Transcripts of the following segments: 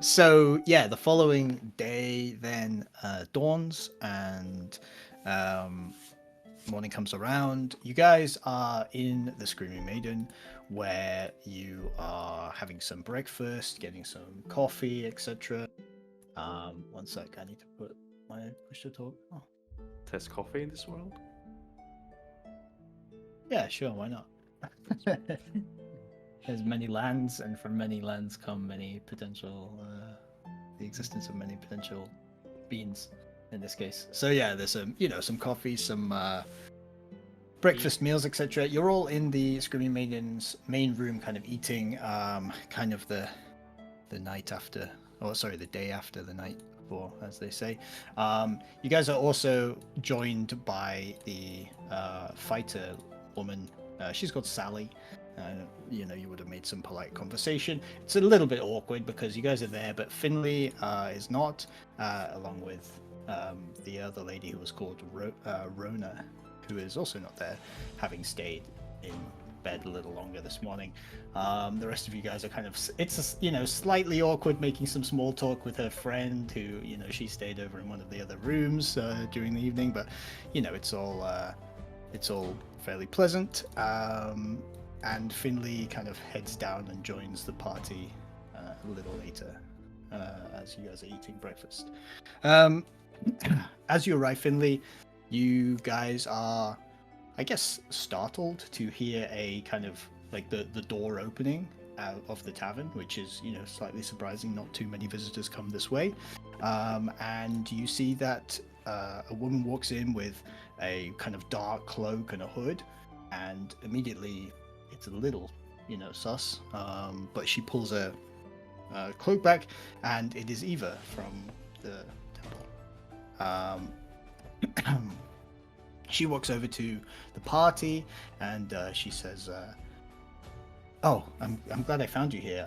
So yeah, the following day then dawns and um, morning comes around. You guys are in the Screaming Maiden, where you are having some breakfast, getting some coffee, etc. One sec, I need to put my push to talk. Oh, There's coffee in this world? yeah, sure, why not? There's many lands, and from many lands come many potential, the existence of many potential beans in this case. So yeah, there's some, some coffee, some breakfast meals, etc. You're all in the Screaming Maiden's main room, kind of eating, kind of the night after, or sorry, the day after the night before, as they say. You guys are also joined by the fighter woman. She's called Sally. You would have made some polite conversation. It's a little bit awkward because you guys are there, but Finley is not, along with the other lady who was called Rona, who is also not there, having stayed in bed a little longer this morning. The rest of you guys are kind of, it's slightly awkward making some small talk with her friend who, she stayed over in one of the other rooms during the evening, but it's all fairly pleasant. And Finley kind of heads down and joins the party a little later as you guys are eating breakfast. As you arrive, Finley, you guys are, I guess, startled to hear a kind of like the door opening out of the tavern, which is, slightly surprising. Not too many visitors come this way. And you see that a woman walks in with a kind of dark cloak and a hood, and immediately it's a little, sus. But she pulls a cloak back, and it is Eva from the temple. She walks over to the party, and she says, "Oh, I'm glad I found you here.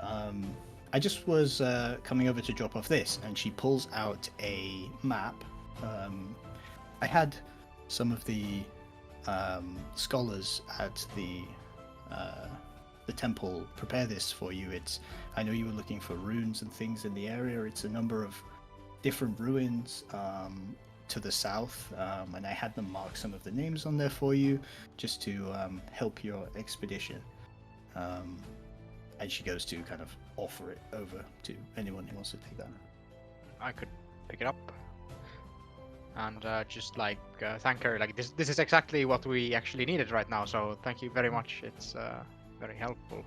I just was coming over to drop off this," and she pulls out a map. I had some of the scholars at the temple prepare this for you. I know you were looking for runes and things in the area. It's a number of different ruins to the south, and I had them mark some of the names on there for you just to help your expedition. And she goes to kind of offer it over to anyone who wants to take that. I could pick it up and just thank her. Like this is exactly what we actually needed right now. So thank you very much. It's very helpful.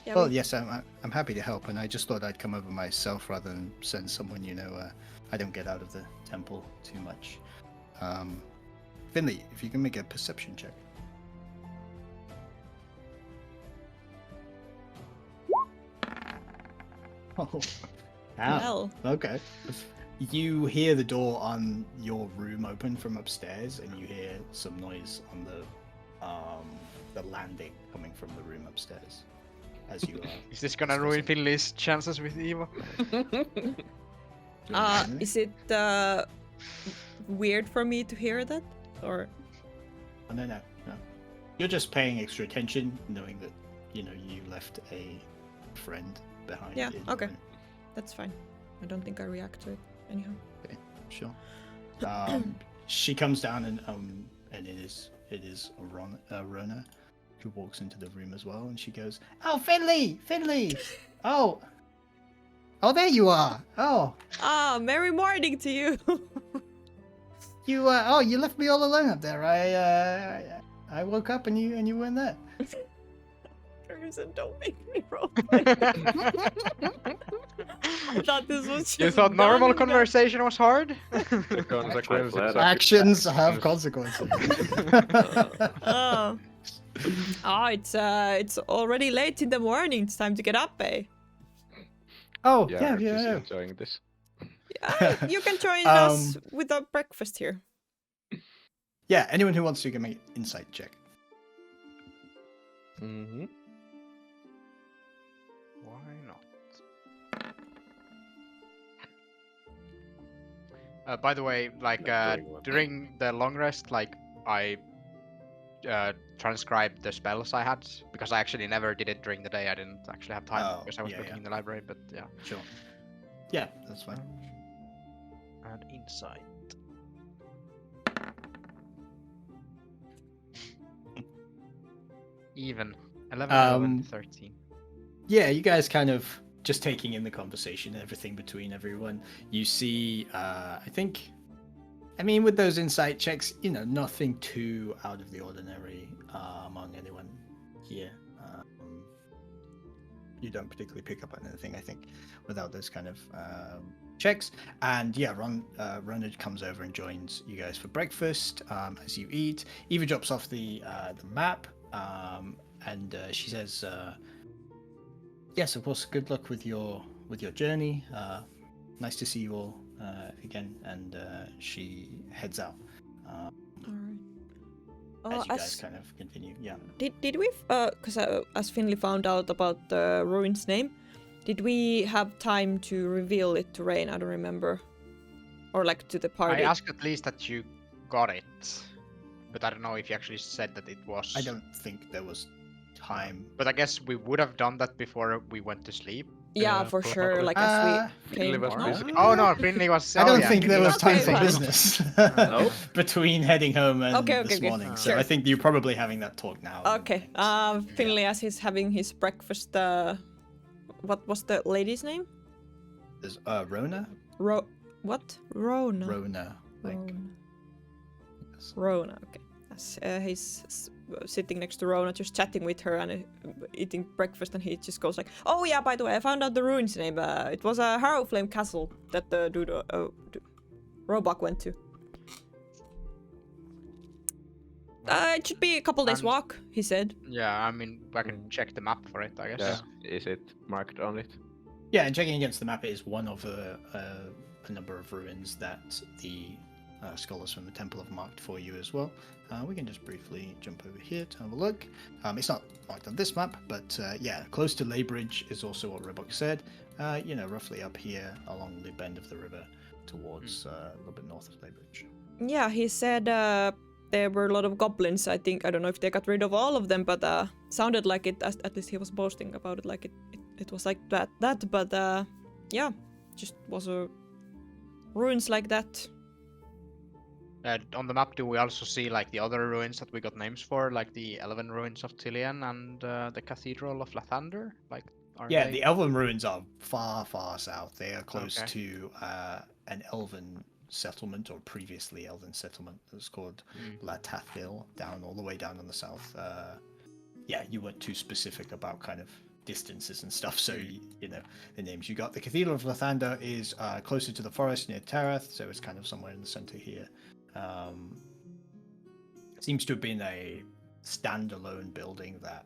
Yeah, well, yes, I'm happy to help, and I just thought I'd come over myself rather than send someone. I don't get out of the temple too much. Finley, if you can make a perception check. Oh, Well. Okay. You hear the door on your room open from upstairs, and you hear some noise on the landing coming from the room upstairs. As you is this gonna ruin Finley's chances with Eva? Is it weird for me to hear that, or? Oh, no. You're just paying extra attention, knowing that you left a friend behind. Yeah. Okay. That's fine. I don't think I react to it anyhow. Okay. Sure. She comes down and it is Rona who walks into the room as well, and she goes, "Oh, Finley! Oh, there you are! Oh, merry morning to you!" You left me all alone up there. I woke up and you weren't there. Crimson, don't make me roll. I thought this was. You thought normal conversation was hard? Actions have consequences. It's already late in the morning. It's time to get up, eh? Oh, yeah. Enjoying this. You can join us with our breakfast here. Yeah, anyone who wants to can make an insight check. Mm-hmm. Why not? By the way, during the long rest, I transcribe the spells I had because I actually never did it during the day. I didn't actually have time Oh, because I was yeah, looking yeah. in the library. But yeah, Sure. Yeah, that's fine. And insight. even 11, 13. Yeah, you guys kind of just taking in the conversation, everything between everyone. You see, I mean, with those insight checks, nothing too out of the ordinary among anyone here. You don't particularly pick up on anything, I think, without those kind of checks. And yeah, Ronald comes over and joins you guys for breakfast as you eat. Eva drops off the map, and she says, "Yes, of course. Good luck with your journey. Nice to see you all again." And she heads out. All As right. you guys kind of continue, yeah. Did we? Because as Finley found out about the ruin's name, did we have time to reveal it to Rain? I don't remember, or like to the party. I asked at least that you got it, but I don't know if you actually said that it was. I don't think there was time. But I guess we would have done that before we went to sleep. Yeah, for sure. Like as we Finley came. was No? busy. Oh no, Finley was. I don't yeah, think there Finley was time Okay, for fine. business No? between heading home and Okay, this okay. morning. So Sure. I think you're probably having that talk now. Okay. Finley, as he's having his breakfast. What was the lady's name? There's Rona. What? Rona. Rona. Like. Rona. Yes. Rona. Okay. As he's sitting next to Rona, just chatting with her and eating breakfast, and he just goes like, "Oh yeah, by the way, I found out the ruins name. It was a Harrowflame Castle that the dude Robok went to. It should be a couple days And- walk," he said. Yeah, I mean, I can check the map for it, I guess. Yeah. Is it marked on it? Yeah, and checking against the map, it is one of a number of ruins that the scholars from the temple have marked for you as well. We can just briefly jump over here to have a look. It's not marked on this map, but yeah, close to Leybridge is also what Robok said. Roughly up here along the bend of the river towards a little bit north of Leybridge. Yeah, he said there were a lot of goblins. I don't know if they got rid of all of them, but sounded like it. At least he was boasting about it, like it was like that. But yeah, just was a ruins like that. On the map, do we also see like the other ruins that we got names for, like the Elven ruins of Tilian and the Cathedral of Lathander? Like, are Yeah, they... the Elven ruins are far, far south. They are close Okay. to an Elven settlement, or previously Elven settlement, that's called Latathil, down all the way down on the south. Yeah, you weren't too specific about kind of distances and stuff, so the names you got. The Cathedral of Lathander is closer to the forest near Tarath, so it's kind of somewhere in the center here. Seems to have been a standalone building that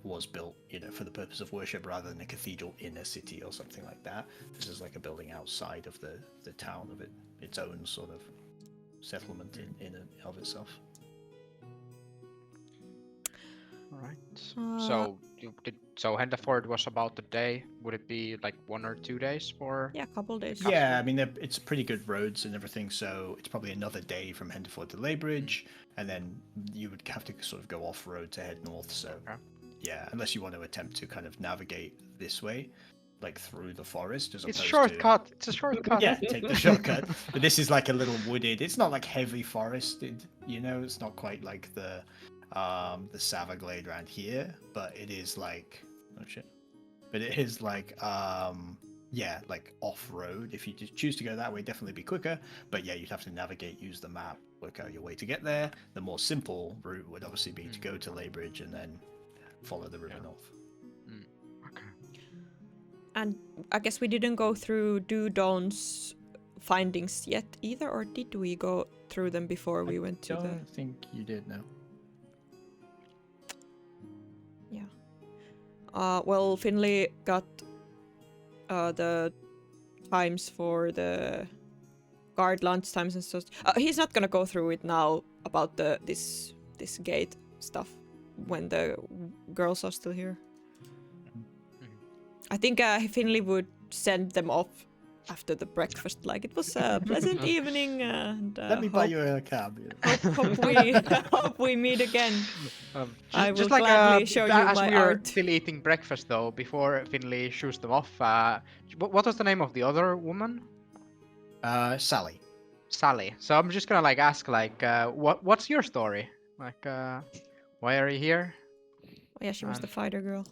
was built, for the purpose of worship rather than a cathedral in a city or something like that. This is like a building outside of the town of its own sort of settlement in and of itself. All right. So Henderford was about a day. Would it be like 1 or 2 days for? Yeah, a couple days. Yeah, I mean, it's pretty good roads and everything, so it's probably another day from Henderford to Leybridge, and then you would have to sort of go off-road to head north, so Okay. yeah, unless you want to attempt to kind of navigate this way, like through the forest, as It's a opposed shortcut. It's a shortcut. Yeah, take the shortcut. But this is like a little wooded. It's not like heavy forested, It's not quite like the Savaglade around here, but it is like But it is like like off-road. If you just choose to go that way, definitely be quicker. But yeah, you'd have to navigate, use the map, work out your way to get there. The more simple route would obviously be to go to Leybridge and then follow the river north. Okay. And I guess we didn't go through Dudon's findings yet either, or did we go through them before we went to I the? don't think you did, no. Well, Finley got the times for the guard lunch times and stuff. He's not gonna go through it now about this gate stuff when the girls are still here. I think Finley would send them off after the breakfast. Like it was a pleasant evening, and Let me buy you a cab. You know. hope we meet again. I will Just like gladly show you as my we are art. still eating breakfast though, before Finley shoots them off. What was the name of the other woman? Sally. Sally. So I'm just gonna like ask like, what's your story? Like, why are you here? Oh, yeah, she was the And- fighter girl.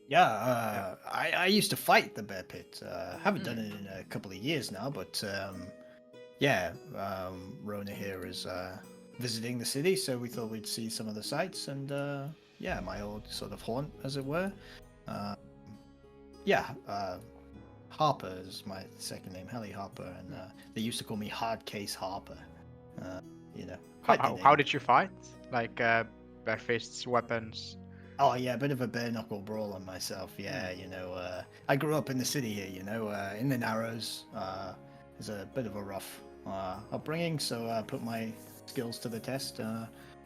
Yeah, I used to fight the bear pit. Haven't done it in a couple of years now, but yeah, Rona here is visiting the city, so we thought we'd see some of the sights and yeah, my old sort of haunt, as it were. Yeah, Harper is my second name, Helly Harper, and they used to call me Hard Case Harper. You know, quite the How name. did you fight? Like, bare fists, weapons. Oh yeah, a bit of a bare knuckle brawl on myself. Yeah, you know, I grew up in the city here. You know, in the Narrows. It's a bit of a rough upbringing, so I put my skills to the test.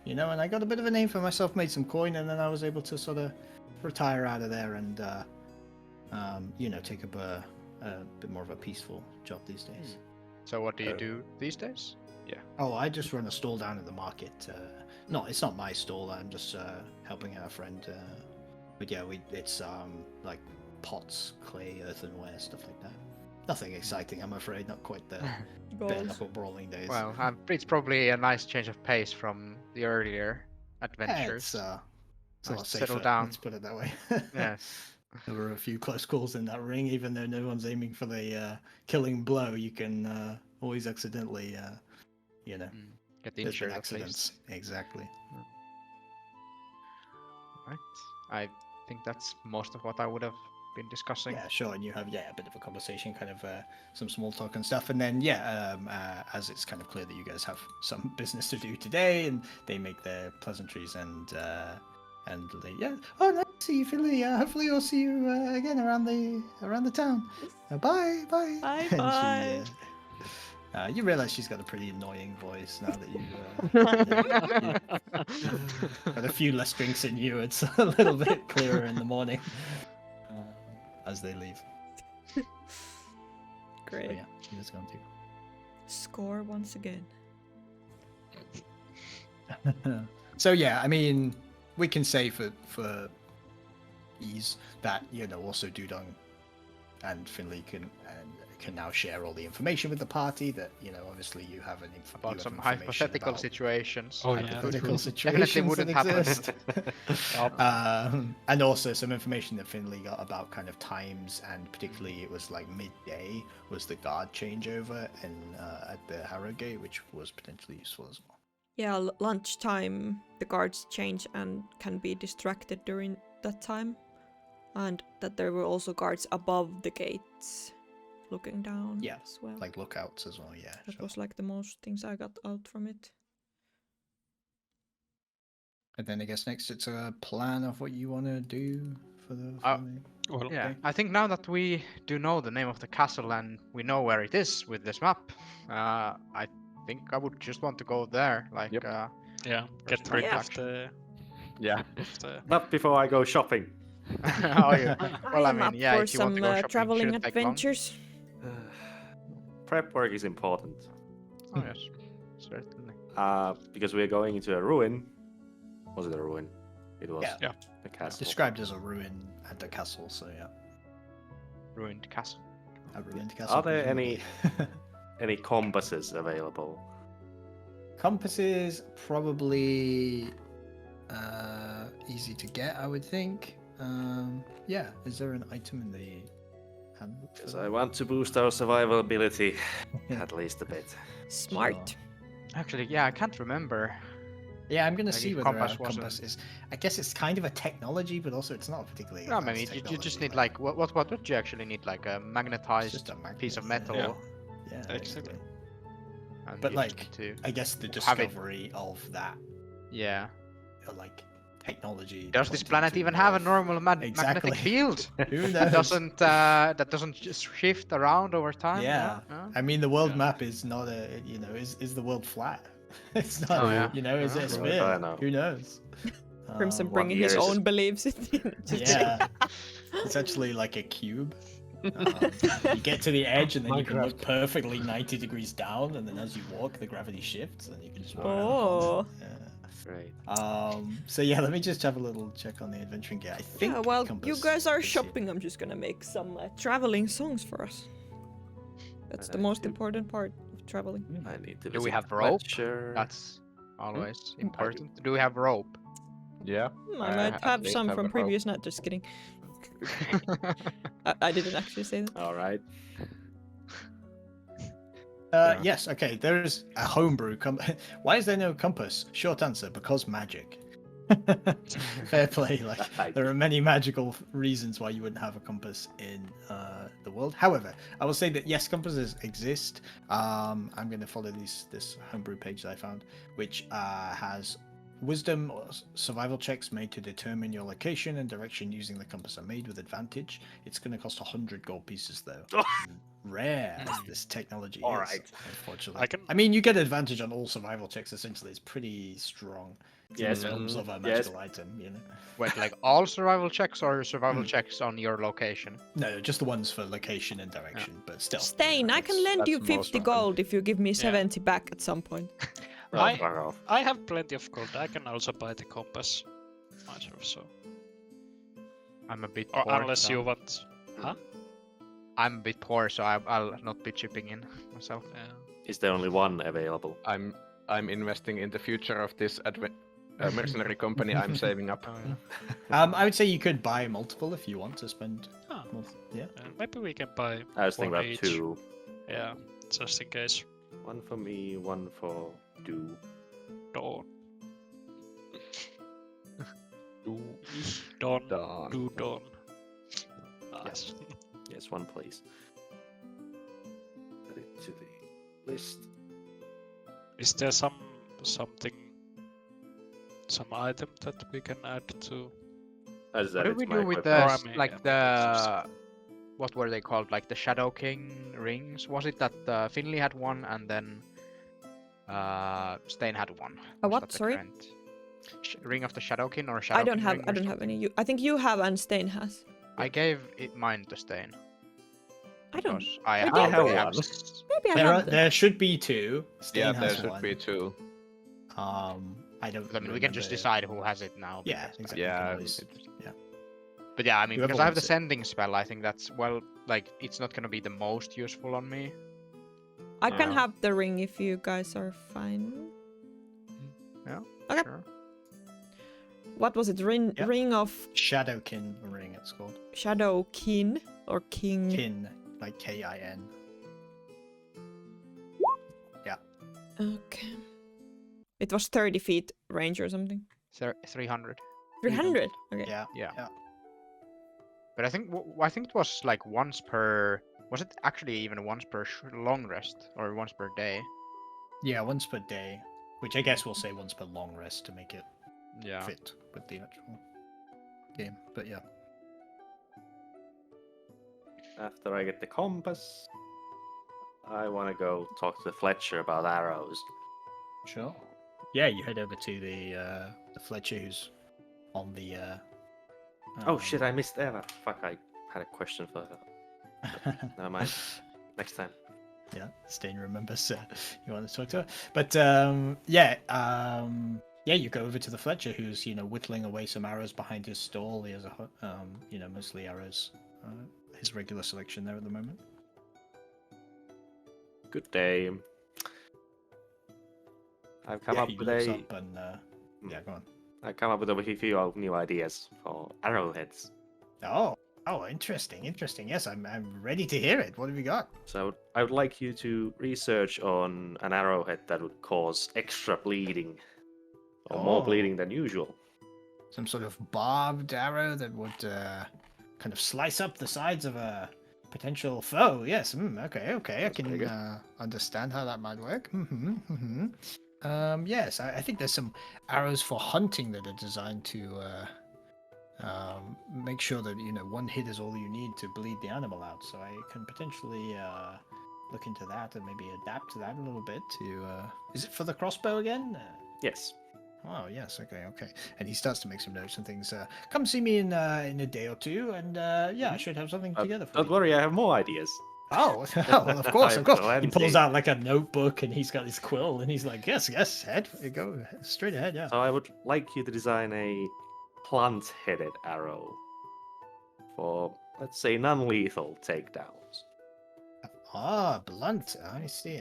You know, and I got a bit of a name for myself, made some coin, and then I was able to sort of retire out of there and you know, take up a bit more of a peaceful job these days. So what do you do these days? Oh, I just run a stall down at the market. No, it's not my stall. I'm just helping out a friend. But yeah, it's like pots, clay, earthenware, stuff like that. Nothing exciting, I'm afraid. Not quite the bare Goals. knuckle brawling days. Well, it's probably a nice change of pace from the earlier Yeah, adventures. it's a Nice lot to settle safer. down. Let's put it that way. Yes. There were a few close calls in that ring, even though no one's aiming for the killing blow. You can always accidentally, you know, Get there's been injured at accidents. least. Exactly. Right. I think that's most of what I would have been discussing. Yeah, sure. And you have a bit of a conversation, kind of some small talk and stuff, and then as it's kind of clear that you guys have some business to do today, and they make their pleasantries and they, oh, nice to see you, Philly. Hopefully, I'll see you again around the town. Bye. Bye, And bye. you realize she's got a pretty annoying voice now that you've got a few less drinks in you. It's a little bit clearer in the morning as they leave. But Great. yeah, she is going Score once again. to. So yeah, I mean, we can say for ease that, you know, also Dudong and Finley can now share all the information with the party. That, you know, obviously you have About some hypothetical situations. Oh, yeah, hypothetical that's Definitely situations wouldn't that happen. exist. And also some information that Finley got about kind of times, and particularly it was like midday was the guard changeover at the Harrogate, which was potentially useful as well. Yeah, lunchtime the guards change and can be distracted during that time. And that there were also guards above the gates looking down Yeah, as well. like lookouts as well. Yeah, That sure. was like the most things I got out from it. And then I guess next it's a plan of what you want to do for the. Well, Yeah, Okay. I think now that we do know the name of the castle and we know where it is with this map, I think I would just want to go there. Like, Yep. yeah, get First rid of transaction. the. Yeah. Of the Not before I go shopping. oh, yeah. Well, I am mean, up yeah, for if you want some to go shopping, traveling shouldn't take long. adventures. Prep work is important. Oh yes, certainly. Because we're going into a ruin. Was it a ruin? It was. Yeah. The castle. Described as a ruin and a castle, so yeah. Ruined castle. A ruined castle. Are there presumably. any compasses available? Compasses? Probably easy to get, I would think. Yeah, is there an item in the handbook? for Because that? I want to boost our survivability at least a bit. Smart. Actually, yeah, I can't remember. Yeah, I'm gonna Maybe see whether compass a compass wasn't- is. I guess it's kind of a technology, but also it's not particularly. No, I mean, advanced you just technology, need like what do you actually need? Like a it's magnetized just a piece of magnet, metal. Yeah, Exactly. basically. And But you just like, need to, I guess the have it. discovery of that, yeah. like technology. Does this pointed planet to even have a Earth. normal Exactly. magnetic field? Who knows? that doesn't just shift around over time? Yeah. No? I mean, the world Yeah. map is not a. You know, is the world flat? It's not. Oh, yeah. You know, is it a Yeah. sphere? I know. Who knows? Crimson Um, bringing his year is- own beliefs into Yeah, it's actually like a cube. You get to the edge, and then you can look Minecraft. perfectly 90 degrees down, and then as you walk, the gravity shifts, and you can just walk around the Oh. pond. Great. So yeah, let me just have a little check on the adventuring gear. I think. Yeah, while you compass guys are is here. shopping, I'm just gonna make some traveling songs for us. That's the I most do. important part of traveling. I need to Do we visit have the rope? Fletcher. That's always I do. important. Do we have rope? Yeah. I might have some from previous night. Just kidding. I didn't actually say that. All right. Yes, okay, there's a homebrew Why is there no compass? Short answer, because magic. Fair play, like, there are many magical reasons why you wouldn't have a compass in the world. However, I will say that yes, compasses exist. I'm going to follow this homebrew page that I found, which has wisdom or survival checks made to determine your location and direction using the compass are made with advantage. It's going to cost 100 gold pieces, though. Rare as this technology All is, right. unfortunately. can- I mean, you get advantage on all survival checks, essentially. It's pretty strong. Yes, In terms of a yes. magical item, you know. Wait, like all survival checks or survival checks on your location? No, just the ones for location and direction, but still. Stain, I can lend you 50 gold if you give me 70 back at some point. Oh, I- fuck off. I have plenty of gold. I can also buy the compass myself. So, I'm a bit or poor. unless so you want, I'm a bit poor, so I'll not be chipping in myself. yeah. Is there only one available? I'm investing in the future of this mercenary company I'm saving up. Oh, yeah. I would say you could buy multiple if you want to spend. Ah, Yeah. maybe we can buy I was thinking one about each. two. Yeah, just in case. One for me, one for Do. Dawn. Dawn. Dawn. Do dawn. Nice. Yes, one please. Add it to the list. Is there some item that we can add to? As What that did we it's do my with weapon. the Or, I mean, like yeah, the what were they called? Like the Shadow King rings? Was it that Finley had one and then Stain had one? Was what? that the Sorry? current Ring of the Shadow King or Shadow I don't King have ring I or don't have something? any. I think you have and Stain has. I gave it mine to Stain. I don't. Because I I already have have one. Maybe I There, have. there should be two. Stain Yeah, there has should one. be two. I don't. I mean, we can just remember- decide who has it now. Yeah, because, exactly. Yeah, You can always- But yeah, I mean, Whoever because I have the wants it. sending spell, I think that's well, like it's not gonna be the most useful on me. I can Yeah. have the ring if you guys are fine. Yeah. Okay. Sure. What was it? Ring Yep. Ring of Shadowkin ring, it's called. Shadow Kin or King? Kin, like Kin. Okay. It was 30 feet range or something. 300. 300. Okay. Yeah. Yeah. But I think I think it was like once per. Was it actually even once per long rest or once per day? Yeah, once per day. Which I guess we'll say once per long rest to make it Yeah. fit with the actual game. But yeah. After I get the compass, I want to go talk to Fletcher about arrows. Sure. Yeah, you head over to the Fletcher who's on the Oh shit, I missed Eva. Fuck, I had a question for her. Never mind. Next time. Yeah, Stain remembers you want to talk to her. But yeah, you go over to the Fletcher who's, whittling away some arrows behind his stall. He has mostly arrows. His regular selection there at the moment. Good day. I've come Yeah, up he with looks a. up and yeah, go on. I've come up with a few new ideas for arrowheads. Oh, interesting. Yes, I'm ready to hear it. What have you got? So I would like you to research on an arrowhead that would cause extra bleeding, or more Oh. bleeding than usual. Some sort of barbed arrow that would kind of slice up the sides of a potential foe. Yes. Okay. I That's pretty good. can understand how that might work. Yes, I think there's some arrows for hunting that are designed to make sure that one hit is all you need to bleed the animal out. So I can potentially look into that and maybe adapt to that a little bit. To is it for the crossbow again? Yes. Oh yes, okay. And he starts to make some notes and things. Come see me in a day or two, and yeah, I should have something together for Don't you. worry, I have more ideas. Oh, well, of course, of course. He pulls Plenty. out like a notebook and he's got his quill and he's like, yes, head, go straight ahead, yeah. So I would like you to design a plant-headed arrow for, let's say, non-lethal takedowns. Ah, blunt. I see.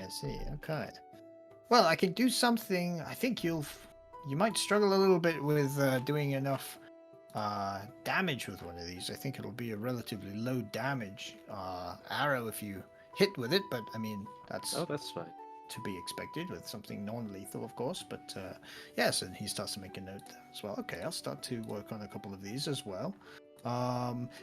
Okay. Well, I can do something. I think you might struggle a little bit with doing enough damage with one of these. I think it'll be a relatively low damage arrow if you hit with it, but I mean that's fine. to be expected with something non-lethal, of course. But yes, and he starts to make a note as well. Okay, I'll start to work on a couple of these as well.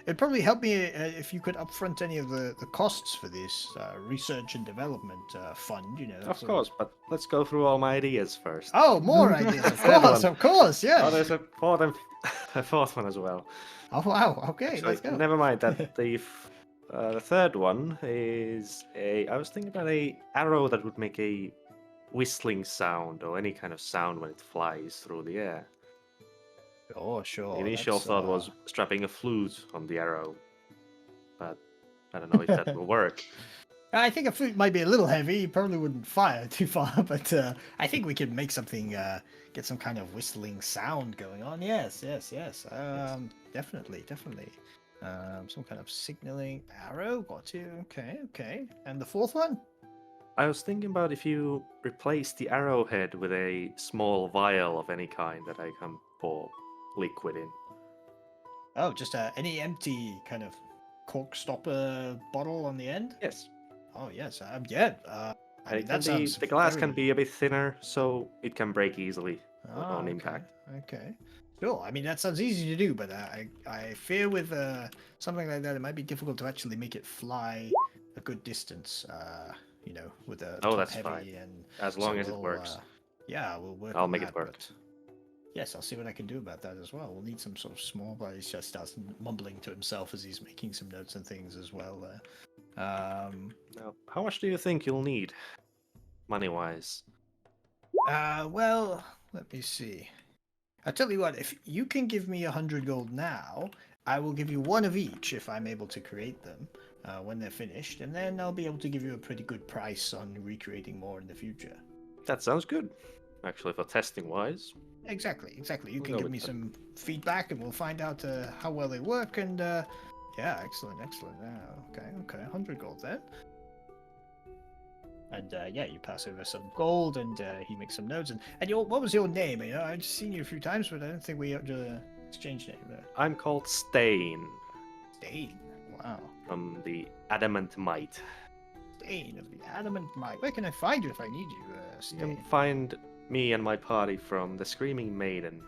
It'd probably help me if you could upfront any of the costs for this research and development fund. You know, Of course, but let's go through all my ideas first. Oh, more ideas, of course, yeah. Oh, there's a fourth one as well. Oh wow, okay, Actually, let's go. never mind that. The third one is I was thinking about a arrow that would make a whistling sound or any kind of sound when it flies through the air. Oh, sure. The initial thought was strapping a flute on the arrow, but I don't know if that will work. I think a flute might be a little heavy. You probably wouldn't fire too far, but I think we could make something, get some kind of whistling sound going on. Yes. Definitely. Some kind of signaling arrow. Got you. Okay. And the fourth one? I was thinking about if you replace the arrowhead with a small vial of any kind that I can pour liquid in. Oh, just any empty kind of cork stopper bottle on the end? Yes. Oh, yes. Yeah. I mean, that sounds the glass very... can be a bit thinner, so it can break easily on okay. impact. Okay. Sure. I mean, that sounds easy to do, but I fear with something like that, it might be difficult to actually make it fly a good distance. You know, with a top that's heavy fine. and As long as it works. Yeah, we'll work. I'll make it work. But... Yes, I'll see what I can do about that as well. We'll need some sort of small, but he just starts mumbling to himself as he's making some notes and things as well. Now, how much do you think you'll need, money-wise? Well, let me see. I'll tell you what, if you can give me 100 gold now, I will give you one of each if I'm able to create them when they're finished, and then I'll be able to give you a pretty good price on recreating more in the future. That sounds good, actually, for testing-wise. Exactly. You We'll can go give with me that. some feedback, and we'll find out how well they work, and yeah, excellent. Okay, 100 gold then. And yeah, you pass over some gold, and he makes some notes. And what was your name? You know, I've seen you a few times, but I don't think we exchanged name there. I'm called Stain, Stain. Wow. from the Adamant Might. Stain of the Adamant Might. Where can I find you if I need you, You Stain? can find me and my party from the Screaming Maiden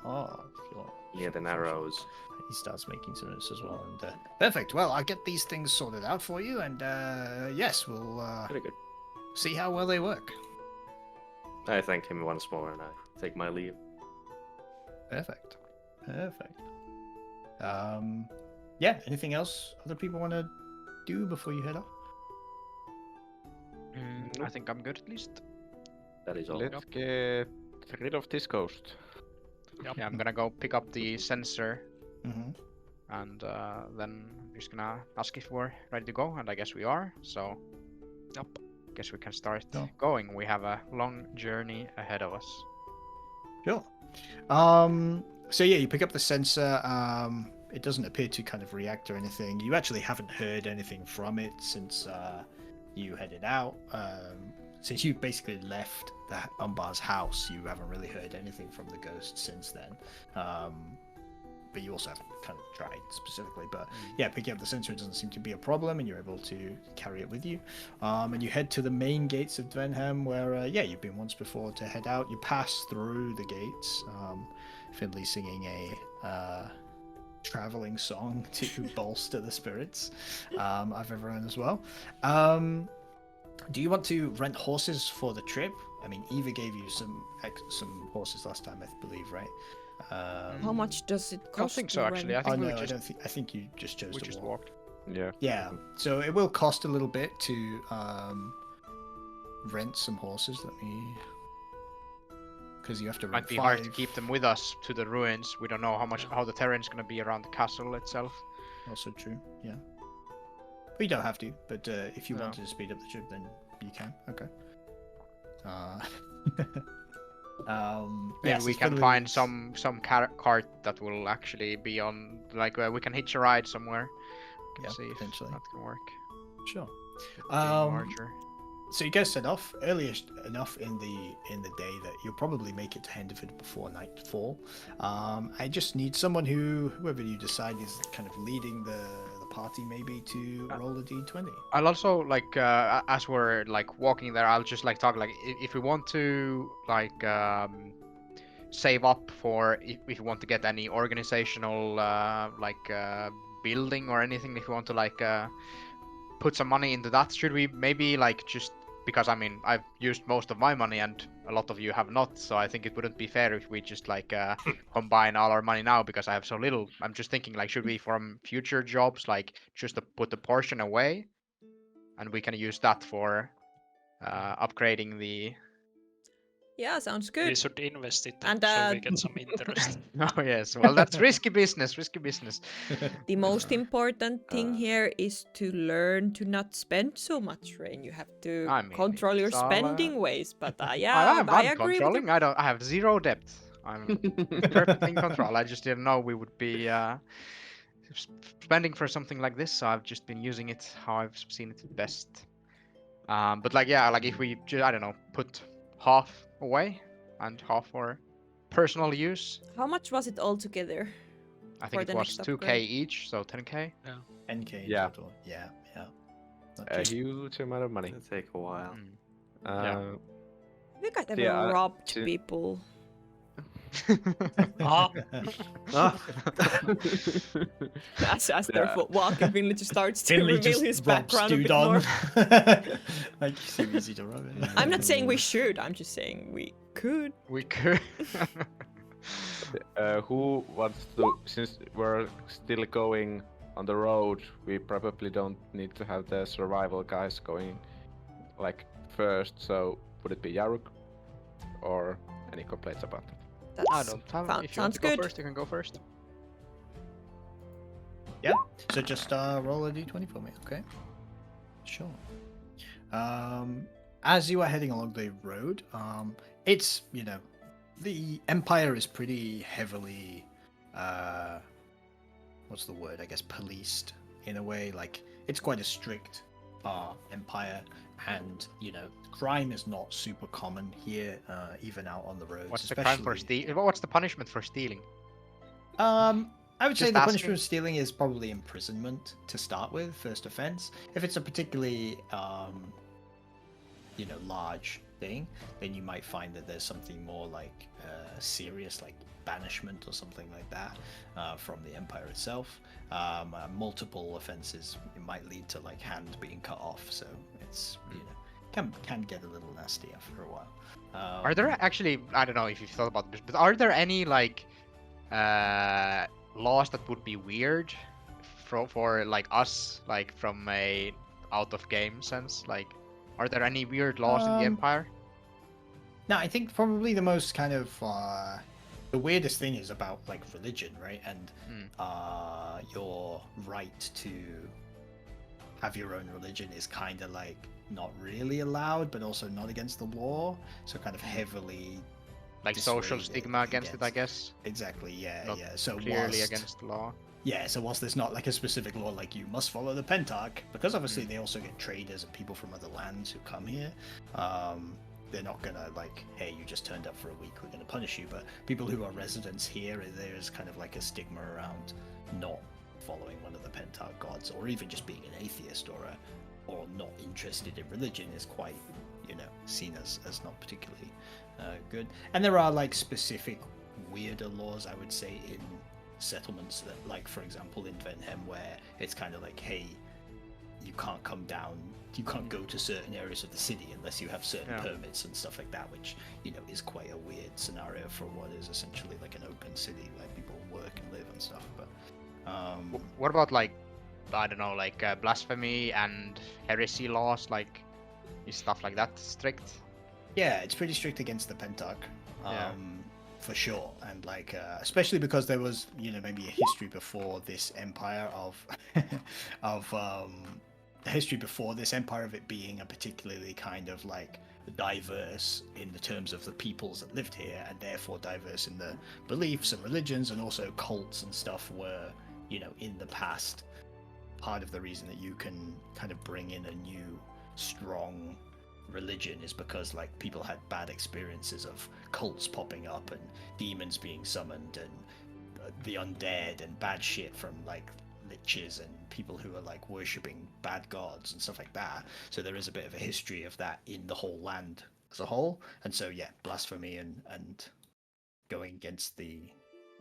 Oh, sure. near the Narrows. He starts making some notes as well. And perfect. Well, I'll get these things sorted out for you, and yes, we'll Very good. see how well they work. I thank him once more and I take my leave. Perfect. Yeah, anything else other people want to do before you head off? I think I'm good at least. That is all. Let's get rid of this ghost. Yeah, I'm gonna go pick up the sensor Mm-hmm. and then I'm just gonna ask if we're ready to go, and I guess we are. So, Yep. guess we can start Yeah. going. We have a long journey ahead of us. Sure. So yeah, you pick up the sensor. It doesn't appear to kind of react or anything. You actually haven't heard anything from it since you headed out. Since you basically left the Umbar's house, you haven't really heard anything from the ghost since then. But you also haven't kind of tried specifically. But yeah, picking up the sensor doesn't seem to be a problem, and you're able to carry it with you. And you head to the main gates of Dvenham, where yeah, you've been once before to head out. You pass through the gates. Finley singing a traveling song to bolster the spirits of everyone as well. Do you want to rent horses for the trip? I mean, Eva gave you some horses last time, I believe, right? How much does it cost? I don't think so, to actually. rent? I think no, we I just don't think. I think you just chose we to just walk. walked. Yeah. Yeah, so it will cost a little bit to rent some horses. Let me because you have to rank Might be 5. hard to keep them with us to the ruins. We don't know how the terrain's gonna be around the castle itself. Also true, yeah. But you don't have to, but if you No. wanted to speed up the trip, then you can. Okay. Maybe yes, we it's can probably- find some cart that will actually be on, like we can hitch a ride somewhere. We can Yeah, see if potentially. that can work. Sure. Being larger. So you guys set off early enough in the day that you'll probably make it to Henderford before nightfall. I just need someone whoever you decide is kind of leading the party, maybe to roll a d20. I'll also like as we're like walking there, I'll just like talk like if we want to like save up for if you want to get any organizational building or anything, if you want to like put some money into that, should we maybe like just, because I mean I've used most of my money and a lot of you have not, so I think it wouldn't be fair if we just like combine all our money now because I have so little. I'm just thinking like, should we from future jobs like just to put a portion away and we can use that for upgrading the Yeah, sounds We good. should invest it And, so we get some interest. oh yes, well that's risky business. The most important thing here is to learn to not spend so much, Rain. You have to I mean, control your it's all, spending ways. But yeah, I'm I agree with controlling. you. I have zero debt. I'm perfectly in control. I just didn't know we would be spending for something like this, so I've just been using it how I've seen it best. But like yeah, like if we I don't know, put half away and half for personal use. How much was it all together? I For think it the was next 2k upgrade. each, so 10k. 10k in Yeah. total. Yeah. Not A cheap. huge amount of money. It'll take a while. Mm. You guys ever Yeah, robbed to- people? Ah, As their Yeah. walking village starts to Finley reveal just his robs background a bit Dudon. more. Like, so easy to rob it. I'm not saying we should. I'm just saying we could. We could. Who wants to? Since we're still going on the road, we probably don't need to have the survival guys going like first. So would it be Yaruk, or any complaints about that? I That's don't have. Sound- If you want sounds to go good. first, you can go first. Yeah. So just roll a d20 for me, okay? Sure. As you are heading along the road, it's the Empire is pretty heavily, what's the word? I guess policed in a way. Like it's quite a strict Empire, and crime is not super common here, even out on the roads. What's the crime for stealing? What's the punishment for stealing? I would say Just the asking. punishment of stealing is probably imprisonment to start with, first offense. If it's a particularly, large thing, then you might find that there's something more like serious, like banishment or something like that from the Empire itself. Multiple offenses, it might lead to like hand being cut off, so it's can get a little nasty after a while. Are there actually? I don't know if you've thought about this, but are there any like laws that would be weird for like us, like from a out of game sense? Like, are there any weird laws in the Empire? No, I think probably the most kind of the weirdest thing is about like religion, right? And your right to have your own religion is kind of like not really allowed, but also not against the law. So kind of heavily Like social dissuaded stigma against it, I guess. Exactly. Yeah. Not Yeah. So Clearly whilst, against the law. yeah. So whilst there's not like a specific law like you must follow the Pentarch, because obviously they also get traders and people from other lands who come here. They're not gonna like, hey, you just turned up for a week, we're gonna punish you. But people who are residents here, there's kind of like a stigma around not following one of the Pentarch gods, or even just being an atheist or not interested in religion is quite, seen as not particularly good. And there are like specific weirder laws, I would say, in settlements that, like for example in Venhem, where it's kind of like, hey, you can't come down, you can't go to certain areas of the city unless you have certain permits and stuff like that, which is quite a weird scenario for what is essentially like an open city where people work and live and stuff. But What about like, I don't know, like blasphemy and heresy laws? Like, is stuff like that strict? yeah, it's pretty strict against the Pentarch. Yeah. For sure. And like, especially because there was, you know, maybe a history before this empire of, of the history before this empire of it being a particularly kind of like diverse in the terms of the peoples that lived here, and therefore diverse in the beliefs and religions, and also cults and stuff were, you know, in the past part of the reason that you can kind of bring in a new strong religion is because like people had bad experiences of cults popping up and demons being summoned and the undead and bad shit from like liches and people who are like worshipping bad gods and stuff like that. So there is a bit of a history of that in the whole land as a whole. And so yeah, blasphemy and going against the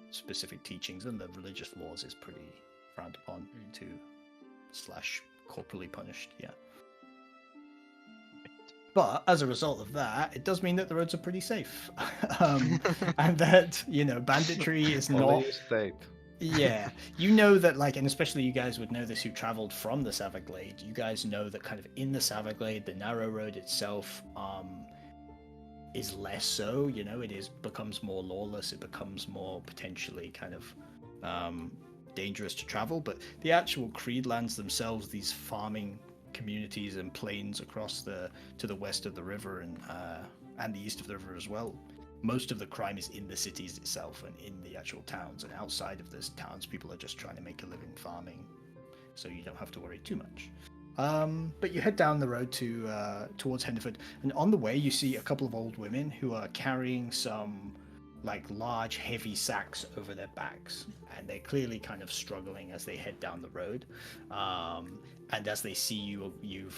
specific teachings and the religious laws is pretty frowned upon to / corporally punished. Yeah. But as a result of that, it does mean that the roads are pretty safe, and that, you know, banditry is not. Police state. Yeah, you know that, like, and especially you guys would know this who traveled from the Savaglade. You guys know that kind of in the Savaglade, the narrow road itself is less so. You know, becomes more lawless. It becomes more potentially kind of dangerous to travel. But the actual Creedlands themselves, these farming communities and plains across to the west of the river and the east of the river as well. Most of the crime is in the cities itself and in the actual towns, and outside of those towns, people are just trying to make a living farming, so you don't have to worry too much. But you head down the road towards Henderford, and on the way you see a couple of old women who are carrying some like large heavy sacks over their backs, and they're clearly kind of struggling as they head down the road. And as they see you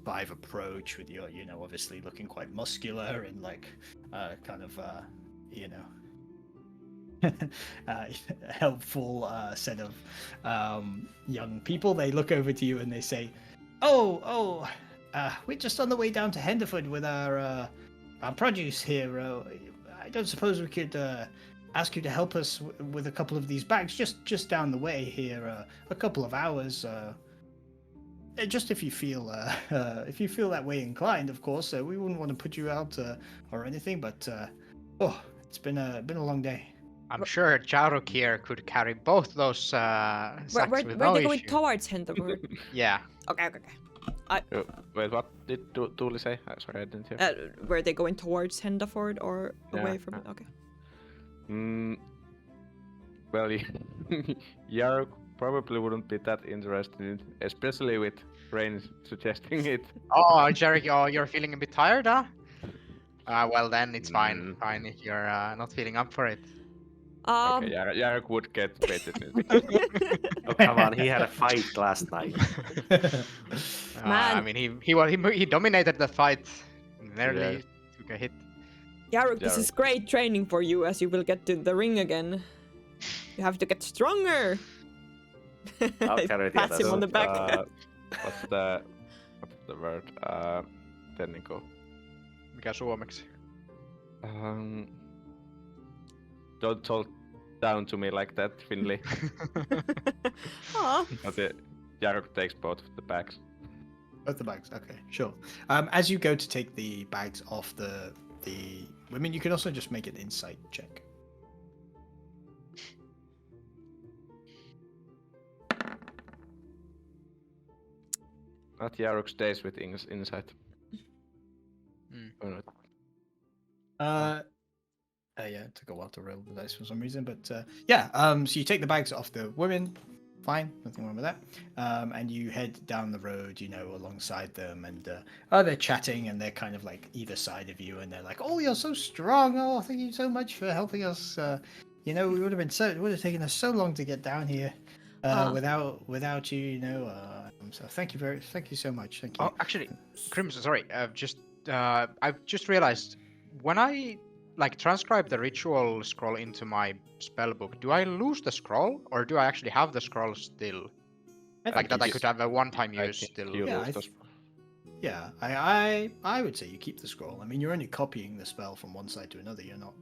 five approach with your, you know, obviously looking quite muscular and like kind of you know helpful set of young people, they look over to you and they say, oh, we're just on the way down to Henderford with our produce here. I don't suppose we could ask you to help us with a couple of these bags just down the way here, a couple of hours. Just if you feel that way inclined, of course. We wouldn't want to put you out or anything, but it's been a long day. I'm sure Jaruk here could carry both those sacks Where with no they going issue. towards Henderford? Yeah. Okay. Wait, what did Tuuli say? Sorry, I didn't hear. Were they going towards Henderford or away from it? Okay. Well, Yaruk probably wouldn't be that interested in it, especially with Rain suggesting it. Oh, Jarek, you're feeling a bit tired, huh? Well then, it's fine. Fine if you're not feeling up for it. Okay, Yaruk would get better. Oh, come on, he had a fight last night. I mean, he dominated the fight. Nearly took a hit. Yaruk, this is great training for you, as you will get to the ring again. You have to get stronger. I'll carry the Pats him others. on the back. What's the word? Tenniko. Mikä suomeksi? Don't talk down to me like that, Finley. Aw. Okay, Yaruk takes both of the bags. Both the bags, okay, sure. As you go to take the bags off the women, you can also just make an insight check. Not Yaruk stays with insight. Or not. Yeah, it took a while to roll the dice for some reason, but so you take the bags off the women, fine, nothing wrong with that. And you head down the road, you know, alongside them, and they're chatting, and they're kind of like either side of you, and they're like, "Oh, you're so strong! Oh, thank you so much for helping us. You know, it would have taken us so long to get down here without you, you know. So thank you so much. Thank you." Oh, actually, Crimson, sorry. I've just realized when I transcribe the ritual scroll into my spellbook, do I lose the scroll, or do I actually have the scroll still? I could have a one-time use still. Yeah, I would say you keep the scroll. I mean, you're only copying the spell from one side to another. You're not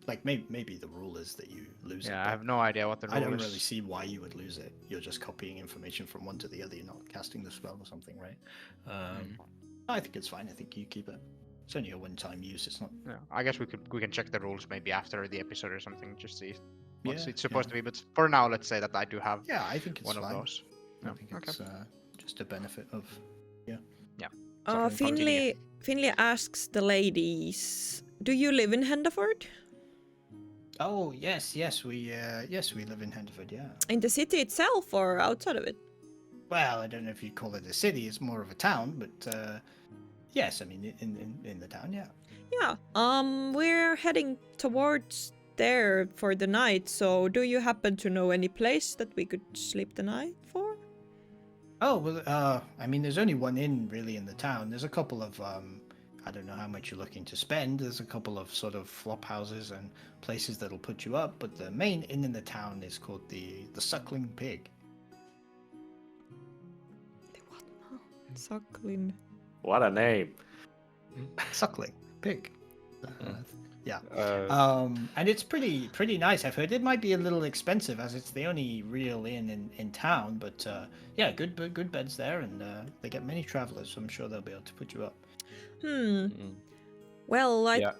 like maybe the rule is that you lose it. Yeah, I have no idea what the rule is. I don't really see why you would lose it. You're just copying information from one to the other. You're not casting the spell or something, right? I think it's fine. I think you keep it. It's only a one-time use. It's not. Yeah, I guess we can check the rules maybe after the episode or something, just see what's Yeah, it's supposed yeah. to be. But for now, let's say that I do have Yeah, I think it's one of fine. those. I Yeah, think okay. it's just a benefit of. Sorry, continue. Finley asks the ladies, "Do you live in Hendaford? Oh yes, we live in Henderford. Yeah. In the city itself or outside of it?" Well, I don't know if you'd call it a city. It's more of a town, but yes, I mean in the town, yeah. Yeah. We're heading towards there for the night. So, do you happen to know any place that we could sleep the night for? Oh well, I mean, there's only one inn really in the town. There's a couple of I don't know how much you're looking to spend. There's a couple of sort of flop houses and places that'll put you up, but the main inn in the town is called the Suckling Pig. What? Suckling. What a name. Suckling Pig. Yeah. Uh, And it's pretty nice. I've heard it might be a little expensive as it's the only real inn in town, but yeah, good beds there, and they get many travelers, so I'm sure they'll be able to put you up. Well, Yeah.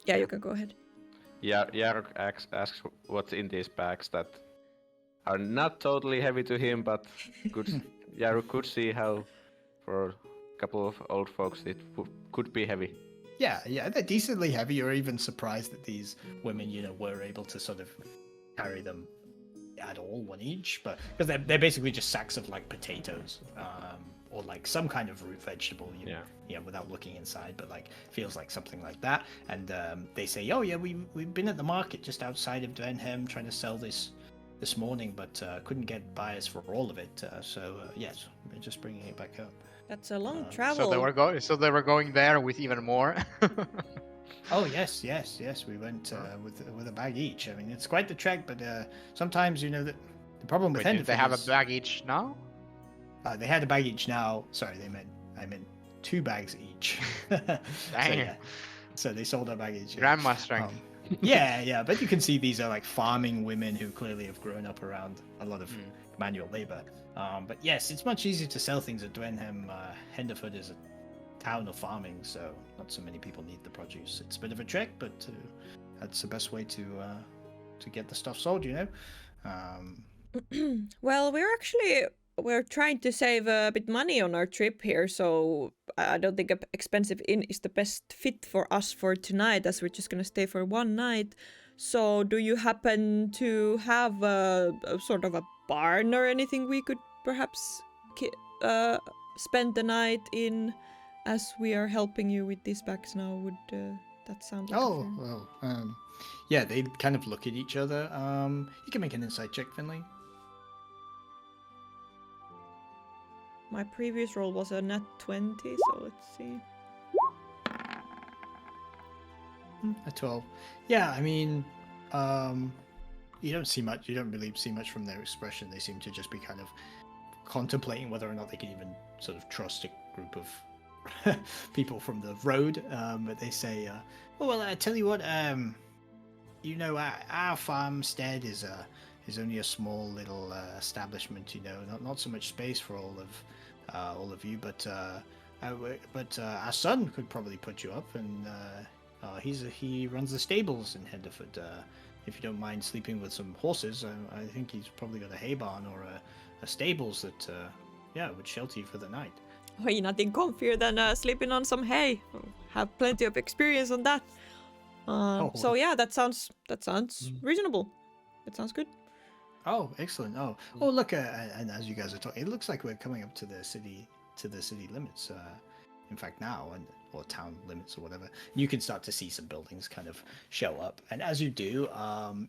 yeah, you can go ahead. Yeah, Jarok asks what's in these bags that are not totally heavy to him, but Jarok could see how for a couple of old folks it could be heavy. Yeah, they're decently heavy. You're even surprised that these women, were able to sort of carry them at all, one each, but because they're basically just sacks of like potatoes, or like some kind of root vegetable, without looking inside, but like feels like something like that. And they say, oh yeah, we've been at the market just outside of Dwenhem trying to sell this morning, but couldn't get buyers for all of it. Yes, we're just bringing it back up. That's a long travel. So they were going there with even more. Oh yes. We went with a bag each. I mean, it's quite the trek, but sometimes the problem with Wait, did Henderford they have is, a bag each now? They had a bag each now. Sorry, I meant 2 bags each. Dang. So they sold a bag each. Grandma strength. Yeah, but you can see these are like farming women who clearly have grown up around a lot of manual labor. But yes, it's much easier to sell things at Dwenhem. Henderford is a town of farming, so not so many people need the produce. It's a bit of a trek, but that's the best way to get the stuff sold, Well, we're trying to save a bit money on our trip here, so I don't think an expensive inn is the best fit for us for tonight, as we're just gonna stay for one night. So, do you happen to have a sort of a barn or anything we could perhaps spend the night in, as we are helping you with these bags now? Would that sound like? Oh, well, yeah, they kind of look at each other. You can make an insight check, Finley. My previous roll was a nat 20, so let's see. A 12. Yeah, I mean, you don't see much. You don't really see much from their expression. They seem to just be kind of contemplating whether or not they can even sort of trust a group of people from the road. But they say, well, I tell you what, our farmstead is only a small little establishment. Not so much space for all of you, but our son could probably put you up, and he runs the stables in Henderford. If you don't mind sleeping with some horses, I think he's probably got a hay barn or a stables that would shelter you for the night. Oh, nothing comfier than sleeping on some hay. Have plenty of experience on that. So yeah, that sounds reasonable. That sounds good. Oh, excellent. Oh, look, and as you guys are talking, it looks like we're coming up to the city limits. In fact, now, or town limits or whatever. You can start to see some buildings kind of show up, and as you do,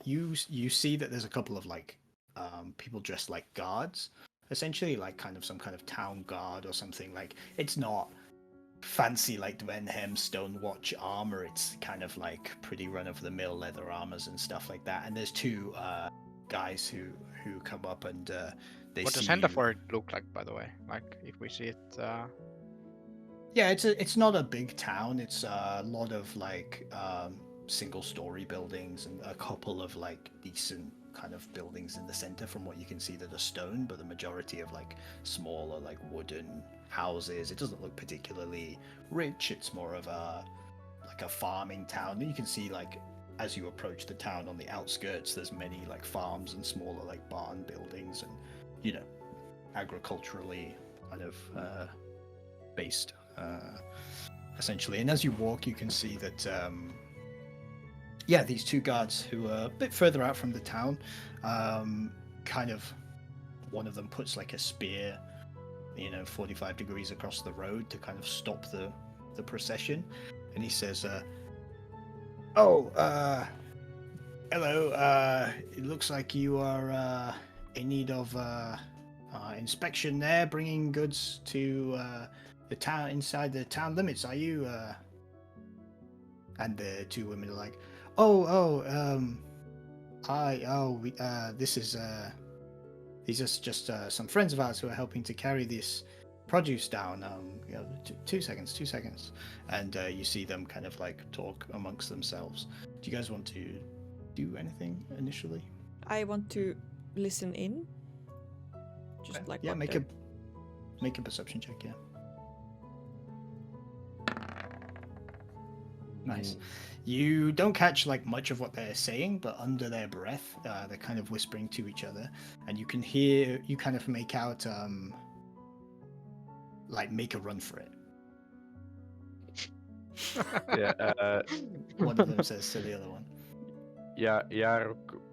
you see that there's a couple of like people dressed like guards, essentially like kind of some kind of town guard or something. Like it's not fancy like Dwenhem stone watch armor. It's kind of like pretty run of the mill leather armors and stuff like that. And there's 2 guys who come up and they What see does you. Henderford look like, by the way? Like if we see it. Yeah, it's not a big town. It's a lot of like single-story buildings and a couple of like decent kind of buildings in the center from what you can see that are stone, but the majority of like smaller like wooden houses. It doesn't look particularly rich. It's more of a like a farming town. You can see like as you approach the town on the outskirts, there's many like farms and smaller like barn buildings and, you know, agriculturally kind of based essentially. And as you walk, you can see that these two guards who are a bit further out from the town, kind of, one of them puts like a spear, 45 degrees across the road to kind of stop the procession, and he says, hello, it looks like you are in need of inspection there, bringing goods to the town, inside the town limits, are you? And the two women are like, these are just some friends of ours who are helping to carry this produce down. 2 seconds. And you see them kind of like talk amongst themselves. Do you guys want to do anything initially? I want to listen in. Just like yeah, what make a perception check. Yeah. Nice. You don't catch like much of what they're saying, but under their breath, they're kind of whispering to each other, and you kind of make out, like make a run for it. Yeah. One of them says to the other one. Yeah.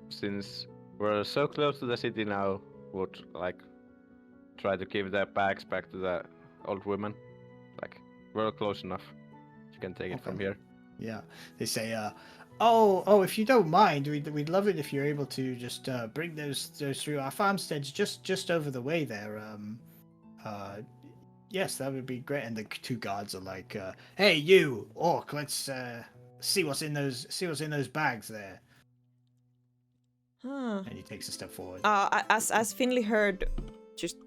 Since we're so close to the city now, would like try to give their bags back to the old women. Like we're close enough. You can take it from here. Yeah, they say, if you don't mind, we'd love it if you're able to just bring those through our farmsteads just over the way there. Yes, that would be great. And the two guards are like, hey, you orc, let's see what's in those bags there. Huh. And he takes a step forward. As Finley heard, just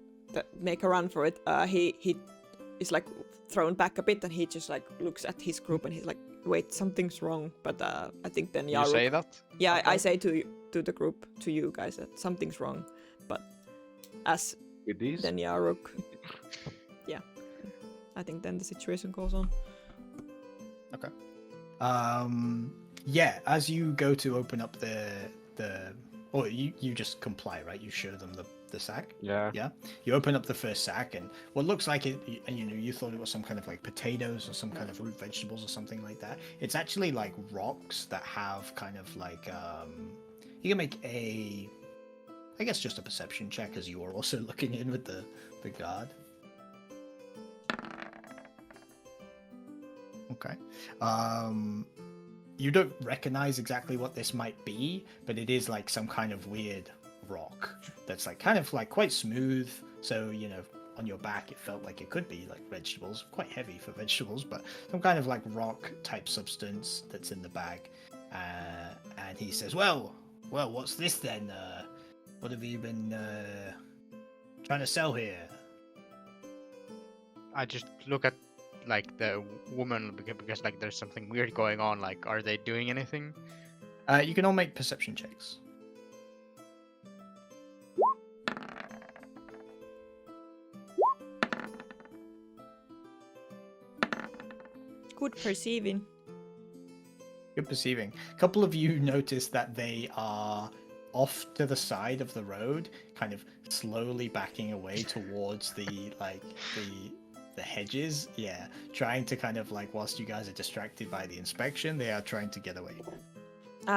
make a run for it. He is like thrown back a bit, and he just like looks at his group, and he's like, wait, something's wrong. But I think then Yaruk... You say that? Yeah, okay. I say to the group, to you guys, that something's wrong. But as with these, then Yaruk... yeah, I think then the situation goes on. Okay. Yeah, as you go to open up or you just comply, right? You show them the sack. Yeah. You open up the first sack, and what looks like it, and you thought it was some kind of like potatoes or some kind of root vegetables or something like that. It's actually like rocks that have kind of like you can make I guess just a perception check as you are also looking in with the guard. Okay. You don't recognize exactly what this might be, but it is like some kind of weird rock that's like kind of like quite smooth, so on your back it felt like it could be like vegetables, quite heavy for vegetables, but some kind of like rock type substance that's in the bag. And he says, well, what's this then? What have you been trying to sell here? I just look at like the woman because like there's something weird going on. Like, are they doing anything? You can all make perception checks. Good perceiving. Good perceiving. A couple of you notice that they are off to the side of the road, kind of slowly backing away towards the hedges. Yeah, trying to kind of like, whilst you guys are distracted by the inspection, they are trying to get away.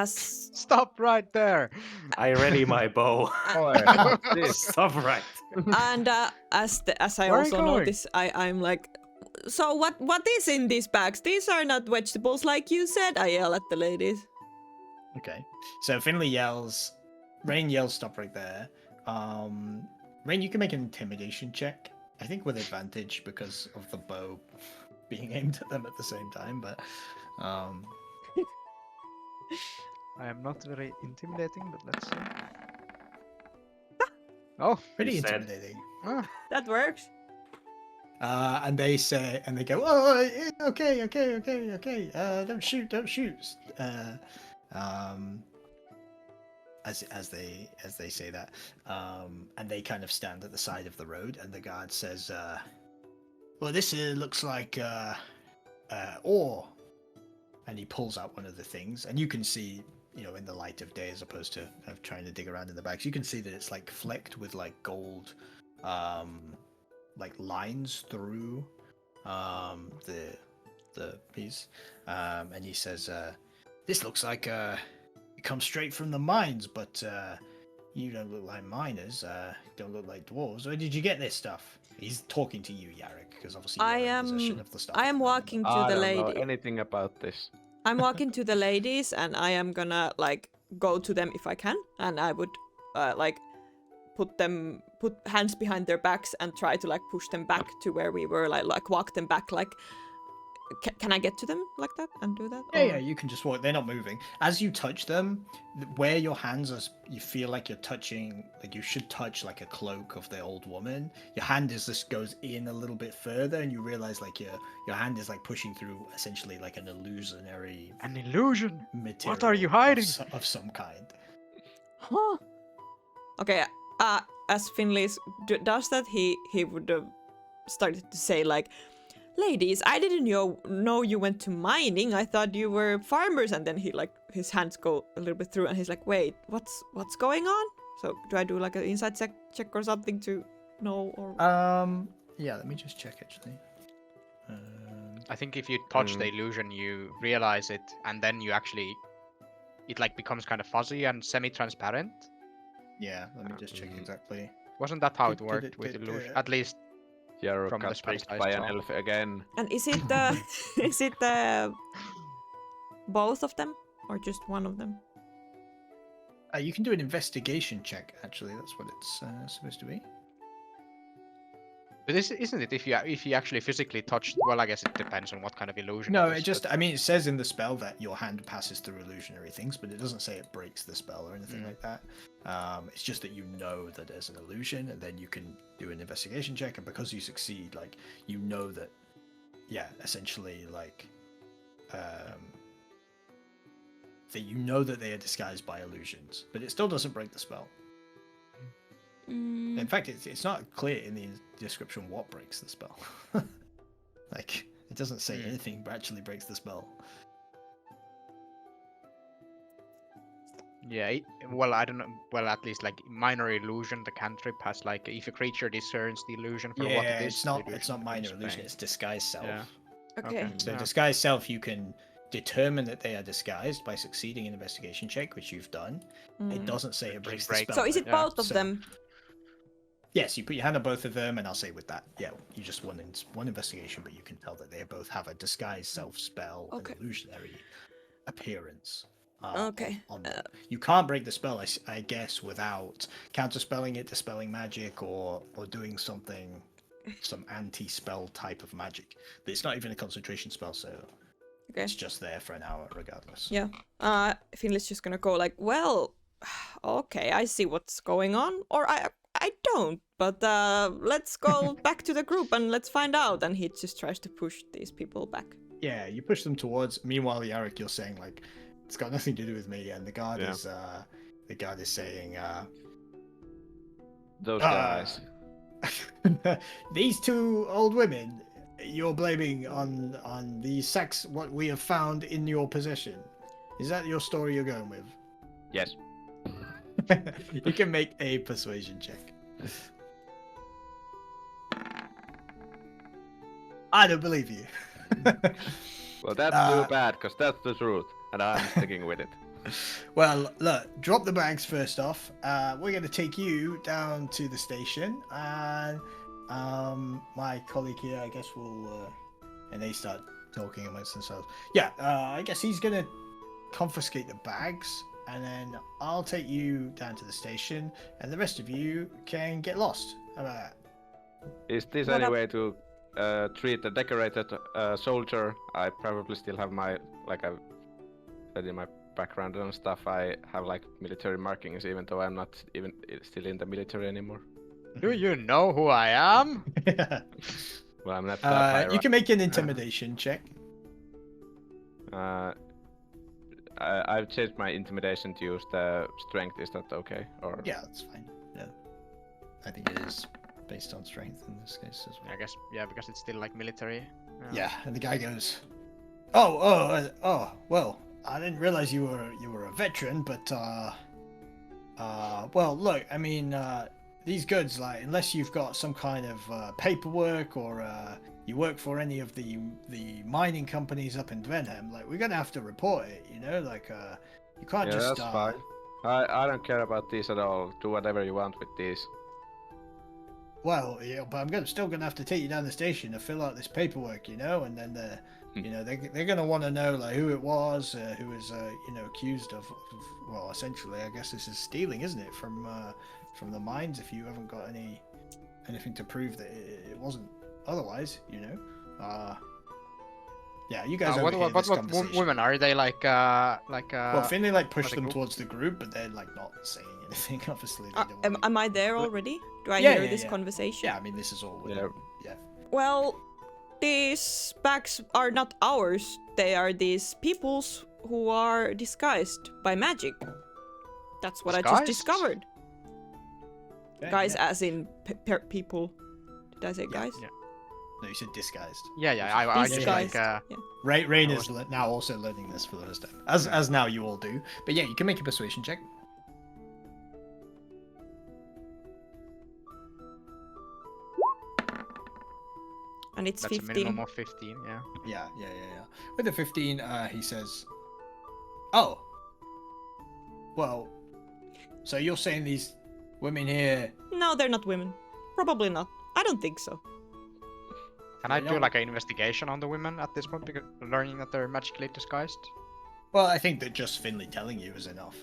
Stop right there! I ready my bow. Stop right. And as I Where also notice, I'm like, so what is in these bags? These are not vegetables like you said. I yell at the ladies. Okay, so Finley yells, Rain yells, stop right there. Rain, you can make an intimidation check, I think with advantage because of the bow being aimed at them at the same time, but I am not very intimidating, but let's see. Oh, pretty intimidating. That works. And they say, and they go, oh, okay, don't shoot. As they say that, and they kind of stand at the side of the road, and the guard says, well, this looks like ore. and he pulls out one of the things, and you can see, in the light of day, as opposed to kind of trying to dig around in the bags, you can see that it's like flecked with like gold, like lines through the piece, and he says, "This looks like it comes straight from the mines, but you don't look like miners. Don't look like dwarves. Where did you get this stuff?" He's talking to you, Yarrick, because obviously you're in possession of the stuff. I am walking to I the don't know lady. anything about this. I'm walking to the ladies, and I am gonna like go to them if I can, and I would like put hands behind their backs and try to like push them back to where we were, like walk them back. Like, can I get to them like that and do that? Yeah, you can just walk. They're not moving. As you touch them, where your hands are, you feel like you're touching, like you should touch like a cloak of the old woman. Your hand just goes in a little bit further, and you realize like your hand is like pushing through essentially like an illusionary An illusion. material. What are you hiding? Of some kind. Huh. Okay. As Finley does that, he would have started to say like, "Ladies, I didn't know you went to mining. I thought you were farmers." And then he like his hands go a little bit through, and he's like, "Wait, what's going on?" So do I do like an inside check or something to know? Or Yeah, let me just check actually. I think if you touch the illusion, you realize it, and then you actually, it like becomes kind of fuzzy and semi-transparent. Yeah, let me just check exactly. Wasn't that how it worked with Did- illusion? At least Yarrow From the got spells tricked I by an saw. elf again. and is it is it both of them or just one of them? You can do an investigation check. Actually, that's what it's supposed to be. But isn't it if you actually physically touch? Well, I guess it depends on what kind of illusion. No, it it is, just, but- I mean, it says in the spell that your hand passes through illusionary things, but it doesn't say it breaks the spell or anything like that. It's just that you know that there's an illusion, and then you can do an investigation check, and because you succeed, like, you know that, yeah, essentially, like, that you know that they are disguised by illusions, but it still doesn't break the spell. In fact, it's not clear in the description what breaks the spell. Like, it doesn't say anything actually breaks the spell. Yeah, well, I don't know. Well, at least like minor illusion, the cantrip has like if a creature discerns the illusion for what it is. it's the not illusion minor becomes illusion. plain. It's disguise self. Yeah. Okay. So Yeah. disguise self, you can determine that they are disguised by succeeding an investigation check, which you've done. It doesn't say it breaks the break. spell. So is it though. Yeah. both of So- them? Yes, you put your hand on both of them, and I'll say with that, yeah, you just won one investigation, but you can tell that they both have a disguise self spell, Okay. an illusionary appearance. Okay. On them. You can't break the spell, I guess, without counterspelling it, dispelling magic, or doing something, some anti-spell type of magic. But it's not even a concentration spell, so Okay. it's just there for an hour regardless. Yeah. Finley's just gonna go like, well, okay, I see what's going on, or I don't. But let's go back to the group and let's find out. And he just tries to push these people back. Yeah, you push them towards. Meanwhile, Yarrick, you're saying like, it's got nothing to do with me, and the guard Yeah. is saying, Those Ah. guys. these two old women you're blaming on the sex what we have found in your possession. Is that your story you're going with? Yes. You can make a persuasion check. I don't believe you. Well, that's too bad, because that's the truth, and I'm sticking with it. Well, look, drop the bags first off. We're going to take you down to the station, and my colleague here, I guess, will. And they start talking amongst themselves. Yeah, I guess he's going to confiscate the bags, and then I'll take you down to the station, and the rest of you can get lost. How about that? Is this What any up- way to treat a decorated soldier? I probably still have my, like I've said in my background and stuff, I have like military markings, even though I'm not even still in the military anymore. Do you know who I am? Well, I'm not that high, You can make an intimidation check. I've changed my intimidation to use the strength. Is that okay? Or Yeah, that's fine. Yeah, I think it is based on strength in this case as well. I guess, yeah, because it's still like military. Yeah, and the guy goes, Well, I didn't realize you were a veteran, but well, look, I mean, these goods, like, unless you've got some kind of paperwork or you work for any of the mining companies up in Dvenham, like, we're gonna have to report it, you know, like, you can't Yeah, just. that's fine. I don't care about these at all. Do whatever you want with these. Well, yeah, but I'm still gonna have to take you down the station to fill out this paperwork, you know, and then you know, they're gonna want to know like who it was, who was you know, accused of, well, essentially, I guess this is stealing, isn't it, from the mines? If you haven't got anything to prove that it wasn't otherwise, you know. Yeah, you guys overhear this conversation. Women are they like? Well, Finley like pushed the them group? towards the group, but they're like not saying anything. Obviously, they don't am, wanna- am I there already? Do I Yeah, hear yeah, this yeah. conversation? Yeah, I mean, this is all. Yeah. Yeah. Well, these bags are not ours. They are these people's who are disguised by magic. That's what I just Disguised? discovered. Yeah, Guys, yeah. as in people. Did I say guys? Yeah. No, you said disguised. Yeah, I just Disguised. like Rain is now also learning this for the first time, as now you all do. But yeah, you can make a persuasion check. And it's that's a 15. minimum of 15. Yeah. Yeah. With the 15, he says, "Oh, well, so you're saying these women here? No, they're not women. Probably not. I don't think so. Can I Yeah, do no. like an investigation on the women at this point, because learning that they're magically disguised? Well, I think that just Finley telling you is enough.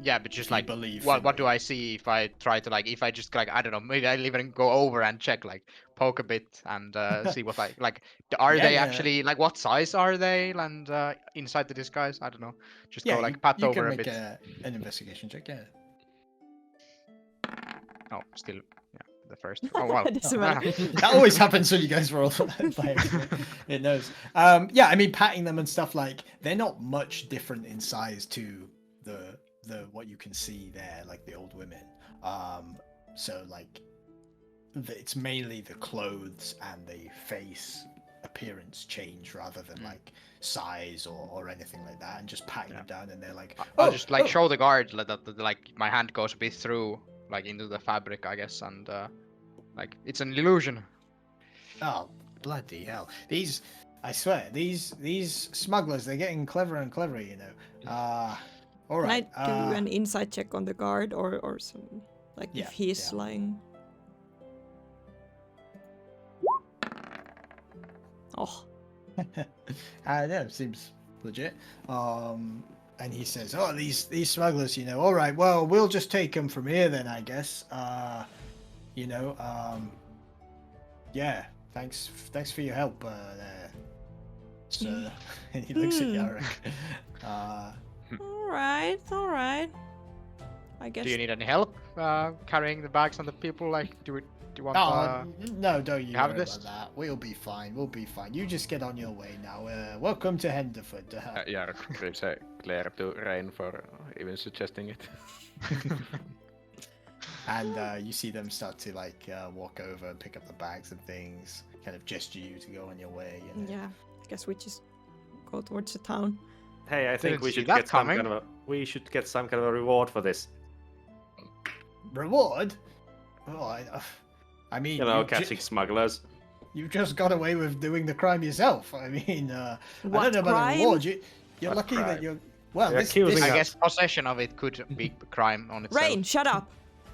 Yeah, but just If you like, believe what Finley. do I see if I try to like, if I just like, I don't know, maybe I'll even go over and check, like, poke a bit and see what like, are Yeah, they yeah. actually like, what size are they, and inside the disguise? I don't know. Just Yeah, go like pat you over can a make bit. an investigation check. Yeah. Oh, still, yeah, the first. Oh well. Doesn't matter. That always happens when you guys roll by accident. It knows. Yeah, I mean, patting them and stuff, like, they're not much different in size to the what you can see there, like the old women. So like, it's mainly the clothes and the face appearance change rather than like size or anything like that, and just patting them down, and they're like, I'll just like show the guard that like my hand goes a bit through like into the fabric, I guess, and like it's an illusion. Oh, bloody hell! I swear, these smugglers, they're getting cleverer and cleverer, you know. All Can right. I do an insight check on the guard or some, like, Yeah, if he's yeah. lying? Oh, No, seems legit. And he says, "Oh, these smugglers, you know. All right, well, we'll just take them from here then, I guess. You know, yeah. Thanks for your help, there, sir." And he looks at Yarrick. all right. I guess. Do you need any help carrying the bags on the people? Like, do you want? Oh, no, don't you have worry this? about that. We'll be fine. You just get on your way now. Welcome to Henderford. Yeah, gives a glare to Rain for even suggesting it. And you see them start to like walk over and pick up the bags and things, kind of gesture you to go on your way. You know? Yeah, I guess we just go towards the town. Hey, I think Didn't we see should that get some coming. kind of we should get some kind of a reward for this. Reward? Oh, I mean, You know, you've catching smugglers. you've just got away with doing the crime yourself. I mean, I What don't know about crime? a reward. You're What lucky crime? that you're. Well, They're this, accusing this I us. guess possession of it could be a crime on itself. Rain, shut up.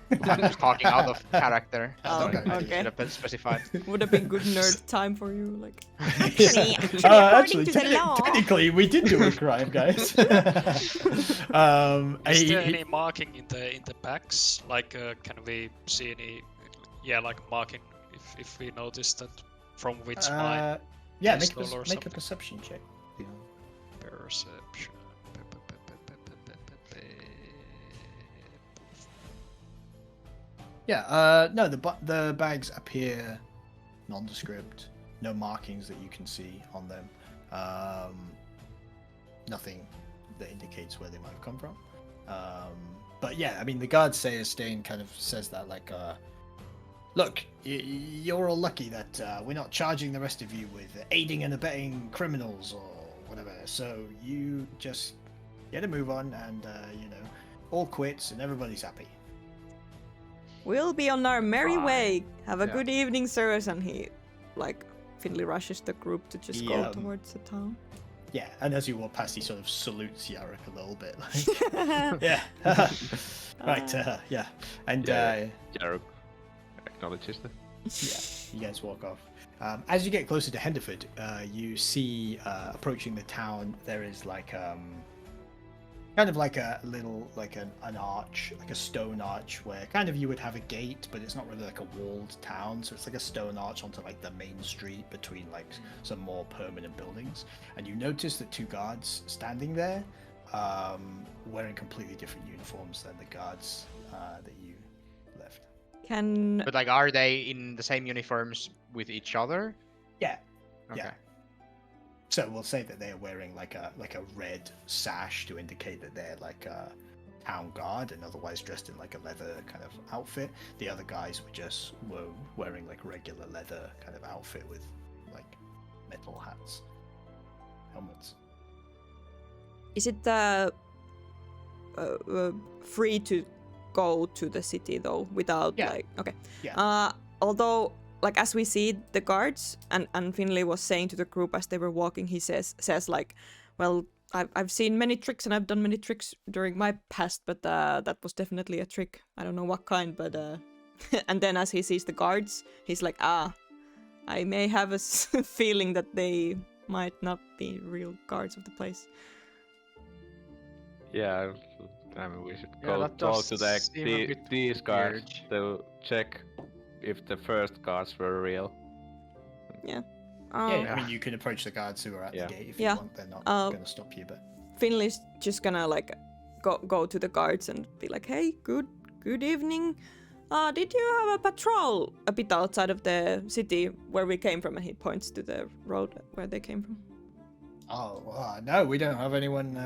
I'm just talking out of character. Oh, Okay. Should okay. have been specified. Would have been good nerd time for you, like. Actually, according to the law. technically, we did do a crime, guys. Is he- there he- any marking in the bags? Like, can we see any, like marking if we notice that from which mine? yeah, Yes, make a, or make a something. perception check. Perception. Yeah, no, the bags appear nondescript. No markings that you can see on them. Nothing that indicates where they might have come from. But yeah, I mean, the guards say Stain kind of says that, like, look, you're all lucky that we're not charging the rest of you with aiding and abetting criminals or whatever. So you just get a move on, and all quits, and everybody's happy. We'll be on our merry Fine. way. Have a Yeah. good evening, sirs. And he, Finley rushes the group to just go Yeah. towards the town. Yeah, and as you walk past, he sort of salutes Yarrick a little bit, like, yeah, right, yeah, and Yeah. Jaruk acknowledges that. yeah, you guys walk off. As you get closer to Henderford, you see approaching the town. There is kind of like a little, an arch, like a stone arch, where kind of you would have a gate, but it's not really like a walled town. So it's like a stone arch onto like the main street between like some more permanent buildings. And you notice that 2 guards standing there, wearing completely different uniforms than the guards that you left. Can But like, are they in the same uniforms with each other? Yeah. Okay. Yeah. So we'll say that they're wearing like a red sash to indicate that they're like a town guard, and otherwise dressed in like a leather kind of outfit. The other guys were wearing like regular leather kind of outfit with like metal hats, helmets. is it free to go to the city though without Yeah. okay? Yeah. Although as we see the guards and Finley was saying to the group as they were walking, he says like, well, I've seen many tricks and I've done many tricks during my past, but that was definitely a trick. I don't know what kind, but and then as he sees the guards, he's like, I may have a feeling that they might not be real guards of the place. Yeah, I mean, we should Yeah, go that talk does to seem a bit these guards weird. to check if the first guards were real. Yeah, Um, I mean, you can approach the guards who are at Yeah. the gate if Yeah. you want. They're not going to stop you, but Finley's just gonna go to the guards and be like, hey, good evening. Did you have a patrol a bit outside of the city where we came from? And he points to the road where they came from. no, we don't have anyone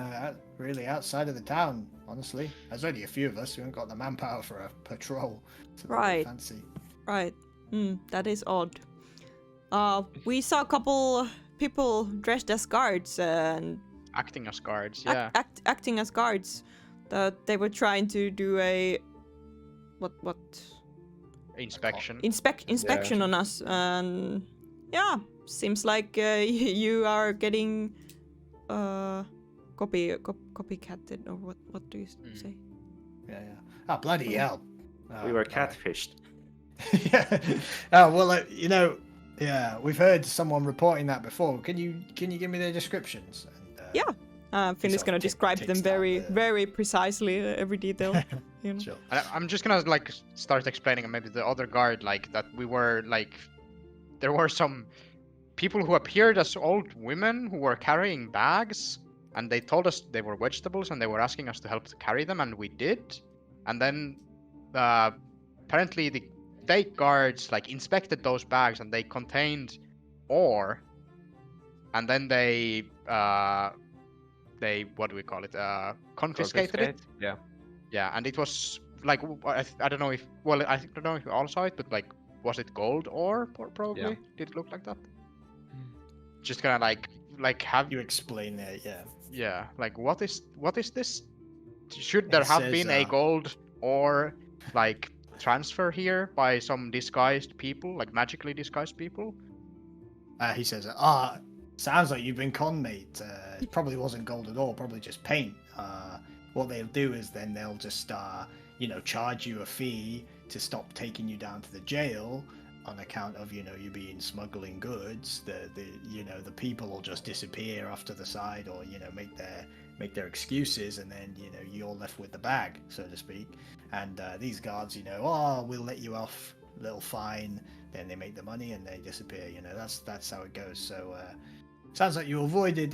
really outside of the town. Honestly, there's only a few of us. We haven't got the manpower for a patrol. It's a little bit Right. fancy. Right. That is odd. We saw a couple people dressed as guards and Acting as guards, yeah. acting as guards. They were trying to do a what Inspection. inspection on us, and yeah, seems like you are getting copycatted, or what do you say? Yeah. Oh, bloody hell. We were all right. catfished. Yeah. Oh well, yeah, we've heard someone reporting that before. Can you give me their descriptions? And, Yeah. Finn is sort gonna of describe takes them down very, the- very precisely, every detail. You know? Sure. I'm just gonna like start explaining maybe the other guard like that we were like there were some people who appeared as old women who were carrying bags, and they told us they were vegetables and they were asking us to help to carry them, and we did. And then apparently the fake guards like inspected those bags and they contained ore, and then they what do we call it? Confiscated it. Yeah. Yeah, and it was like I don't know if I don't know if you all saw it, but like was it gold ore probably? Yeah. Did it look like that? Just kind of like have You explain it, yeah. yeah, like what is this? Should there It have says, been a gold ore like transfer here by some disguised people, like magically disguised people? He says, sounds like you've been con, mate. It probably wasn't gold at all, probably just paint. What they'll do is then they'll just, charge you a fee to stop taking you down to the jail on account of, you being smuggling goods. The people will just disappear off to the side, or, make their excuses, and then, you're left with the bag, so to speak. And these guards, we'll let you off, little fine. Then they make the money and they disappear. That's how it goes. So sounds like you avoided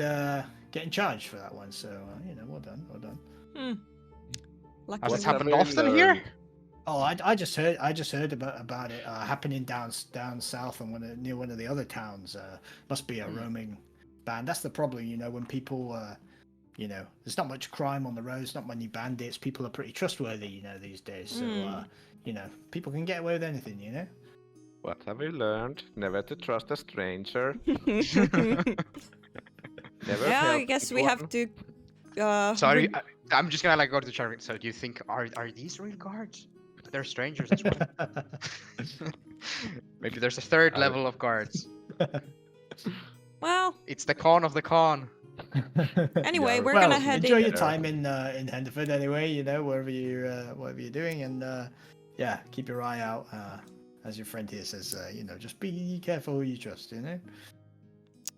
getting charged for that one. So well done. Lucky Has What it you. have happened we often here? learned? Oh, I just heard about it happening down south and near one of the other towns. Must be a roaming band. That's the problem. When people there's not much crime on the roads, not many bandits. People are pretty trustworthy, these days. So people can get away with anything. What have we learned? Never to trust a stranger. Never Yeah, I helped guess we anyone. have to. Sorry, I'm just gonna like go to Charlie. So do you think are these real guards? They're strangers as well. Maybe there's a third I- level of guards. Well, It's the con of the con. anyway, Yeah, we're well, gonna head enjoy in. your time in Henderford anyway. You know, wherever you're doing, and yeah, keep your eye out. As your friend here says, you know, just be careful who you trust. You know.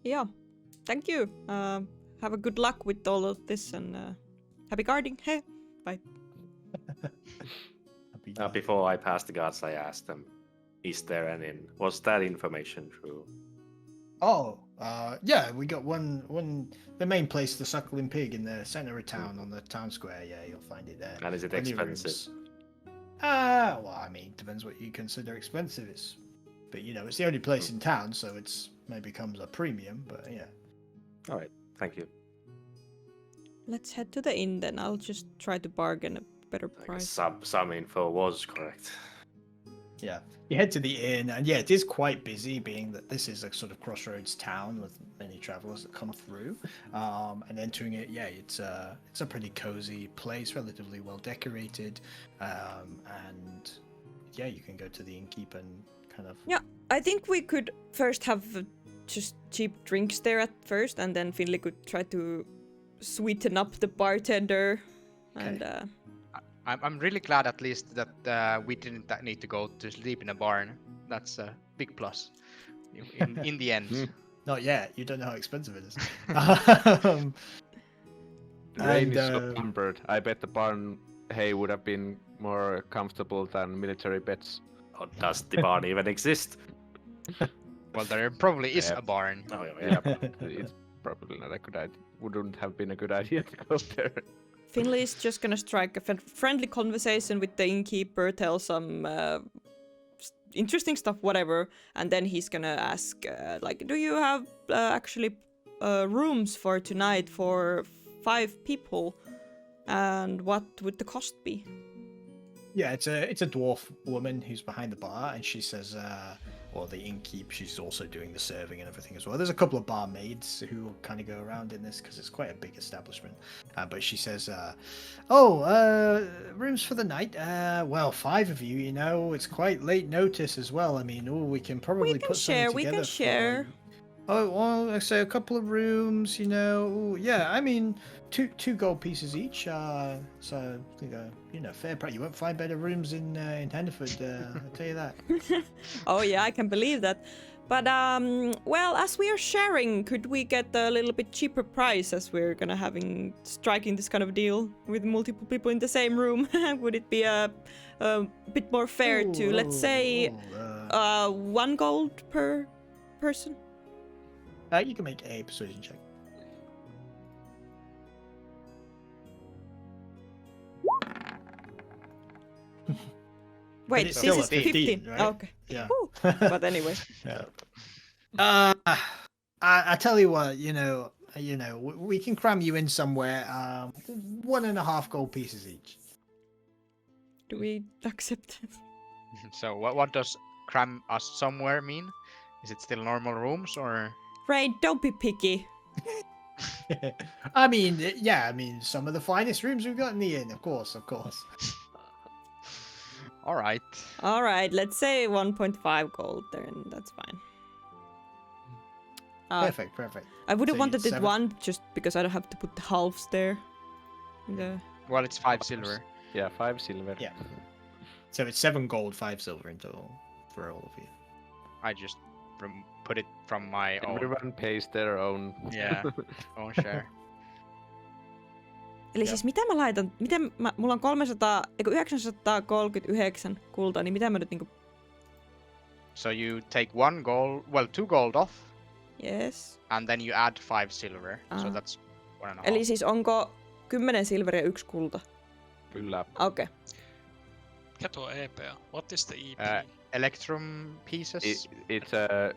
Yeah, thank you. Have a good luck with all of this and happy guarding. Hey, bye. Before I passed the guards, I asked them, "Is there any? Was that information true?" Oh, yeah, we got one. The main place, the Suckling Pig, in the center of town on the town square. Yeah, you'll find it there. And is it Plenty of expensive? rooms. Well, I mean, depends what you consider expensive. But you know, it's the only place in town, so it's maybe comes a premium. But yeah. All right, thank you. Let's head to the inn then. I'll just try to bargain a better I guess price. some info was correct. Yeah, you head to the inn, and yeah, it is quite busy, being that this is a sort of crossroads town with many travelers that come through. And entering it, yeah, it's a pretty cozy place, relatively well decorated, and yeah, you can go to the innkeep and kind of. Yeah, I think we could first have just cheap drinks there at first, and then Finley could try to sweeten up the bartender. And I'm really glad at least that we didn't need to go to sleep in a barn. That's a big plus. In the end. Not yet. You don't know how expensive it is. The rain And, is so numbered. I bet the barn hay would have been more comfortable than military beds. Or does the barn even exist? Well, there probably is Yeah. a barn. Oh, Yeah, but it's probably not a good idea. Wouldn't have been a good idea to go there. Finley is just gonna strike a friendly conversation with the innkeeper, tell some interesting stuff, whatever, and then he's gonna ask, like, do you have actually rooms for tonight for 5 people, and what would the cost be? Yeah, it's a dwarf woman who's behind the bar, and she says, or the innkeep, she's also doing the serving and everything as well. There's a couple of barmaids who kind of go around in this because it's quite a big establishment. But she says, rooms for the night? Well, 5 of you, you know, it's quite late notice as well. I mean, we can probably We can put something share, we together can share. Oh, well, I say a couple of rooms, you know. Ooh, yeah, I mean, two gold pieces each. So you know, fair price. You won't find better rooms in Henderford. I'll tell you that. Oh yeah, I can believe that. But well, as we are sharing, could we get a little bit cheaper price as we're gonna striking this kind of deal with multiple people in the same room? Would it be a bit more fair to, let's say, 1 gold per person? You can make a persuasion check. Wait, it's this still is a 15, right? Oh, okay. Yeah. Woo. But anyway. Yeah. I tell you what, you know, we can cram you in somewhere. 1.5 gold pieces each. Do we accept it? So what does cram us somewhere mean? Is it still normal rooms or? Ray, don't be picky. I mean, yeah, I mean, some of the finest rooms we've got in the inn, of course. All right. All right, let's say 1.5 gold then. That's fine. Perfect. I would have So wanted it 7? 1 just because I don't have to put the halves there. Well, it's 5 silver. Yeah, 5 silver. Yeah. So it's 7 gold, 5 silver in total for all of you. I just put it from my own. Everyone pays their own. Yeah, own share. Eli siis mulla on 939 kultaa, niin mitä mä nyt niinku... So you take 2 gold off, Yes. and then you add 5 silver. So Ah. that's 1.5. Eli siis onko 10 silveriä 1 kulta? Kyllä. Okei. Mikä tuo EP on? What is the EP? Electrum pieces. It's a.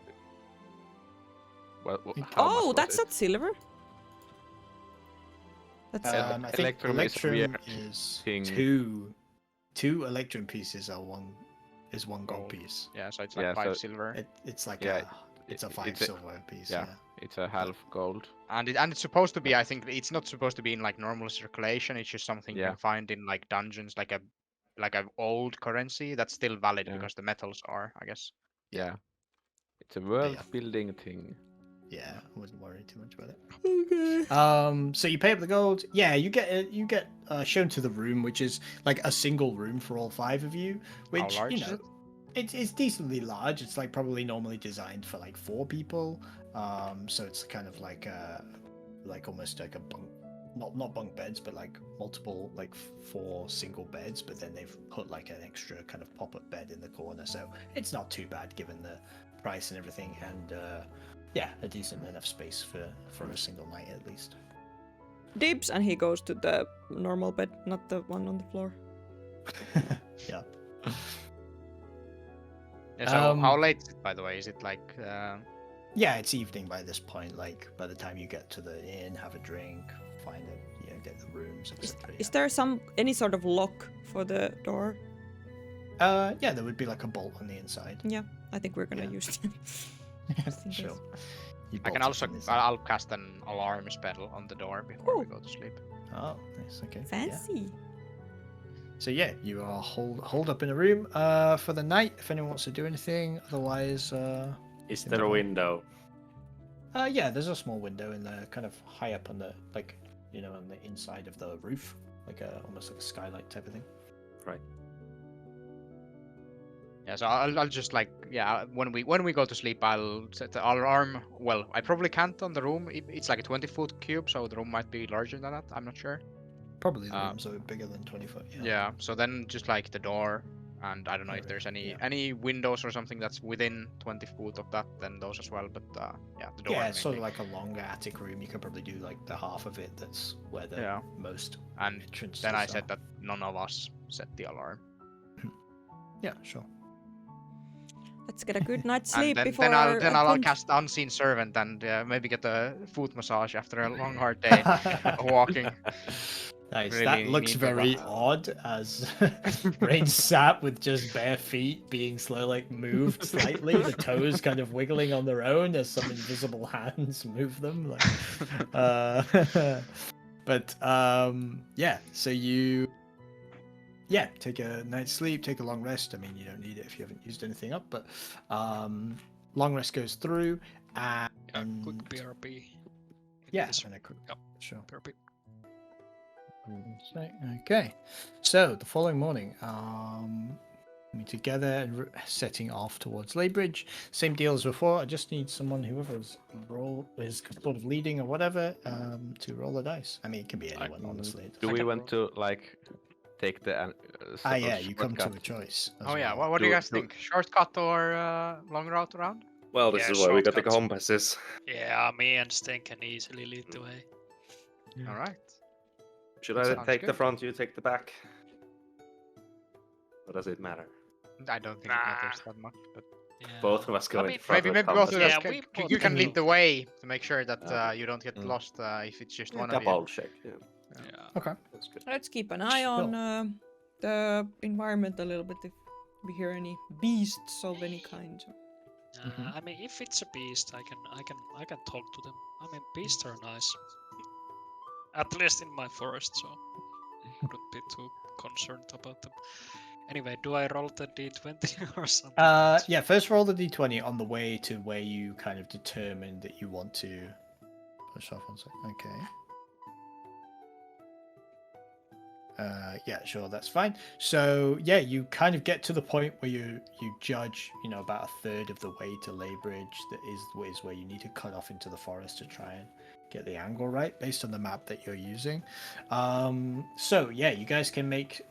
Well, how much Oh, was that's it? not silver. That's I think Electrum is a weird is thing. 2 electrum pieces are 1 gold piece. Yeah, so it's like Yeah, 5 so- silver. It's like Yeah, a It's a 5 it's a- silver piece. yeah. It's a half gold. And it's supposed to be. I think it's not supposed to be in like normal circulation. It's just something you Yeah. can find in like dungeons, like a old currency that's still valid Yeah. because the metals are, I guess. Yeah. It's a world-building thing. Yeah, I wouldn't worry too much about it. Okay. So you pay up the gold. Yeah, you get shown to the room, which is like a single room for all 5 of you. Which large you is know, it? it's decently large. It's like probably normally designed for like 4 people. So it's kind of like almost like a bunk, not bunk beds, but like multiple like 4 single beds. But then they've put like an extra kind of pop-up bed in the corner, so it's not too bad given the price and everything. And yeah, a decent enough space for a single night at least. Dibs, and he goes to the normal bed, not the one on the floor. Yeah. Yeah, so how late is it, by the way? Is it like? Yeah, it's evening by this point. Like by the time you get to the inn, have a drink, find it, get the rooms, etc. Is there any sort of lock for the door? Yeah, there would be like a bolt on the inside. Yeah, I think we're gonna Yeah. use it. Just in Sure. case. You I can bolt it also from the inside. I'll cast an alarm spell on the door before we Ooh. go to sleep. Oh, nice. Okay. Yeah. Fancy. So yeah, you are holed up in a room for the night. If anyone wants to do anything, otherwise, Is there a window? yeah, there's a small window in the kind of high up on the on the inside of the roof, like almost like a skylight type of thing. Right. Yeah, so I'll just like when we go to sleep I'll set the alarm. Well, I probably can't on the room. It's like a 20-foot cube, so the room might be larger than that. I'm not sure. Probably the rooms are bigger than 20 foot. Yeah. Yeah. So then just like the door, and I don't know if there's any windows or something that's within 20 foot of that, then those as well. But yeah, the door. Yeah, it's sort of mainly. like a longer attic room. You could probably do like the half of it that's where the most And entrances then I are. said that none of us set the alarm. Yeah, sure. Let's get a good night's sleep And before. then I'll con- cast unseen servant and maybe get a foot massage after a long hard day of walking. Nice. Really That looks need very to- odd as Rain sat with just bare feet being slowly moved slightly, the toes kind of wiggling on their own as some invisible hands move them. But yeah, so you take a night's sleep, take a long rest. I mean, you don't need it if you haven't used anything up, but long rest goes through and Quick BRB. yeah, This- and a quick, Yep. sure. BRB. Okay, so the following morning, we together and setting off towards Laybridge. Same deal as before. I just need someone, whoever's is sort of leading or whatever, to roll the dice. I mean, it can be anyone, honestly. It Do doesn't we matter. want to like take the? Yeah, you come to a choice. as Oh yeah, well. what do you Do- guys do- think? Shortcut or long route around? Well, this Yeah, is why we got the shortcuts. compasses. Yeah, me and Sting can easily lead the way. All right. Should I Sounds take the good. front, you take the back? Or does it matter? I don't think it matters that much, but Yeah. Both of us go mean, in front maybe with both of compasses. us Yeah, can, we both you can can lead roll. the way to make sure that Okay. you don't get Mm. lost if it's just Yeah, one of you. double check. Yeah, Yeah. Okay. that's good. Let's keep an eye on the environment a little bit if we hear any beasts of any kind. Mhm. I mean, if it's a beast, I can talk to them. I mean, beasts are nice. At least in my forest, so wouldn't be too concerned about them. Anyway, do I roll the d20 or something? Yeah, first roll the d20 on the way to where you kind of determine that you want to push off on something. Okay. Yeah, sure, that's fine. So yeah, you kind of get to the point where you judge, about a third of the way to Laybridge. That is where you need to cut off into the forest to try and get the angle right based on the map that you're using. So yeah, you guys can make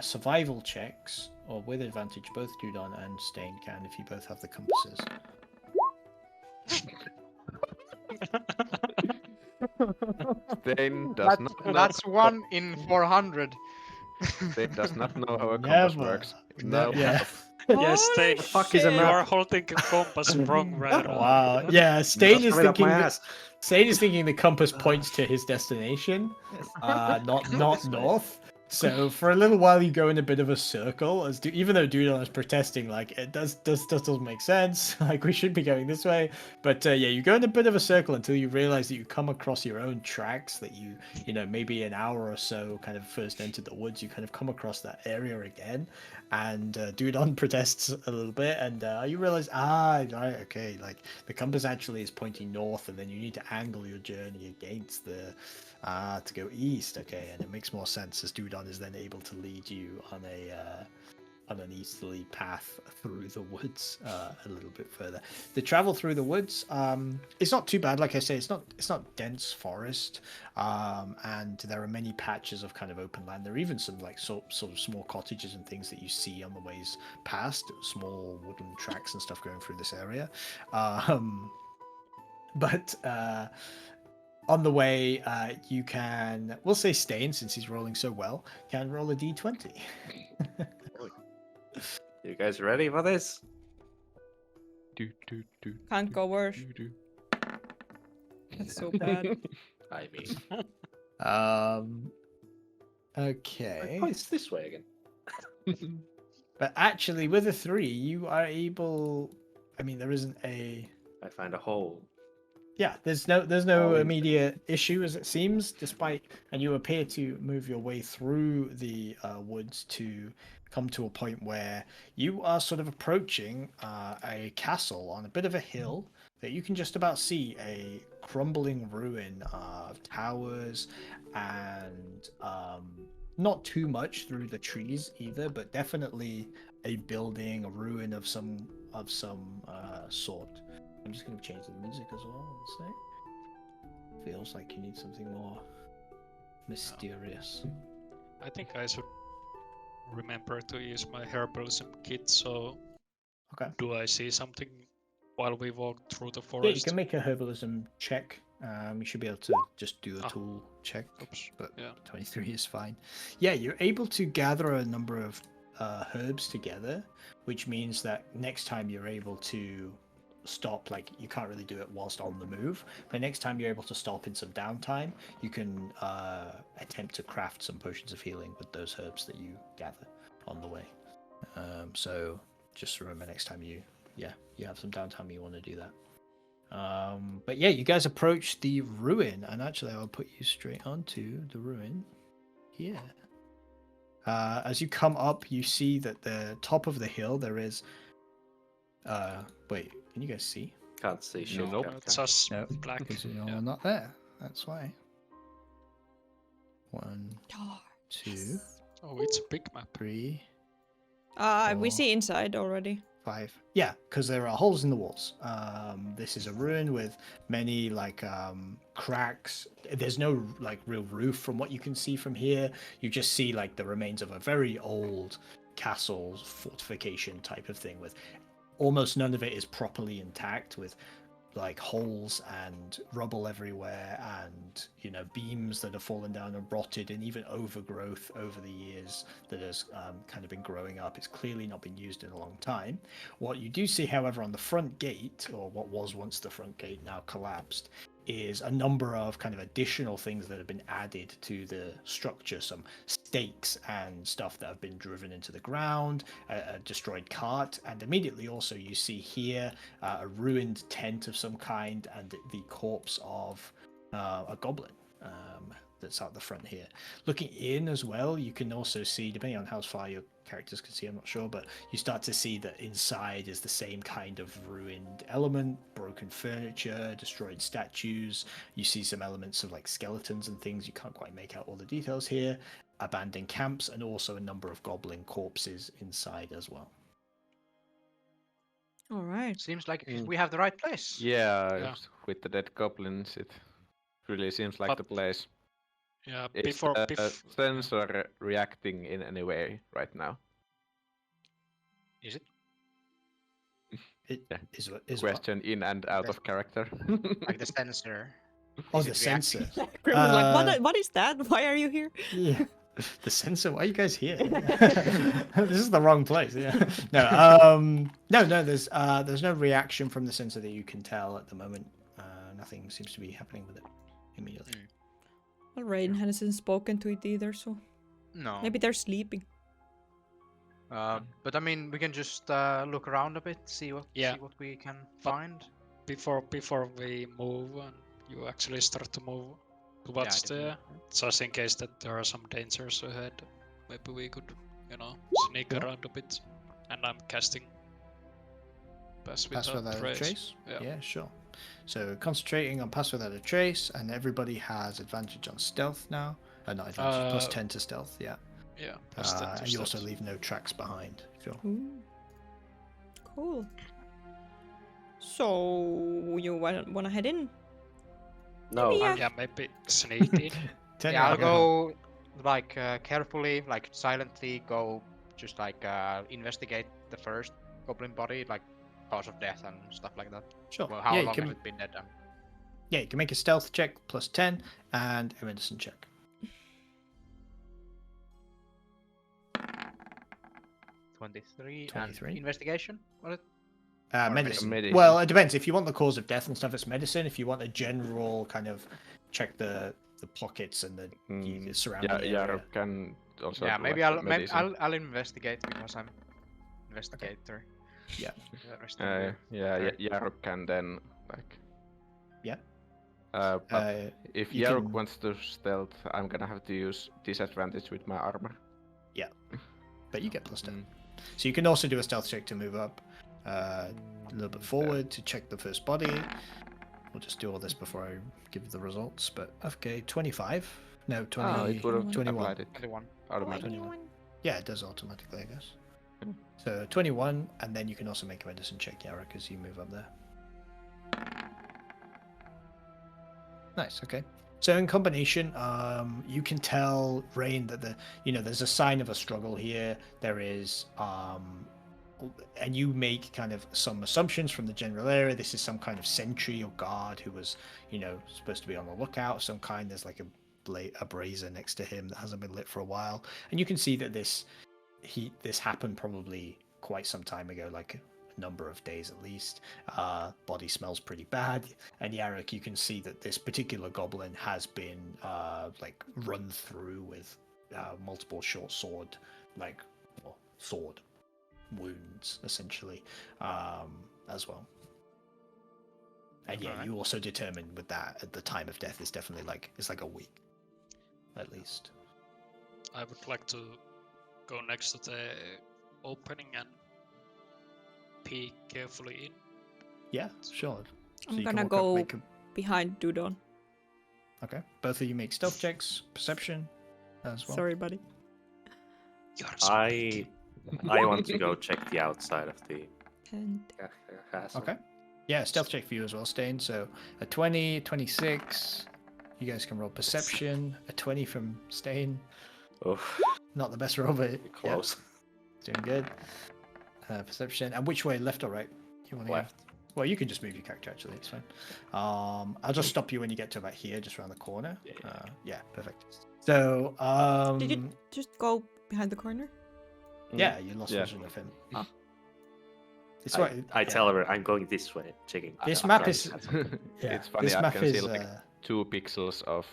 survival checks, or with advantage. Both Dudon and Stain can if you both have the compasses. Stain does not know. That's 1 in 400. Stain does not know how a compass Never. works. No, No. yeah. Yes, Stain. The fuck is a You map? are holding a compass wrong right now. Wow. Yeah, Stain is Shove it up thinking. my ass. Stain is thinking the compass points to his destination, not north. So for a little while, you go in a bit of a circle, even though Dudon is protesting, like it doesn't make sense. Like we should be going this way, but yeah, you go in a bit of a circle until you realize that you come across your own tracks. That you know, maybe an hour or so, kind of first entered the woods. You kind of come across that area again, and Dudon protests a little bit, and you realize, right, okay, like the compass actually is pointing north, and then you need to angle your journey against the. To go east, okay, and it makes more sense as Dudon is then able to lead you on an easterly path through the woods a little bit further. The travel through the woods, it's not too bad. Like I say, it's not dense forest, and there are many patches of kind of open land. There are even some like sort of small cottages and things that you see on the ways past, small wooden tracks and stuff going through this area, but. On the way, you can, we'll say Stain, since he's rolling so well, can roll a d20. You guys ready for this? Can't go worse. Do. That's so bad. I mean, Okay. oh, it's this way again. But actually, with a 3, you are able, I mean, there isn't a... I find a hole. Yeah, there's no immediate issue as it seems, and you appear to move your way through the woods to come to a point where you are sort of approaching a castle on a bit of a hill that you can just about see a crumbling ruin of towers and not too much through the trees either, but definitely a building, a ruin of some sort. I'm just going to change the music as well, I'll say. Feels like you need something more mysterious. I think I should remember to use my herbalism kit, so Okay. do I see something while we walk through the Yeah, forest? you can make a herbalism check. You should be able to just do a tool check, Oops. but Yeah. 23 is fine. Yeah, you're able to gather a number of herbs together, which means that next time you're able to stop, like you can't really do it whilst on the move, but next time you're able to stop in some downtime, you can attempt to craft some potions of healing with those herbs that you gather on the way. So just remember next time you have some downtime, you want to do that. But yeah, you guys approach the ruin, and actually I'll put you straight onto the ruin here. As you come up, you see that the top of the hill there is wait, can you guys see? Can't see shit. Nope. It's just No, black. because you're Yeah. not there. That's why. 1, 2, Oh, it's a big map. 3, We Four. see inside already. 5. Yeah, because there are holes in the walls. This is a ruin with many cracks. There's no like real roof from what you can see from here. You just see like the remains of a very old castle fortification type of thing with almost none of it is properly intact, with like holes and rubble everywhere, and beams that have fallen down and rotted, and even overgrowth over the years that has kind of been growing up. It's clearly not been used in a long time. What you do see, however, on the front gate, or what was once the front gate, now collapsed, is a number of kind of additional things that have been added to the structure. Some stakes and stuff that have been driven into the ground, a destroyed cart, and immediately also you see here a ruined tent of some kind, and the corpse of a goblin that's out the front here. Looking in as well, you can also see, depending on how far your characters can see, I'm not sure, but you start to see that inside is the same kind of ruined element, broken furniture, destroyed statues. You see some elements of like skeletons and things. You can't quite make out all the details here. Abandoned camps, and also a number of goblin corpses inside as well. All right. Seems like we have the right place. Yeah, with the dead goblins, it really seems like But- the place. Yeah, Is before the sensor reacting in any way right now? Is it? It Yeah. is what is Question in and out of character. Like the sensor. Oh, Is the it reacting? sensor. Everyone's like, what is that? Why are you here? Yeah. The sensor. Why are you guys here? This is the wrong place. Yeah. No. There's no reaction from the sensor that you can tell at the moment. Nothing seems to be happening with it immediately. Well, Rain hasn't spoken to it either, so No. Maybe they're sleeping. But I mean, we can just look around a bit, see what we can But- find. Before we move and you actually start to move towards definitely. just in case that there are some dangers ahead, maybe we could, sneak Sure. around a bit. And I'm casting Pass Pass Without without a trace. Yeah. Yeah, sure. So concentrating on pass without a trace, and everybody has advantage on stealth now. Not advantage, plus 10 to stealth. Yeah. Yeah, plus 10 to And you also stealth. leave no tracks behind. Sure. Ooh. Cool. So you wanna head in? No. Yeah. Yeah, maybe sneak in. Yeah, I'll go like carefully, like silently go, just like investigate the first goblin body, like cause of death and stuff like that. Sure. Well, how yeah, long you can, has it been dead? yeah, you can make a stealth check plus 10 and a medicine check. 23. 23. And investigation? What it? Or Medicine. medicine. Well, it depends. If you want the cause of death and stuff, it's medicine. If you want a general kind of check the pockets and the surrounding Yeah, area. can also. Yeah, do, maybe like, I'll the maybe medicine. I'll investigate because I'm investigator. Yeah. The rest of you. Yeah, Yaruk can then like. Yeah. But if you Yaruk can- wants to stealth, I'm gonna have to use disadvantage with my armor. But you get plus 10. Mm. So you can also do a stealth check to move up a little bit forward to check the first body. We'll just do all this before I give the results. But okay, 25. No, 20. Oh, it would have 21. applied it 21. automatically. 21. Yeah, it does automatically, I guess. Hmm. So 21, and then you can also make a medicine check, Yaruk, as you move up there. Nice. Okay. So in combination, you can tell Rain that there's a sign of a struggle here. There is, and you make kind of some assumptions from the general area. This is some kind of sentry or guard who was, supposed to be on the lookout of some kind. There's like a brazier next to him that hasn't been lit for a while, and you can see that this happened probably quite some time ago, like a number of days at least. Body smells pretty bad, and Yaruk, you can see that this particular goblin has been like run through with multiple short sword wounds essentially, as well. And yeah, Alright. you also determined with that at the time of death is definitely it's like a week at least. I would like to go next to the opening and peek carefully in. Yeah, sure. I'm you can gonna walk up, go make a- behind Dudon. Okay, both of you make stealth checks, perception as well. Sorry, buddy. You're so I big. I want to go check the outside of the And castle. Okay. Yeah, stealth check for you as well, Stain. So a 20, a 26. You guys can roll perception. A 20 from Stain. Oof, Not the best roll, but yeah, close. doing good. Perception. And which way, left or right? You want to Left. Well, you can just move your character, actually. It's fine. I'll just stop you when you get to about here, just around the corner. Yeah. Yeah, perfect. So, did you just go behind the corner? yeah, you lost Yeah. vision of him. Ah. It's I, what I tell her I'm going this way, checking. This outside map the is- castle. Yeah, It's funny. this I map can is. see like 2 pixels of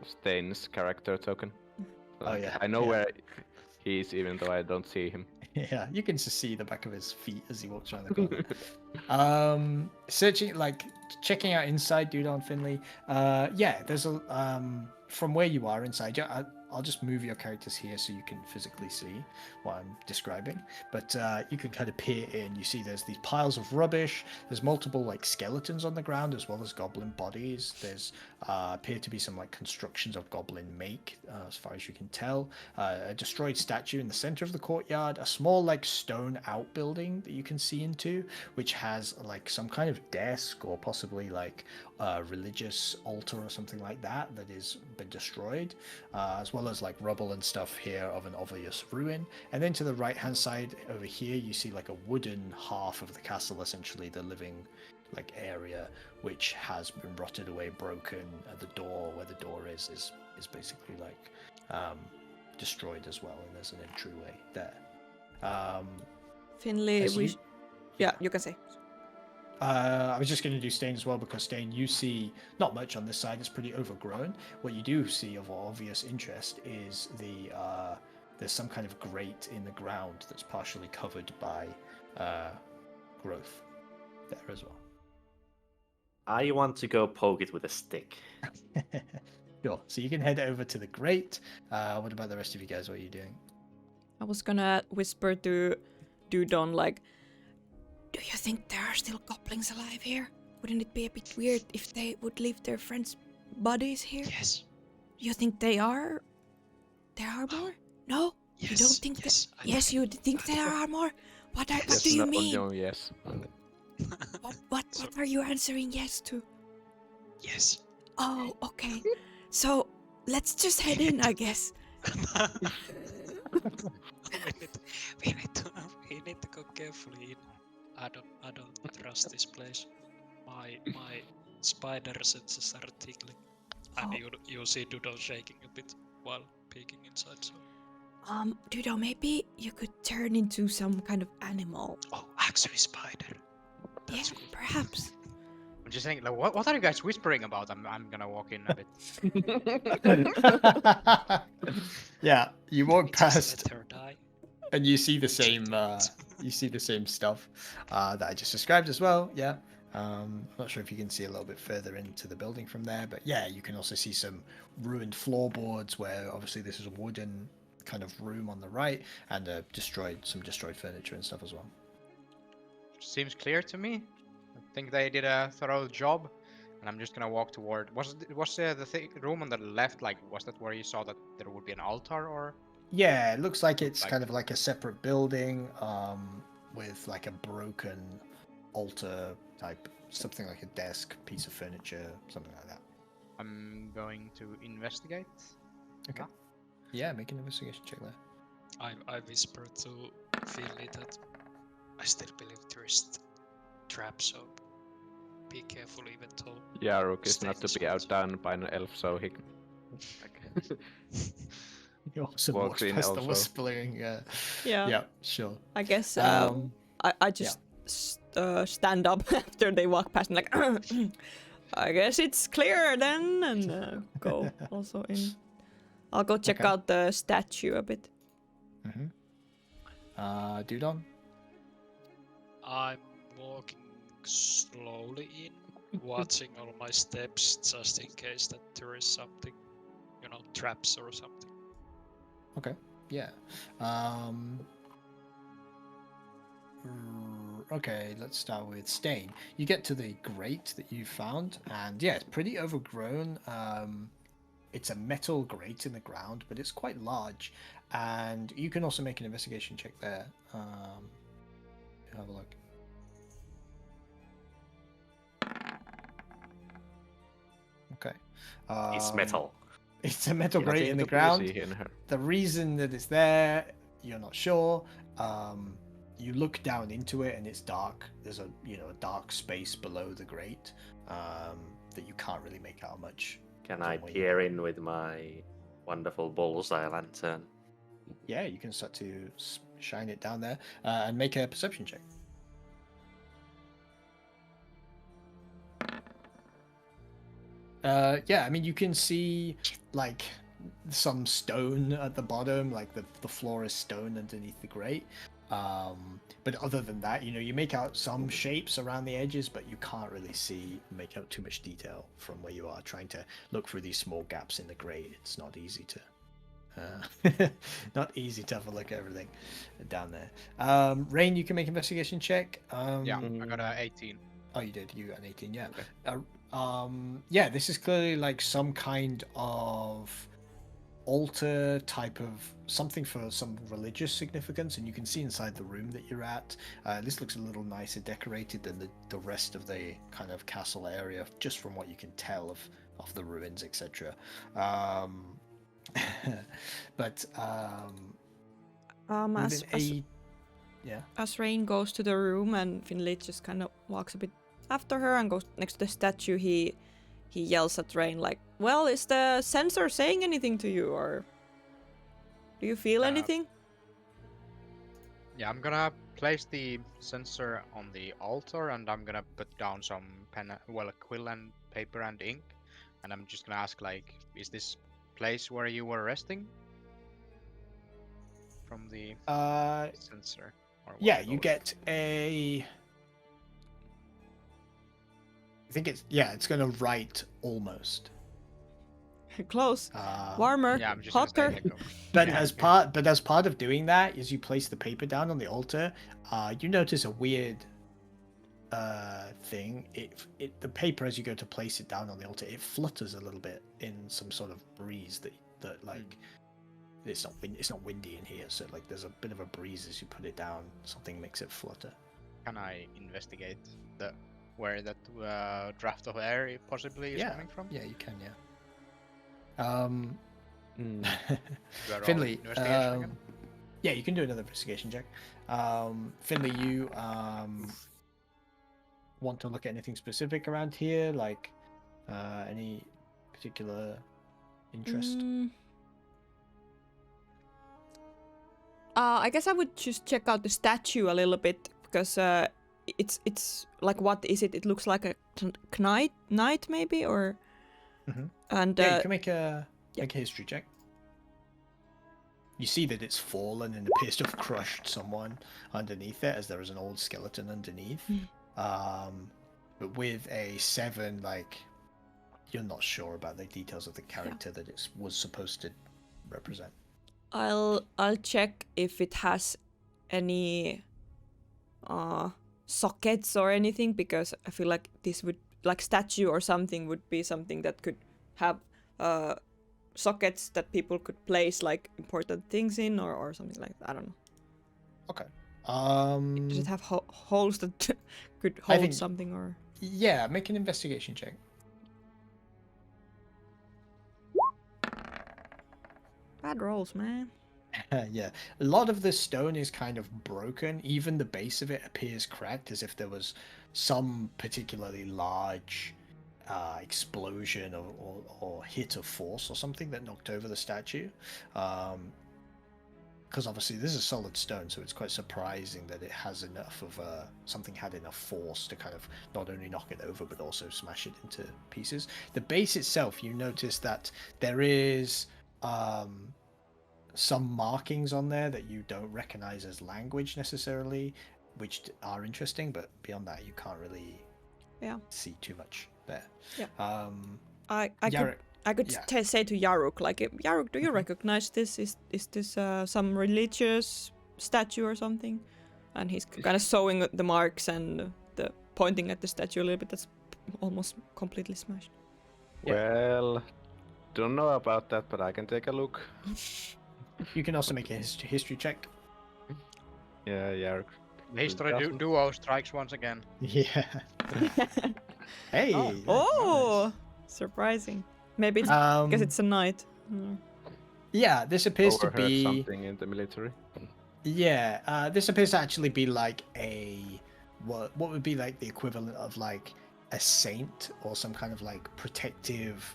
Stain's character token. Oh, yeah, I know yeah. where he is, even though I don't see him. Yeah, you can just see the back of his feet as he walks around the corner. Searching, like checking out inside Dudon Finley. Yeah, there's a from where you are inside. I'll just move your characters here so you can physically see what I'm describing. But you can kind of peer in. You see there's these piles of rubbish. There's multiple like skeletons on the ground as well as goblin bodies. There's appear to be some like constructions of goblin make, as far as you can tell. A destroyed statue in the center of the courtyard. A small like stone outbuilding that you can see into, which has like some kind of desk or possibly like a religious altar or something like that is been destroyed, as well as like rubble and stuff here of an obvious ruin. And then to the right hand side over here you see like a wooden half of the castle, essentially the living like area, which has been rotted away, broken. The door where the door is basically like destroyed as well, and there's an entryway there. Finley, As we. you- Yeah, you can say. I was just going to do Stain as well because Stain, you see not much on this side. It's pretty overgrown. What you do see of obvious interest is there's some kind of grate in the ground that's partially covered by growth there as well. I want to go poke it with a stick. Sure. So you can head over to the grate. What about the rest of you guys? What are you doing? I was gonna whisper to Dudon, like, do you think there are still goblins alive here? Wouldn't it be a bit weird if they would leave their friends' bodies here? Yes. You think they are? There are more? No? Yes. You don't think yes, that? Yes, you think there are more? What do you mean? No, yes. What are you answering yes to? Yes. Oh, okay. So let's just head in, I guess. we need to go carefully in. I don't trust this place. My spider senses are tingling. And you see Doodle shaking a bit while peeking inside, so. Dudo, maybe you could turn into some kind of animal. Oh, actually spider. That's Yeah, good. perhaps. I'm just saying, like, what are you guys whispering about? I'm gonna walk in a bit. Yeah, you walk Just past let her die. and you see the same stuff that I just described as well. Yeah. I'm not sure if you can see a little bit further into the building from there, but yeah, you can also see some ruined floorboards where obviously this is a wooden kind of room on the right, and some destroyed furniture and stuff as well. Seems clear to me. I think they did a thorough job, and I'm just gonna walk toward. Was the room on the left, like, was that where you saw that there would be an altar, or? Yeah, it looks like it's Like- kind of like a separate building with like a broken altar type, something like a desk, piece of furniture, something like that. I'm going to investigate. Okay. Yeah, make an investigation check there. I whisper to Finley that I still believe there is trap, so be careful even though. Yaruk is Stay not to be smart. outdone by an elf, so he like, He also Walks walks in past the also. whispering. Yeah. Yeah, sure. I guess Um, I just stand up after they walk past and like, I guess it's clear then, and go also in. I'll go check Okay. out the statue a bit. Dudon? I'm walking slowly in, watching all my steps just in case that there is something, traps or something. Okay, yeah. Okay, let's start with Stain. You get to the grate that you found, and yeah, it's pretty overgrown. It's a metal grate in the ground, but it's quite large, and you can also make an investigation check there. Have a look. Okay. It's metal. It's a metal grate nothing in the to be ground. easy in her. The reason that it's there, you're not sure. You look down into it and it's dark. There's a dark space below the grate that you can't really make out much. Can I from where you peer in with my wonderful bullseye lantern? Yeah, you can start to shine it down there and make a perception check. Yeah, I mean, you can see like some stone at the bottom, like the floor is stone underneath the grate. But other than that, you make out some shapes around the edges, but you can't really make out too much detail from where you are trying to look through these small gaps in the grate. It's not easy to not easy to have a look at everything down there. Rain, you can make investigation check. Yeah, I got a 18. Oh, you did. You got an 18, yeah. Okay. Yeah, this is clearly like some kind of altar type of something for some religious significance, and you can see inside the room that you're at. This looks a little nicer decorated than the rest of the kind of castle area, just from what you can tell of the ruins, etc. But As Rain goes to the room and Finley just kind of walks a bit after her and goes next to the statue, he yells at Rain like, "Well, is the sensor saying anything to you, or do you feel anything?" Yeah, I'm gonna place the sensor on the altar, and I'm gonna put down some quill and paper and ink, and I'm just gonna ask, like, is this place where you were resting? From the sensor. Or what Yeah, we you call it. get a. I think it's gonna write almost. Close. Uh, Warmer. Yeah, I'm just Hotter. gonna say, like, But yeah. as part of doing that, as you place the paper down on the altar, you notice a weird thing. The paper, as you go to place it down on the altar, it flutters a little bit in some sort of breeze that like it's not windy in here, so like there's a bit of a breeze as you put it down. Something makes it flutter. Can I investigate where that draft of air possibly is coming from? Yeah, you can. Yeah. Do I roll Finley, investigation again? yeah, you can do another investigation check. Finley, you want to look at anything specific around here, like any particular interest? I guess I would just check out the statue a little bit because it's like, what is it? It looks like a knight maybe, or and Yeah, you can make a history check. You see that it's fallen and appears to have crushed someone underneath it, as there is an old skeleton underneath. But with a 7, like, you're not sure about the details of the character that it was supposed to represent. I'll check if it has any sockets or anything, because I feel like this would, like, statue or something would be something that could have sockets that people could place like important things in, or something like that. I don't know. Okay. Does it have holes that could hold something, or? Yeah, make an investigation check. Bad rolls, man. Yeah, a lot of the stone is kind of broken. Even the base of it appears cracked, as if there was some particularly large explosion or hit of force or something that knocked over the statue. Because obviously this is solid stone, so it's quite surprising that it has enough of something had enough force to kind of not only knock it over but also smash it into pieces. The base itself, you notice that there is some markings on there that you don't recognize as language necessarily, which are interesting, but beyond that you can't really see too much there. I could say to Yaruk, like, Yaruk, do you recognize this? Is this some religious statue or something? And he's kind of showing the marks and the pointing at the statue a little bit. That's almost completely smashed. Well, don't know about that, but I can take a look. You can also make a history check. Yeah, yeah. The history duo strikes once again. Yeah. Hey. Oh, surprising. Maybe it's because it's a knight. Yeah, this appears to be something in the military. Yeah, this appears to actually be like what would be like the equivalent of like a saint or some kind of like protective.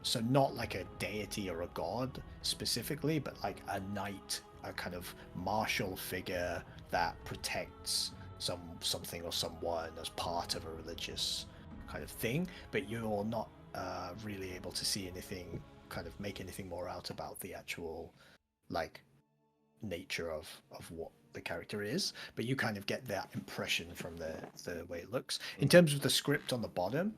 So not like a deity or a god specifically, but like a knight, a kind of martial figure that protects something or someone as part of a religious kind of thing. But you're not really able to see anything, kind of make anything more out about the actual like nature of what the character is, but you kind of get that impression from the way it looks. In terms of the script on the bottom,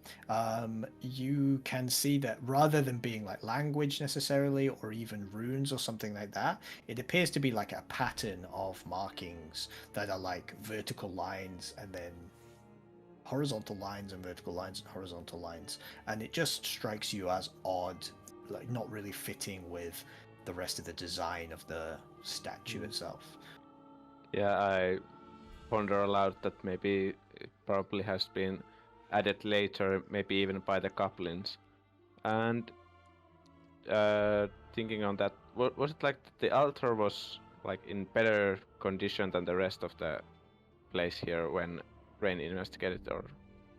you can see that rather than being like language necessarily or even runes or something like that, it appears to be like a pattern of markings that are like vertical lines and then horizontal lines and vertical lines and horizontal lines, and it just strikes you as odd, like not really fitting with the rest of the design of the statue itself. Yeah, I ponder aloud that maybe it probably has been added later, maybe even by the goblins. And thinking on that, was it like the altar was like in better condition than the rest of the place here when Rain investigated, or?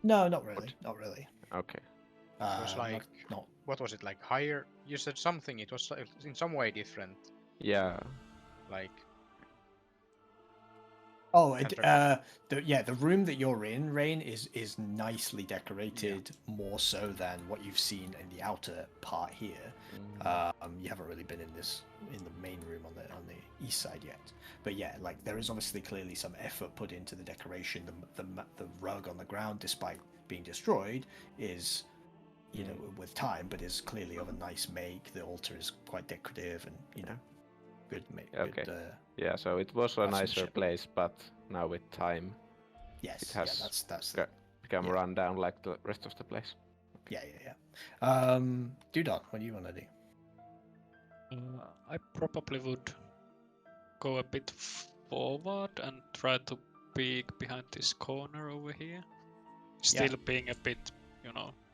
No, not really. Not really. Okay. It was like, not. What was it, like higher? You said something. It was in some way different. Yeah. Like. Oh, Can't it, recall. the room that you're in, Rain, is nicely decorated, more so than what you've seen in the outer part here. You haven't really been in the main room on the east side yet, but yeah, like there is obviously clearly some effort put into the decoration. The rug on the ground, despite being destroyed, is with time, but is clearly of a nice make. The altar is quite decorative and good make. Okay. Good, Yeah, so it was a nicer craftsmanship. place, but now with time, yes, it has that's become yeah. run down like the rest of the place. Yeah. Dudon, what do you want to do? I probably would go a bit forward and try to peek behind this corner over here. Still being a bit,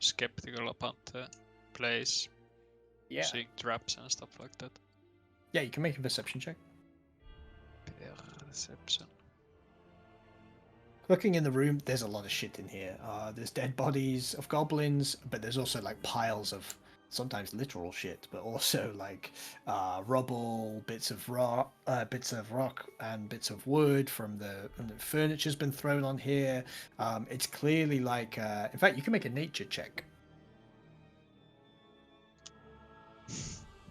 skeptical about the place, seeing traps and stuff like that. Yeah, you can make a perception check. Perception. Looking in the room, there's a lot of shit in here. There's dead bodies of goblins, but there's also like piles of sometimes literal shit, but also like rubble, bits of rock, and bits of wood from the furniture's been thrown on here. It's clearly like, in fact, you can make a nature check.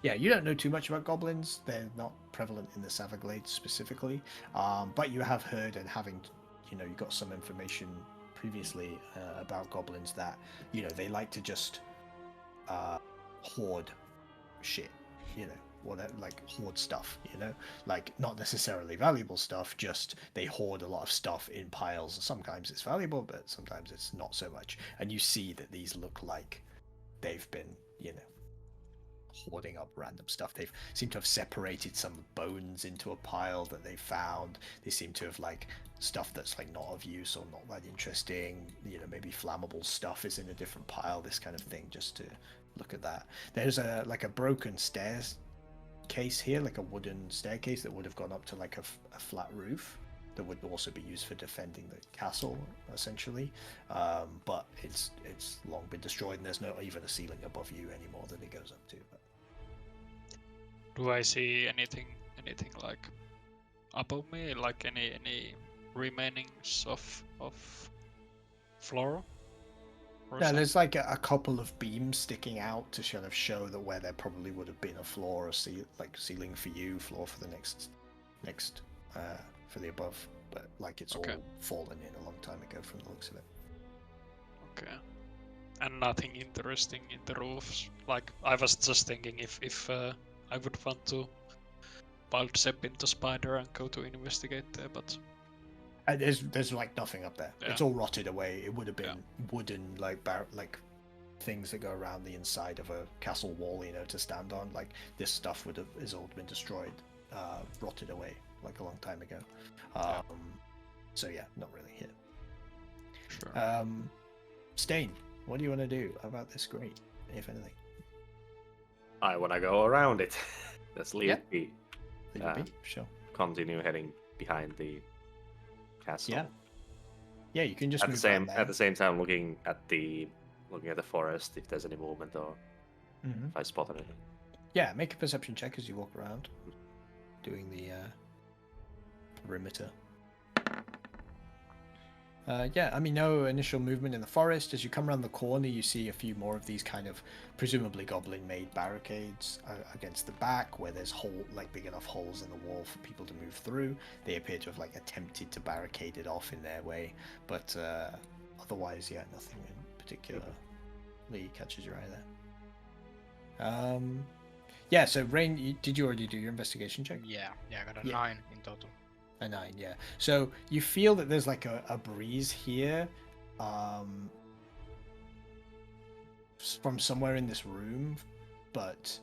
Yeah, you don't know too much about goblins. They're not prevalent in the Saverglades specifically, but you have heard and having, you got some information previously about goblins that, they like to just hoard shit, whatever, like hoard stuff, like not necessarily valuable stuff, just they hoard a lot of stuff in piles. Sometimes it's valuable, but sometimes it's not so much. And you see that these look like they've been, hoarding up random stuff. They seem to have separated some bones into a pile that they found. They seem to have like stuff that's like not of use or not that interesting. Maybe flammable stuff is in a different pile. This kind of thing. Just to look at that. There's a broken stairs case here, like a wooden staircase that would have gone up to like a flat roof. That would also be used for defending the castle, essentially. But it's long been destroyed, and there's not even a ceiling above you anymore that it goes up to. But... Do I see anything like above me, like any remainings of floor? No, there's like a couple of beams sticking out to kind of show that where there probably would have been a floor or ceiling for you, floor for the next for the above, but like it's all fallen in a long time ago from the looks of it. Okay. And nothing interesting in the roofs. Like I was just thinking if I would want to build step into spider and go to investigate there, but there's like nothing up there. Yeah. It's all rotted away. It would have been wooden like things that go around the inside of a castle wall, to stand on. Like this stuff has all been destroyed, rotted away like a long time ago. So yeah, not really here. Sure. Stain, what do you want to do about this grate, if anything? I want to go around it. Let's leave it be. Leave it be? Sure. Continue heading behind the castle. Yeah, you can just at move the same time looking at the forest if there's any movement or if I spot anything. Yeah, make a perception check as you walk around, doing the perimeter. No initial movement in the forest. As you come around the corner, you see a few more of these kind of presumably goblin-made barricades against the back, where there's big enough holes in the wall for people to move through. They appear to have attempted to barricade it off in their way, but otherwise, nothing in particularly catches your eye there. So Rain, did you already do your investigation check? Yeah, I got a 9 in total. A 9, yeah. So you feel that there's like a breeze here from somewhere in this room, but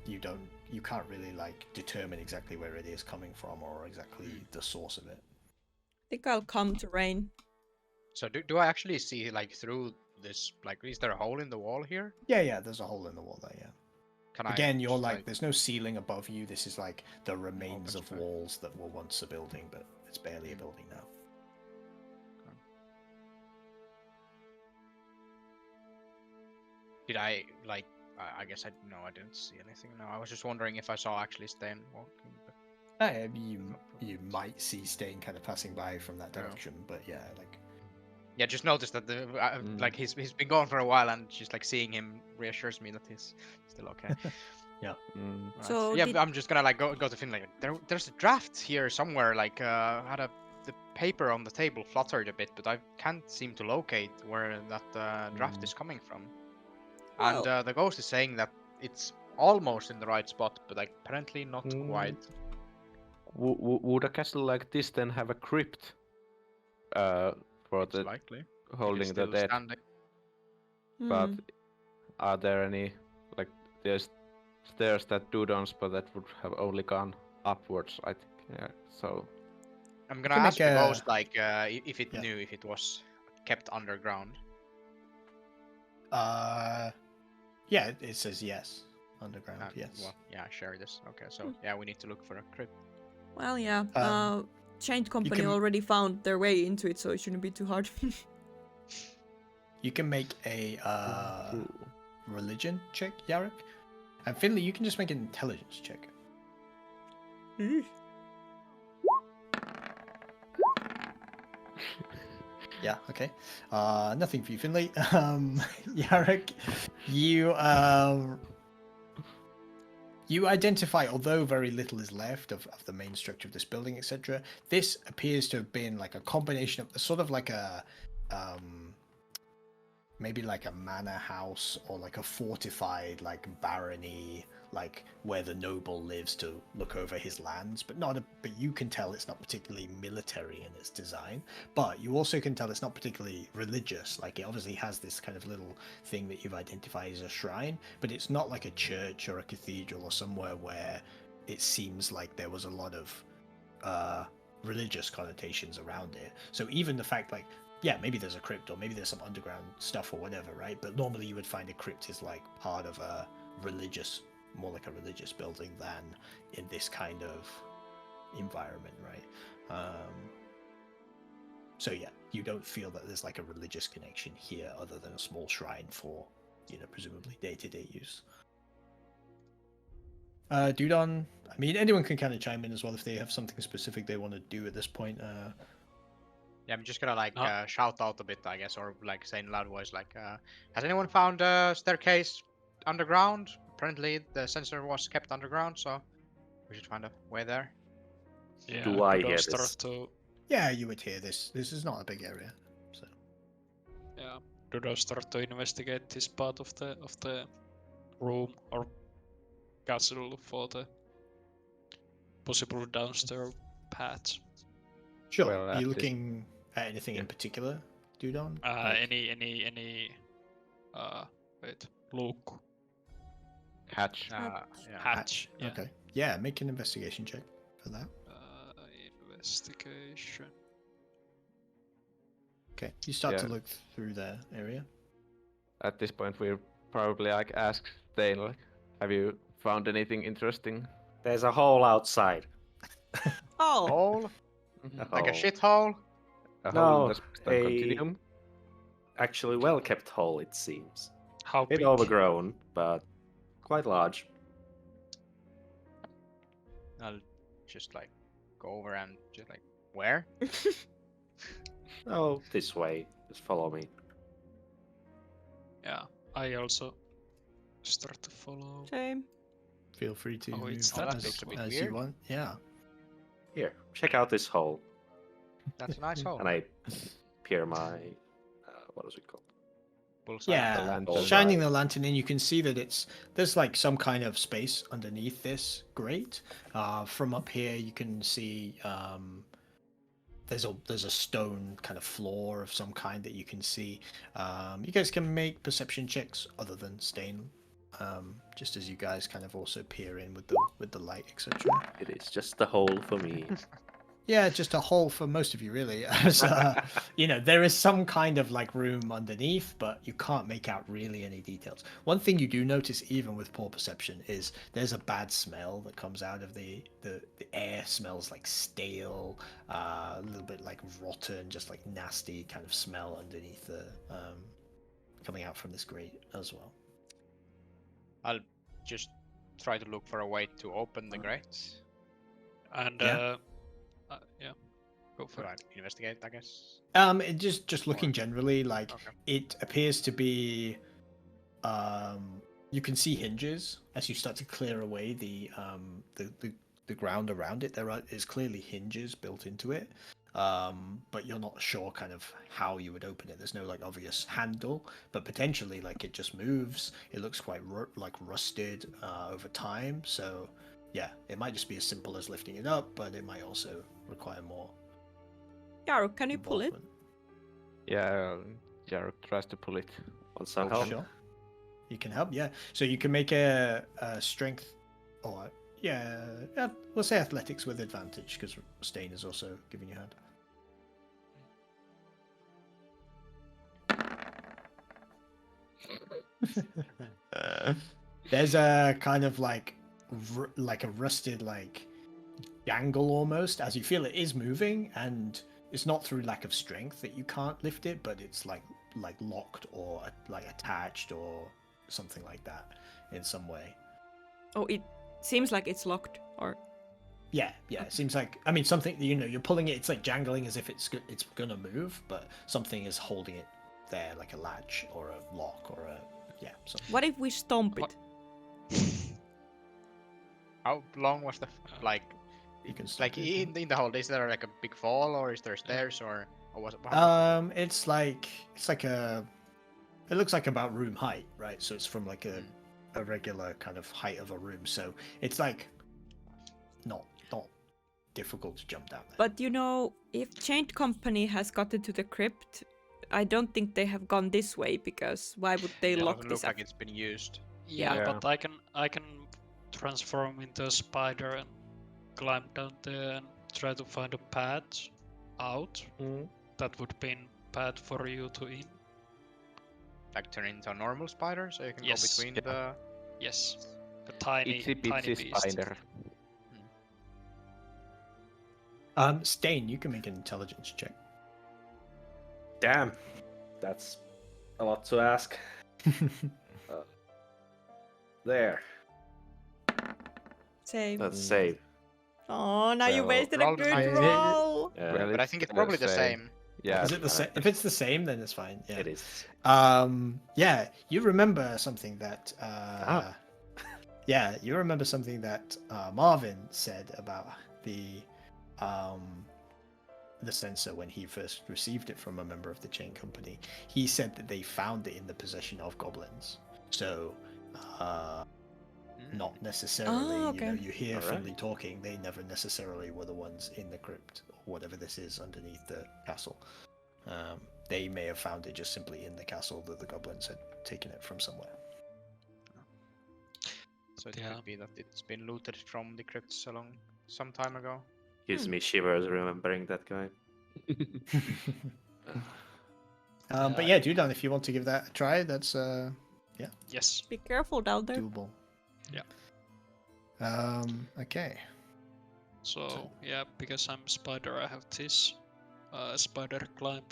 you can't really determine exactly where it is coming from or exactly the source of it. I think I'll come to Rain. So do I actually see through this? Is there a hole in the wall here? Yeah, there's a hole in the wall there, yeah. Again, you're there's no ceiling above you. This is the remains of walls that were once a building, but it's barely a building now. Did I I guess I didn't see anything. No, I was just wondering if I saw actually Stan walking. But... You might see Stain kind of passing by from that Yeah. direction, but yeah, like Yeah, just notice that like he's been gone for a while, and just like seeing him reassures me that he's still okay. Mm. Right. So yeah, did- I'm just gonna like go to Finland. There's a draft here somewhere. Like the paper on the table fluttered a bit, but I can't seem to locate where that draft is coming from. And Well- the ghost is saying that it's almost in the right spot, but like apparently not Mm. quite. Would a castle like this then have a crypt for It's the likely. It is holding the still dead? standing. But Hmm. are there any like there's stairs that do dance, but that would have only gone upwards, I think. Yeah. So I'm gonna can ask make the a- ghost like if it Yeah. knew if it was kept underground. yeah, it says yes. Underground, yes. Well, yeah, share this. Okay, so yeah, we need to look for a crypt. Well, yeah. Chained Company can- already found their way into it, so it shouldn't be too hard. You can make a religion check, Yarek. And Finley, you can just make an intelligence check. Yeah, okay. Nothing for you, Finley. Yarek, you identify, although very little is left of the main structure of this building, etc. This appears to have been like a combination of sort of like a maybe like a manor house or like a fortified like barony, like where the noble lives to look over his lands, but you can tell it's not particularly military in its design, but you also can tell it's not particularly religious. Like it obviously has this kind of little thing that you've identified as a shrine, but it's not like a church or a cathedral or somewhere where it seems like there was a lot of religious connotations around it. So even the fact like, yeah, maybe there's a crypt or maybe there's some underground stuff or whatever, right? But normally you would find a crypt is like part of a religious, more like a religious building than in this kind of environment, right? So yeah, you don't feel that there's like a religious connection here other than a small shrine for, presumably day-to-day use. Dudon, I mean, anyone can kind of chime in as well if they have something specific they want to do at this point. Yeah, I'm just gonna like Ah. shout out a bit, I guess, or like say in loud voice, like, has anyone found a staircase underground? Apparently, the sensor was kept underground, so we should find a way there. Yeah, Do I Dodo hear start this? to Yeah, you would hear this. This is not a big area, so. yeah, Dodo start to investigate this part of the room or castle for the possible downstairs paths. Sure. Well, Are at you this- looking at anything in yeah. particular, Dudon? Like- Any wait, Luke hatch. Yeah. hatch. Yeah. Okay. Yeah, make an investigation check for that. Investigation. Okay. You start to Yeah. look through the area. At this point, we'll probably like ask Stain, like, have you found anything interesting? There's a hole outside. Oh, Hole? Like a hole. shithole? A No, hole in the space-time a- continuum? Actually, well kept hole, it seems. How Bit big? overgrown, but quite large. I'll just like go over and just like, where? Oh, this way. Just follow me. Yeah, I also start to follow. same. Feel free to Oh, move it's that as, looks a bit as you weird. want. Yeah. Here, check out this hole. That's a nice hole. And I peer my. What is it called? Bullseye. Yeah, lantern. shining the lantern in, you can see that there's like some kind of space underneath this grate. From up here, you can see there's a stone kind of floor of some kind that you can see. You guys can make perception checks other than Stain, just as you guys kind of also peer in with the light, etc. It is just a hole for me. Yeah, just a hole for most of you, really. As, there is some kind of like room underneath, but you can't make out really any details. One thing you do notice, even with poor perception, is there's a bad smell that comes out of the air. Smells like stale, a little bit like rotten, just like nasty kind of smell underneath the coming out from this grate as well. I'll just try to look for a way to open the grate. And Yeah. yeah, go for it. Right, investigate, I guess. Just looking generally, like Okay. it appears to be. You can see hinges as you start to clear away the ground around it. Is clearly hinges built into it, but you're not sure kind of how you would open it. There's no like obvious handle, but potentially like it just moves. It looks quite like rusted over time. So yeah, it might just be as simple as lifting it up, but it might also require more Yaru, can you pull it? involvement. Yeah, Jarek tries to pull it. Want some Oh, help? sure. You can help, yeah. So you can make a strength, or we'll say athletics with advantage because Stain is also giving you a hand. There's a kind of like a rusted like jangle almost as you feel it is moving, and it's not through lack of strength that you can't lift it, but it's like locked or like attached or something like that in some way. Oh, it seems like it's locked. Or Yeah, it seems like, I mean, something, you're pulling it, it's like jangling as if it's gonna move, but something is holding it there, like a latch or a lock or something. what if we stomp it? How long was the like? You can Like stop it, in the hole, is there like a big fall, or is there stairs, or was it? it's like it looks like about room height, right? So it's from like a regular kind of height of a room, so it's like not difficult to jump down there. But you know, if Chained Company has gotten to the crypt, I don't think they have gone this way, because why would they It lock doesn't this look up? like it's been used. Yeah, Yeah. but I can transform into a spider and climb down there and try to find a path out. That would be a path for you to in. Like turn into a normal spider, so you can Yes. go between Yeah. the. Yes, a tiny Itsy bitsy beast. spider. Stain, you can make an intelligence check. Damn, that's a lot to ask. There, Same. that's save. Oh, now you Well, wasted a roll the good same. roll. Well, But I think it's probably the same. Yeah. Is it the same? If it's the same, then it's fine. Yeah. It is. Yeah, you remember something that yeah, you remember something that Marvin said about the sensor when he first received it from a member of the Chain Company. He said that they found it in the possession of goblins. So not necessarily, okay. you hear Alright. friendly talking, they never necessarily were the ones in the crypt or whatever this is underneath the castle. They may have found it just simply in the castle that the goblins had taken it from somewhere. So it Yeah. could be that it's been looted from the crypts some time ago. Gives me shivers remembering that guy. But yeah, Dudon, if you want to give that a try, that's Yes. Be careful down there. doable. Yeah. Okay. So yeah, because I'm spider, I have this spider climb.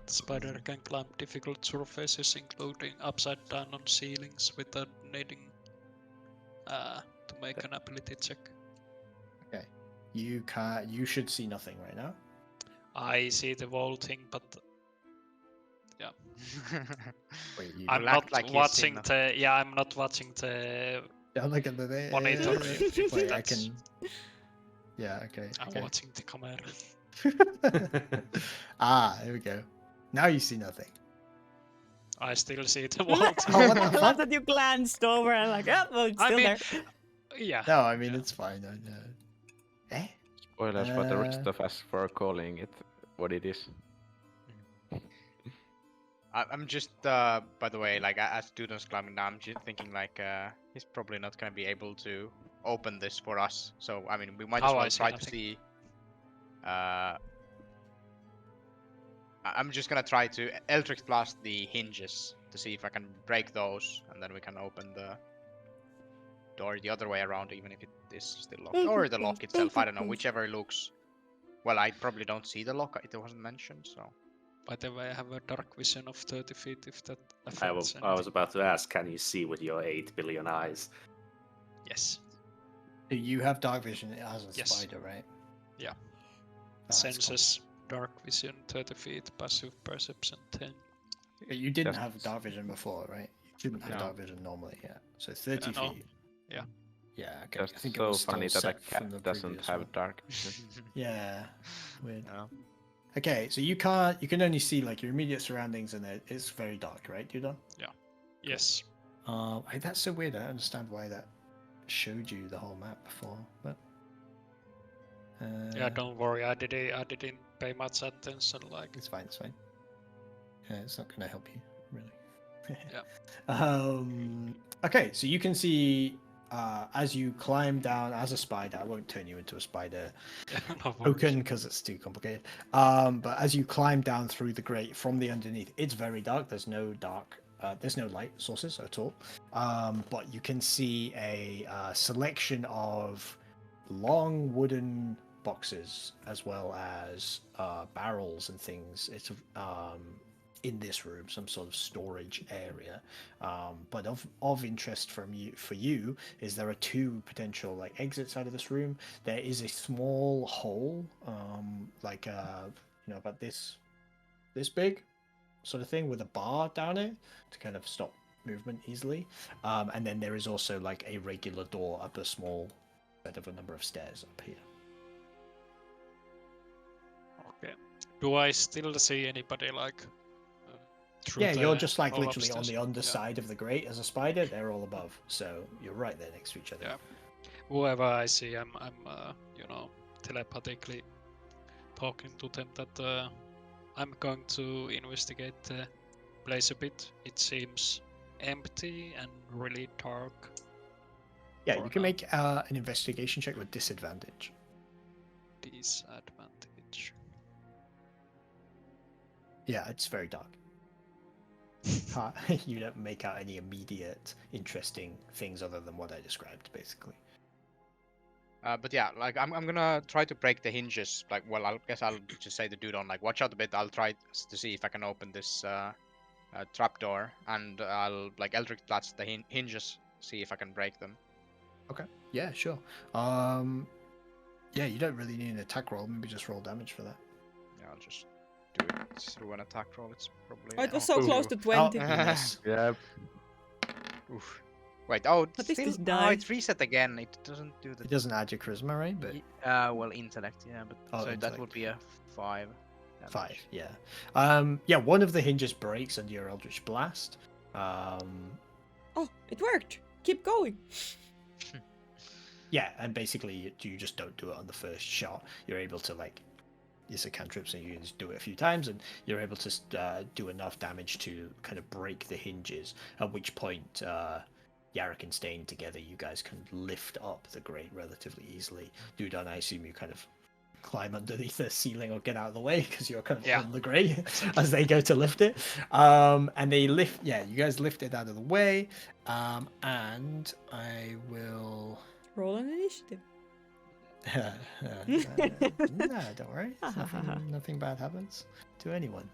The spider can climb difficult surfaces, including upside down on ceilings, without needing to make an ability check. Okay. You should see nothing right now. I see the whole thing, but Wait, you I'm act not like you see watching nothing. I'm not watching the don't look at the monitor. if Wait, I that's- can. Yeah. Okay. I'm okay. watching the camera. Here we go. Now you see nothing. I still see the whole Oh, thing. what the I love fuck? that you glanced over and like, oh, well, it's I still mean, there. Yeah. No, I mean Yeah. it's fine. I know. Eh? Spoilers for the rest of us for calling it what it is. I'm just, by the way, like as students climbing down, I'm just thinking like he's probably not gonna be able to open this for us. So I mean, we might as Oh, I well see try to nothing. see. I'm just gonna try to Eldritch Blast the hinges to see if I can break those, and then we can open the door the other way around, even if it is still locked, or the lock itself. I don't know, whichever looks. Well, I probably don't see the lock. It wasn't mentioned, so. By the way, I have a dark vision of 30 feet if that I affects was anything. about to ask, can you see with your 8 billion eyes? Yes. You have dark vision as a Yes. spider, right? Yeah. Oh, that's cool. Senses, dark vision, 30 feet, passive perception 10. You didn't Just- have dark vision before, right? You didn't have No. dark vision normally, yeah. So 30 no. feet. Yeah. Yeah, okay. Just I think it so was funny still that a set from the cat doesn't previous have one. dark vision. Yeah, weird. No. Okay, so you can only see like your immediate surroundings, and it's very dark, right, Dudon? Yes. That's so weird. I don't understand why that showed you the whole map before, but Yeah, don't worry. I didn't pay much attention. Like, it's fine. It's fine. It's not gonna help you really. Yeah. Okay, so you can see as you climb down as a spider. I won't turn you into a spider no worries. token because it's too complicated. But as you climb down through the grate from the underneath, it's very dark. There's no light sources at all. But you can see a selection of long wooden boxes as well as barrels and things. It's in this room, some sort of storage area. But of interest for you is there are two potential like exits out of this room. There is a small hole, like about this big, sort of thing, with a bar down it to kind of stop movement easily. And then there is also like a regular door up a small set of a number of stairs up here. Okay. Do I still see anybody like? Through Yeah, you're the just like hole literally on upstairs? the underside of the grate as a spider. They're all above, so you're right there next to each other. Yeah. Whoever I see, I'm telepathically talking to them that I'm going to investigate the place a bit. It seems empty and really dark. Yeah, For you can now. make an investigation check with disadvantage. Disadvantage. Yeah, it's very dark. You don't make out any immediate interesting things other than what I described, basically. But yeah, like I'm gonna try to break the hinges. Like, well, I guess I'll just say the dude on like, watch out a bit. I'll try to see if I can open this trapdoor, and I'll like Eldritch Blast the hinges, see if I can break them. Okay. Yeah, sure. Yeah, you don't really need an attack roll. Maybe just roll damage for that. Yeah, I'll just do it through an attack roll. It's probably. Oh, it was so close to 20. Oh, you miss. Yeah, Oof. Wait. Oh, What is still, this oh, die? it's reset again. It doesn't do the. It doesn't add your charisma, right? But Well, intellect. Yeah, but Oh, so that intellect. would be a 5. damage. 5, yeah. Yeah, one of the hinges breaks under your Eldritch Blast. Oh, it worked. Keep going. Yeah, and basically you just don't do it on the first shot. You're able to it's a cantrip, so you can just do it a few times, and you're able to do enough damage to kind of break the hinges. At which point, Yarrick and Stain together, you guys can lift up the grate relatively easily. Dudon, I assume you kind of climb underneath the ceiling or get out of the way because you're kind of Yeah. on the grate as they go to lift it. And they lift, yeah, you guys lift it out of the way. And I will. Roll an initiative. No, don't worry. Nothing bad happens to anyone.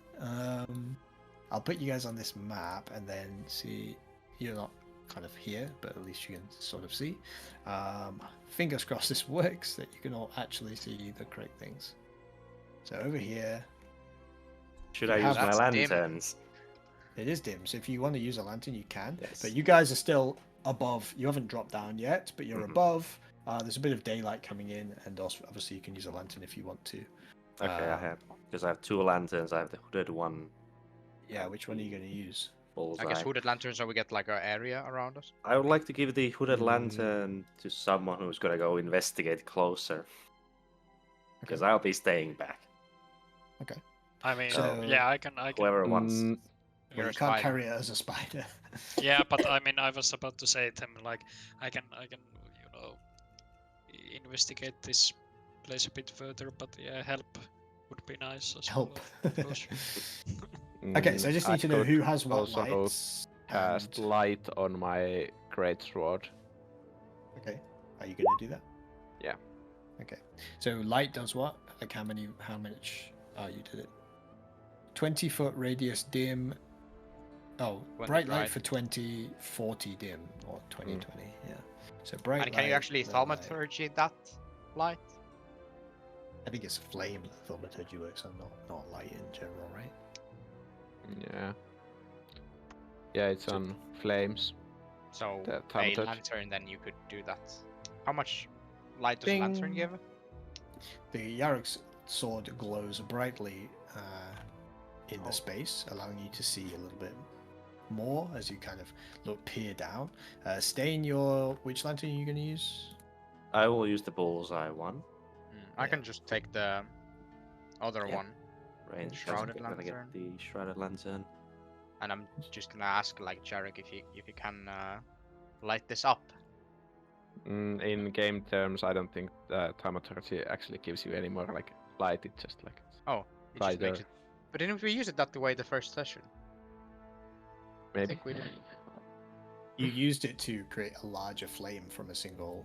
I'll put you guys on this map and then see. You're not kind of here, but at least you can sort of see. Fingers crossed this works, that you can all actually see the correct things. So over here, Should You I have- use my That's dim. lanterns? it is dim. So if you want to use a lantern, you can. Yes. But you guys are still above. You haven't dropped down yet, but you're Mhm. above. There's a bit of daylight coming in, and also obviously you can use a lantern if you want to. Okay, I have, because I have 2 lanterns. I have the hooded one. Yeah, which one are you going to use? Bullseye. I guess hooded lantern, so we get like an area around us. I would like to give the hooded Mm. lantern to someone who's gonna go investigate closer, because Okay. I'll be staying back. I mean, So- yeah, I can. Whoever wants. Mm, Well, You're you a can't spider. carry it as a spider. Yeah, but I mean, I was about to say to him like, I can, investigate this place a bit further. But yeah, help would be nice as Help. well. Of course. Okay, so I just need to know could who has what also lights. cast and- light on my great sword. Okay, are you going to do that? Yeah. Okay, so light does what? Like how much? Oh, you did it. 20-foot radius dim. Oh, 20 bright light bright. for 20, 40 dim, or 20, 20. Yeah. So bright And can you light, actually low light. thaumaturgy that light? I think it's flame that thaumaturgy works on, not light in general, right? Yeah. Yeah, it's on flames. So The a thaumaturgy. lantern, then you could do that. How much light does a lantern Ding. give? The Yarok's sword glows brightly in the Oh. space, allowing you to see a little bit more as you kind of peer down. Stain, which lantern are you going to use? I will use the bullseye one. I Yeah. can just take the other Yeah. one, Right, in case Shrouded I'm gonna get lantern. the shrouded lantern. and I'm just gonna ask like Jarek if you can light this up. In game terms, I don't think thaumaturgy actually gives you any more like light. It's just like Oh, it just makes brighter. it. But didn't we use it that way the first session? I Maybe. think we did. You used it to create a larger flame from a single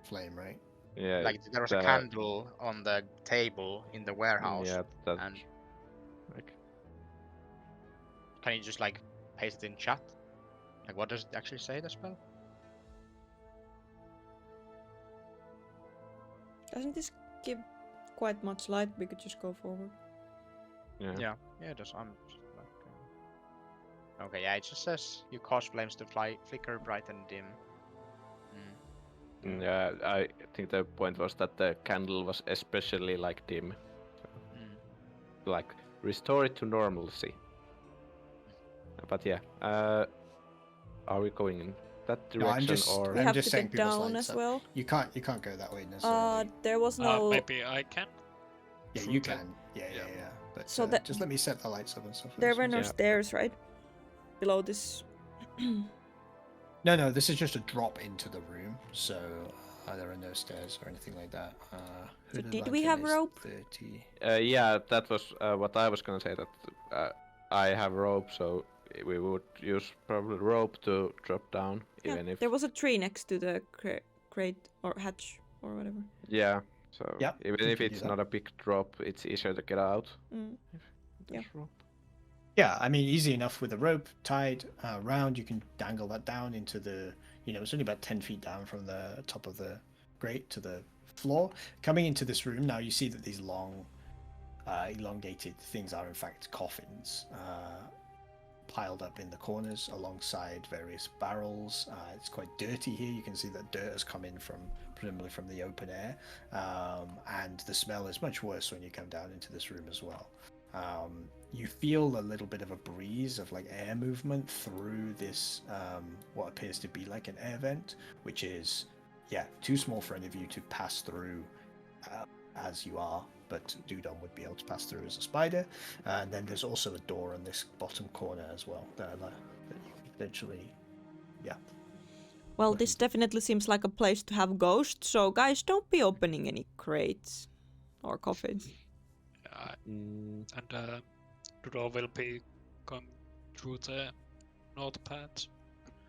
flame, right? Yeah. Like there was a the- candle on the table in the warehouse. Yeah, that. and- Like, Can you just like paste it in chat? Like what does it actually say, the spell? Doesn't this give quite much light? We could just go forward. yeah. Yeah, it does. I'm just like. Okay, yeah, it just says you cause flames to flicker bright and dim. Yeah, I think the point was that the candle was especially like dim, like restore it to normalcy. But yeah, are we going in that No, I'm direction just- or? We I'm have just to saying get people's down lights as up. well. You can't go that way necessarily. There was no. Maybe I can. Yeah, through you the- can. Yeah. yeah. But So that- just let me set the lights up and stuff. There first. were no Yeah. stairs, right? Below this. No, this is just a drop into the room, so there are no stairs or anything like that. So hooded did we lantern have is rope? 30. Yeah, that was what I was gonna say. That I have rope, so we would use probably rope to drop down, Yeah, even if. there was a tree next to the crate or hatch or whatever. Yeah. So Yep, even you if can do it's that. not a big drop, it's easier to get out. Mm. There's Yeah. rope. Yeah, I mean, easy enough with a rope tied around. You can dangle that down into the. It's only about 10 feet down from the top of the grate to the floor. Coming into this room now, you see that these long, elongated things are in fact coffins. Piled up in the corners alongside various barrels. It's quite dirty here. You can see that dirt has come in presumably from the open air, and the smell is much worse when you come down into this room as well. You feel a little bit of a breeze of like air movement through this, what appears to be like an air vent, which is, too small for any of you to pass through as you are, but Dudon would be able to pass through as a spider. And then there's also a door in this bottom corner as well that you can potentially, Well, this definitely seems like a place to have ghosts. So guys, don't be opening any crates or coffins. And Rudolph will be going through the north path.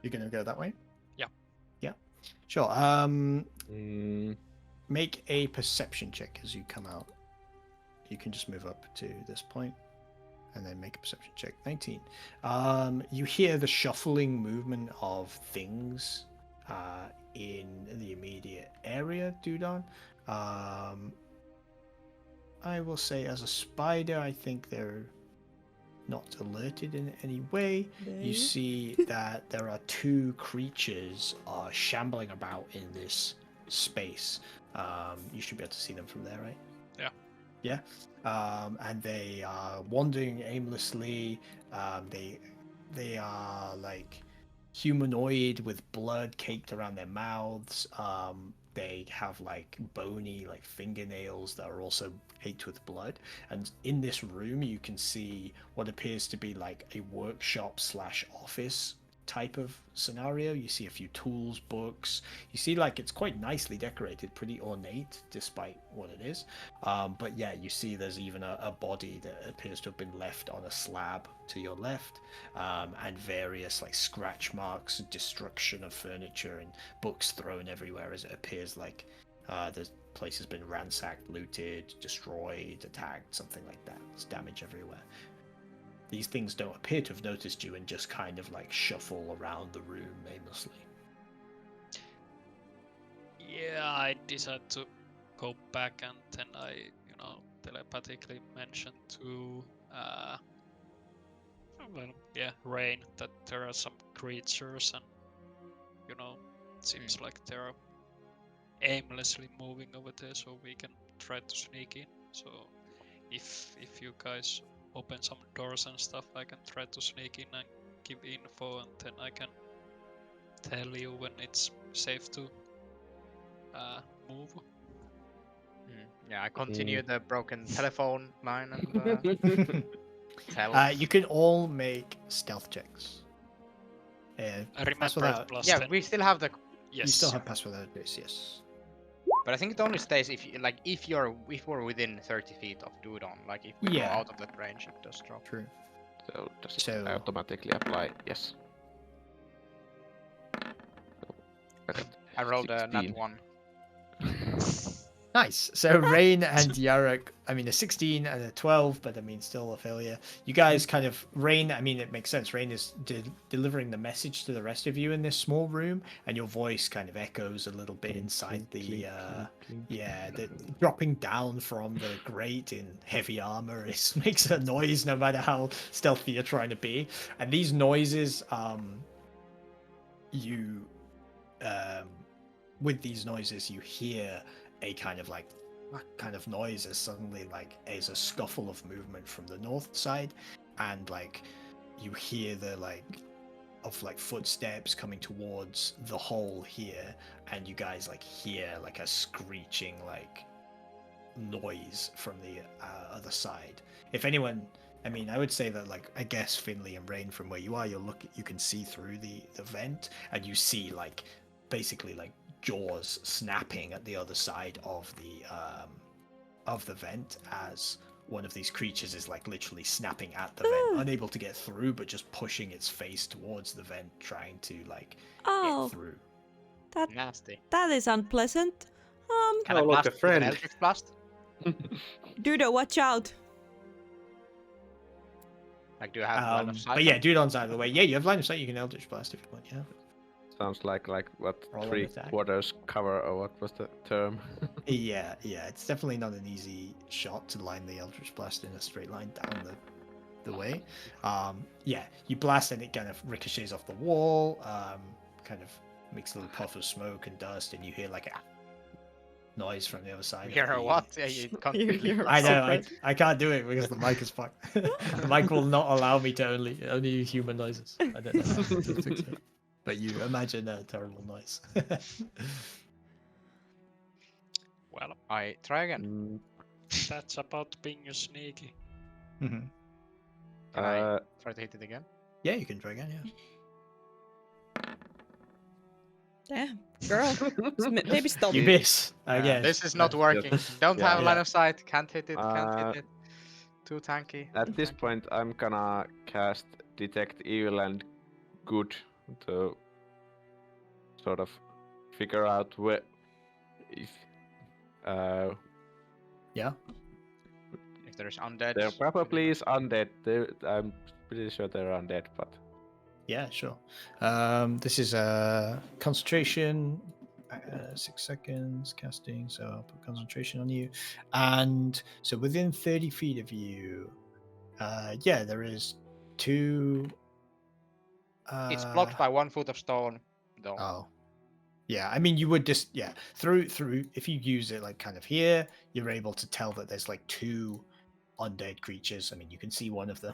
You're gonna go that way? Yeah. Yeah. Sure. Mm, Make a perception check as you come out. You can just move up to this point and then make a perception check. 19. You hear the shuffling movement of things in the immediate area, Dudon. I will say as a spider, I think they're not alerted in any way. You see that there are two creatures shambling about in this space. You should be able to see them from there, right? Yeah. Yeah. And they are wandering aimlessly. They are like humanoid with blood caked around their mouths. They have like bony like fingernails that are also caked with blood. And in this room, you can see what appears to be like a workshop / office type of scenario. You see a few tools, books. You see like it's quite nicely decorated, pretty ornate despite what it is. But yeah, you see there's even a body that appears to have been left on a slab to your left, and various like scratch marks, destruction of furniture, and books thrown everywhere as it appears like the place has been ransacked, looted, destroyed, attacked, something like that. There's damage everywhere. These things don't appear to have noticed you and just kind of like shuffle around the room aimlessly. Yeah, I decided to go back, and then I, telepathically mentioned to, Rain that there are some creatures, and it seems like they're aimlessly moving over there, so we can try to sneak in. So if you guys open some doors and stuff, I can try to sneak in and give info, and then I can tell you when it's safe to move. Yeah, I continue the broken telephone line and tell. You can all make stealth checks. I pass remember without. it plus Yeah, 10. we still have the. Yes. You still have pass without this, yes. But I think it only stays if if we're within 30 feet of Dudon. Like if we go Yeah. out of that range, it does drop. True. So does it So- automatically apply? Yes. So, I got I rolled a 16. nat 1. Nice. So Rain and Yarok, I mean a 16 and a 12, but I mean still a failure. You guys kind of Rain. I mean it makes sense. Rain is delivering the message to the rest of you in this small room, and your voice kind of echoes a little bit inside the. The dropping down from the grate in heavy armor makes a noise no matter how stealthy you're trying to be, and these noises, with these noises you hear a kind of like kind of noise as suddenly like as a scuffle of movement from the north side, and like you hear the like footsteps coming towards the hole here, and you guys like hear like a screeching like noise from the other side. If anyone, I mean, I would say that like I guess Finley and Rain, from where you are, you can see through the vent, and you see like basically like jaws snapping at the other side of the vent as one of these creatures is like literally snapping at the vent, unable to get through, but just pushing its face towards the vent, trying to like Oh, get through. Nasty. that is unpleasant. Can Oh, I look, blast a with an friend. Eldritch Blast? Dudo, watch out. Like, do you have line of sight? But yeah, Dudon's out of the way. Yeah, you have line of sight. You can Eldritch Blast if you want. Yeah. Sounds like what Roll an attack. 3/4 cover, or what was the term? Yeah. It's definitely not an easy shot to line the Eldritch Blast in a straight line down the way. Yeah, you blast and it kind of ricochets off the wall, kind of makes a little puff of smoke and dust, and you hear like a noise from the other side. We hear of the- what? Yeah, you completely. hear- I know, Secret. I can't do it because the mic is fucked. The mic will not allow me to only human noises. I don't know how to fix it. But you imagine a terrible noise. Well, I try again. that's about being a sneaky. Mhm. Can I try to hit it again? Yeah, you can try again, yeah. Damn, girl. Maybe stop. You miss again. This is not Yeah. working. Don't Yeah. have line of sight. Can't hit it. Can't Uh, hit it. Too tanky. At this point, I'm gonna cast Detect Evil and Good to sort of figure out where if Yeah. If there's undead. there probably is undead. I'm pretty sure they're undead, but Yeah, sure. This is a concentration. 6 seconds casting, so I'll put concentration on you. And so within 30 feet of you, there is 2. It's blocked by 1 foot of stone, though. Oh, yeah. I mean, you would just through if you use it like kind of here, you're able to tell that there's like 2 undead creatures. I mean, you can see one of them.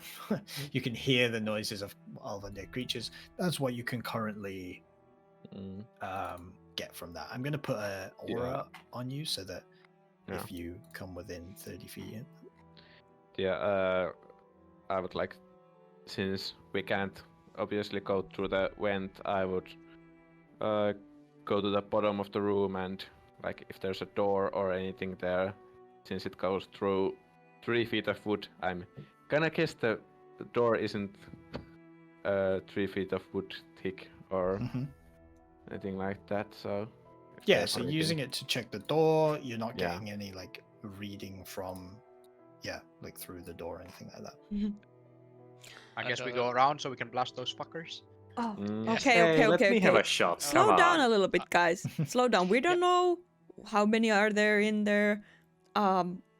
You can hear the noises of undead creatures. That's what you can currently get from that. I'm going to put a aura on you so that if you come within 30 feet. I would like, since we can't obviously go through the vent, I would go to the bottom of the room, and like if there's a door or anything there, since it goes through 3 feet of wood, I'm gonna guess the door isn't 3 feet of wood thick or anything like that. So Yeah, so using it to check the door, you're not Yeah. getting any like reading from, like through the door or anything like that. I guess we And, go around so we can blast those fuckers. Oh, Mm. okay, Hey, okay, let okay, me have okay. a shot. Slow Come down on. a little bit, guys. Slow down. We don't know how many are there in there.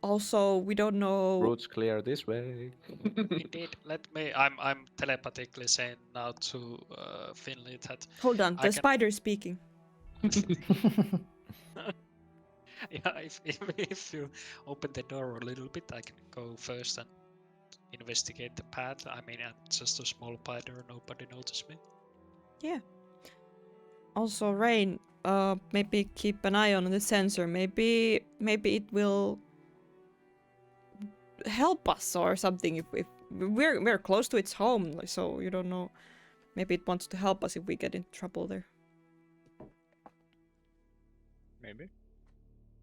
Also, we don't know. Routes clear this way. Indeed, let me. I'm telepathically saying now to Finley that Hold on, I the can. spider's speaking. Yeah, if you open the door a little bit, I can go first and investigate the path. I mean, I'm just a small spider. Nobody noticed me. Also, Rain, maybe keep an eye on the sensor. Maybe it will help us or something if we're close to its home, like, so you don't know. Maybe it wants to help us if we get in trouble there. Maybe.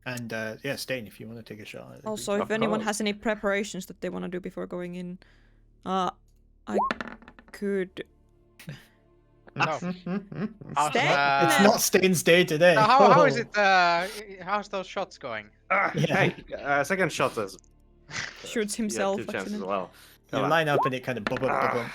And yeah, Stain, if you want to take a shot. At the Also, creature. if Of anyone course. has any preparations that they want to do before going in, I could. No. How's, Stay- It's not Stain's day today. Now, how is Oh. it? How's those shots going? Yeah. Hey, second shot is Shoots you have himself. 2 chances as accidentally. well. You Come on. line up and it kind of bum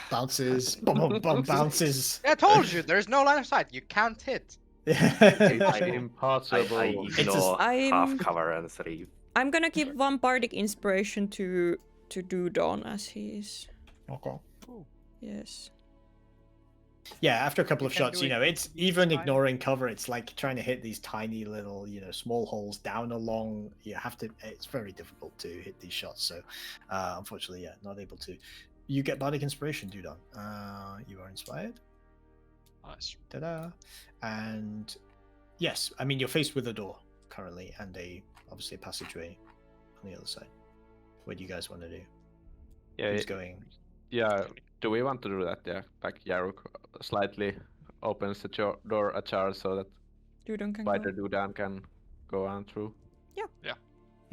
bounces, bum bounces. I told you, there's no line of sight. You can't hit. It's I impossible. ignore half I'm- cover and 3. I'm gonna give one bardic inspiration to Dudon as he is. Okay. Yes. Yeah, after a couple You of can shots, do you it know, it's each even time. ignoring cover. It's like trying to hit these tiny little, you know, small holes down along. You have to. It's very difficult to hit these shots. So, unfortunately, yeah, not able to. You get bardic inspiration, Dudon. You are inspired. Nice. Ta-da! And yes, I mean you're faced with a door currently, and obviously a passageway on the other side. What do you guys want to do? Yeah, Who's going? yeah. Do we want to do that? Yeah, like Yaruk slightly opens the door ajar so that Dudon can Spider go. Dudan can go on through.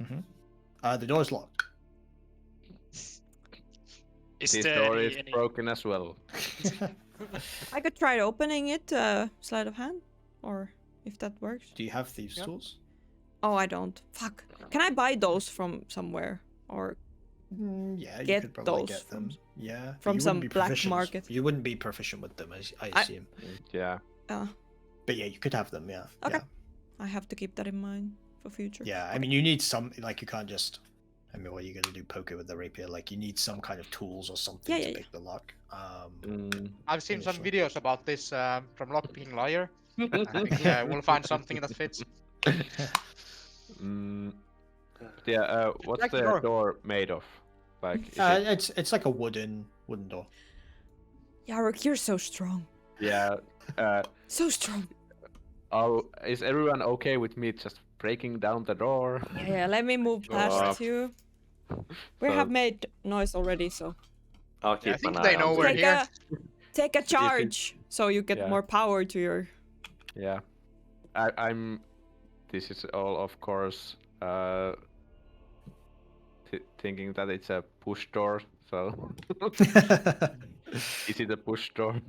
Mm-hmm. The door's locked. Is This there door is any? broken as well. I could try opening it, sleight of hand, or if that works. Do you have thieves' Yeah. tools? Oh, I don't. Fuck. Can I buy those from somewhere, or Yeah, you Get could probably those get them. Yeah, but from you wouldn't some be black proficient- market? You wouldn't be proficient with them, I assume. Yeah. But yeah, you could have them. Yeah. Okay. Yeah. I have to keep that in mind for future. Yeah, I mean, you need some. Like, you can't just. I mean, what are you gonna do? Poke it with the rapier? Like, you need some kind of tools or something Yeah, to yeah, pick the lock. I've seen some Initially. videos about this from Lockpicking Liar. I think we'll find something that fits. Yeah. What's Like the the door. door made of? Like, is it, It's like a wooden door. Yarok, you're so strong. yeah. So strong. Is everyone okay with me just breaking down the door? Yeah, let me move past up. you. We So- have made noise already, so I'll keep I think an they eye know on we're the- here. take a charge so you get Yeah. more power to your. Yeah. I'm. This is all, of course, thinking that it's a push door. So, is it a push door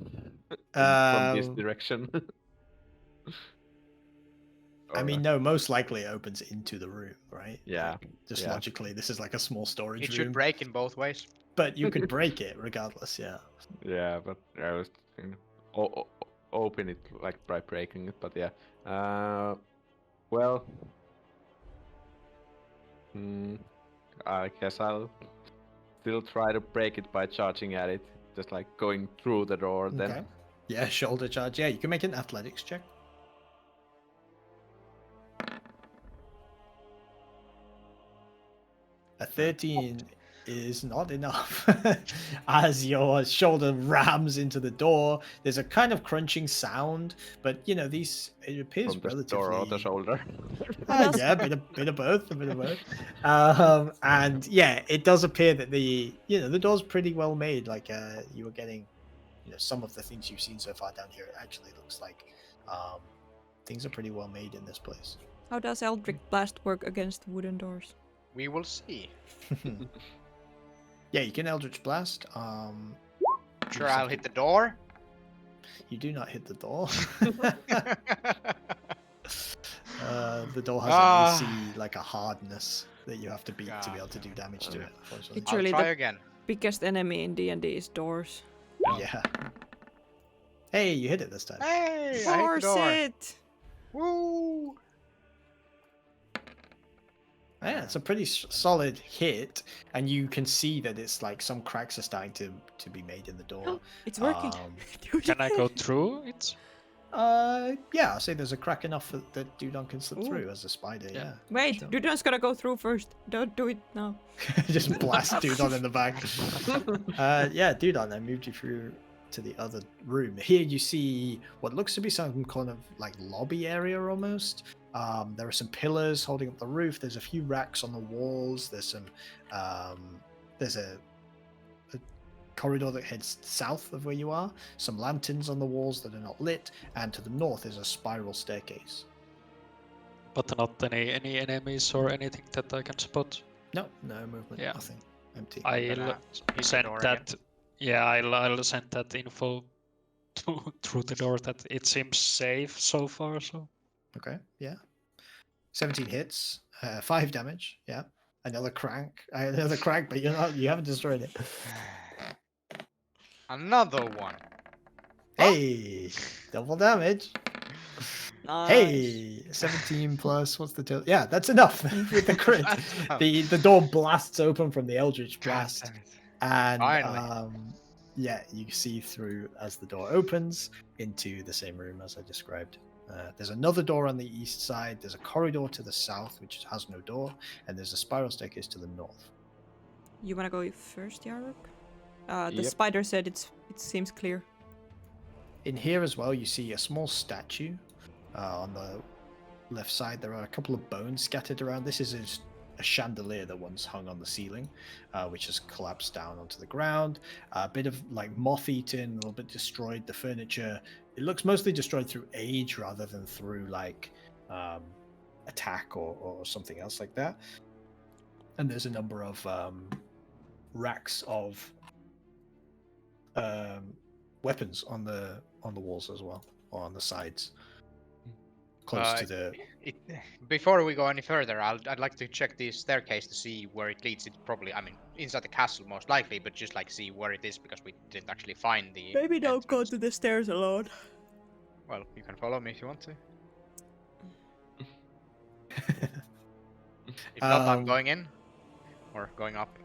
from this Um, direction? I mean, no. Most likely, it opens into the room, right? Yeah, Like, just yeah. logically, this is like a small storage It room. should break in both ways. But you could break it regardless. Yeah. Yeah, but I was thinking, open it like by breaking it. But yeah. Well. I guess I'll still try to break it by charging at it, just like going through the door. Then. Okay. Yeah, shoulder charge. Yeah, you can make an athletics check. A 13 is not enough. As your shoulder rams into the door, there's a kind of crunching sound, but you know, it appears From the relatively. door or the shoulder. Yeah, bit of both, a bit of both. And yeah, it does appear that the door's pretty well made. Like you were getting, some of the things you've seen so far down here. It actually looks like things are pretty well made in this place. How does Eldritch Blast work against wooden doors? We will see. Yeah, you can Eldritch Blast. Sure, I'll hit the door. You do not hit the door. The door has an AC, like a hardness that you have to beat to be able to do damage to it. Unfortunately. It's I'll really try the again. biggest enemy in D&D is doors. Yeah. Hey, you hit it this time. Hey, I hit the Force door. it! Woo! Yeah, it's a pretty solid hit, and you can see that it's like some cracks are starting to be made in the door. It's working. Dude. Can I go through it? Yeah, I'll say there's a crack enough that Dudon can slip Ooh. through as a spider. Yeah. Yeah, Wait, sure. Dudon's gonna go through first. Don't do it now. Just blast Dudon in the back. Yeah, Dudon, I moved you through to the other room. Here you see what looks to be some kind of like lobby area almost. There are some pillars holding up the roof. There's a few racks on the walls. There's some there's a corridor that heads south of where you are. Some lanterns on the walls that are not lit, and to the north is a spiral staircase. But not any enemies or anything that I can spot. No movement, Yeah. nothing, empty. I'll send that. Yeah, I'll send that info through the door that it seems safe so far. So Okay, yeah. 17 hits, 5 damage. Yeah, another crack, but you haven't destroyed it. Another one. Hey, double damage. Nice. Hey, 17 plus what's the total? Yeah, that's enough with the crit. That's enough. The door blasts open from the Eldritch God blast, damn it. and Finally. yeah, you see through as the door opens into the same room as I described. There's another door on the east side. There's a corridor to the south which has no door, and there's a spiral staircase to the north. You wanna go first, Yarok? The Yep. spider said it seems clear. In here as well, you see a small statue on the left side. There are a couple of bones scattered around. This is a chandelier that once hung on the ceiling, which has collapsed down onto the ground. A bit of like moth-eaten, a little bit destroyed. The furniture, it looks mostly destroyed through age rather than through like attack or something else like that. And there's a number of racks of weapons on the walls as well, or on the sides, close to the. Before we go any further, I'd like to check the staircase to see where it leads. It probably, I mean, inside the castle most likely, but just like see where it is because we didn't actually find the. Maybe don't go entrance. to the stairs alone. Well, you can follow me if you want to. If not, I'm going in or going up.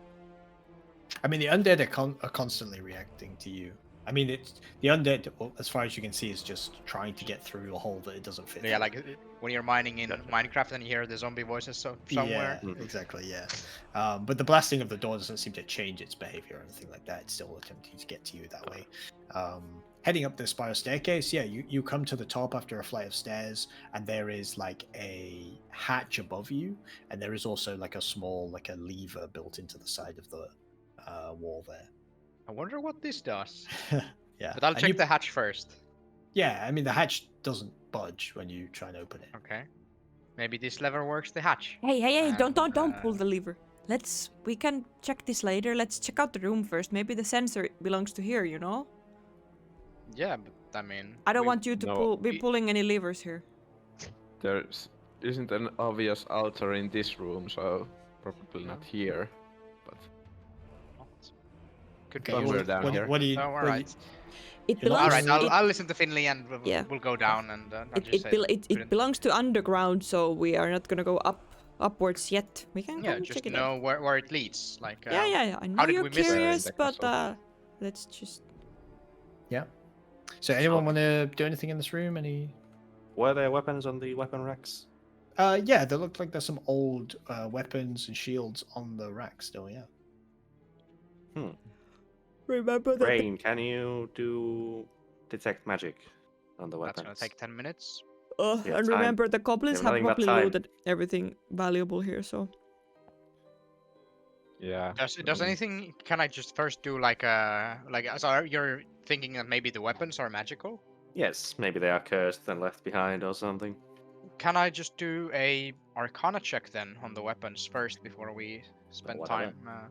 I mean, the undead are constantly reacting to you. I mean, it's the undead, well, as far as you can see, is just trying to get through a hole that it doesn't fit. Yeah, in. like when you're mining in Minecraft and you hear the zombie voices somewhere. Yeah, exactly. Yeah, but the blasting of the door doesn't seem to change its behavior or anything like that. It's still attempting to get to you that way. Heading up the spiral staircase, yeah, you come to the top after a flight of stairs, and there is like a hatch above you, and there is also like a small, like a lever built into the side of the wall there. I wonder what this does. Yeah, But I'll and check the hatch first. Yeah, I mean the hatch doesn't budge when you try and open it. Okay. Maybe this lever works the hatch. Hey, don't And, pull the lever. We can check this later. Let's check out the room first. Maybe the sensor belongs to here, you know? Yeah, but I mean. I don't we- want you to be pulling any levers here. There isn't an obvious altar in this room, so probably not here. But Could be Okay, Somewhere used. down here. what do you? Oh, what all do you- right. It You're not- belongs. All right, it, I'll listen to Finley and Yeah. we'll go down and I'll it, just it, say bel- it, put it belongs to underground, so we are not gonna go upwards yet. We can go Yeah, and just check it know out. where it leads. Like. Yeah. I know how did you're we miss it? curious, The but castle. let's just. So anyone want to do anything in this room? Any? Were there weapons on the weapon racks? Yeah, there look like there's some old weapons and shields on the rack still. Yeah. Remember that. Rain, can you do detect magic on the That's weapons? gonna take 10 minutes. Yeah, And time. remember, the goblins We have have nothing but probably time. looted everything valuable here, so. yeah. Does anything? Can I just first do like a So you're thinking that maybe the weapons are magical? Yes, maybe they are cursed and left behind or something. Can I just do a Arcana check then on the weapons first before we spend Whatever. time?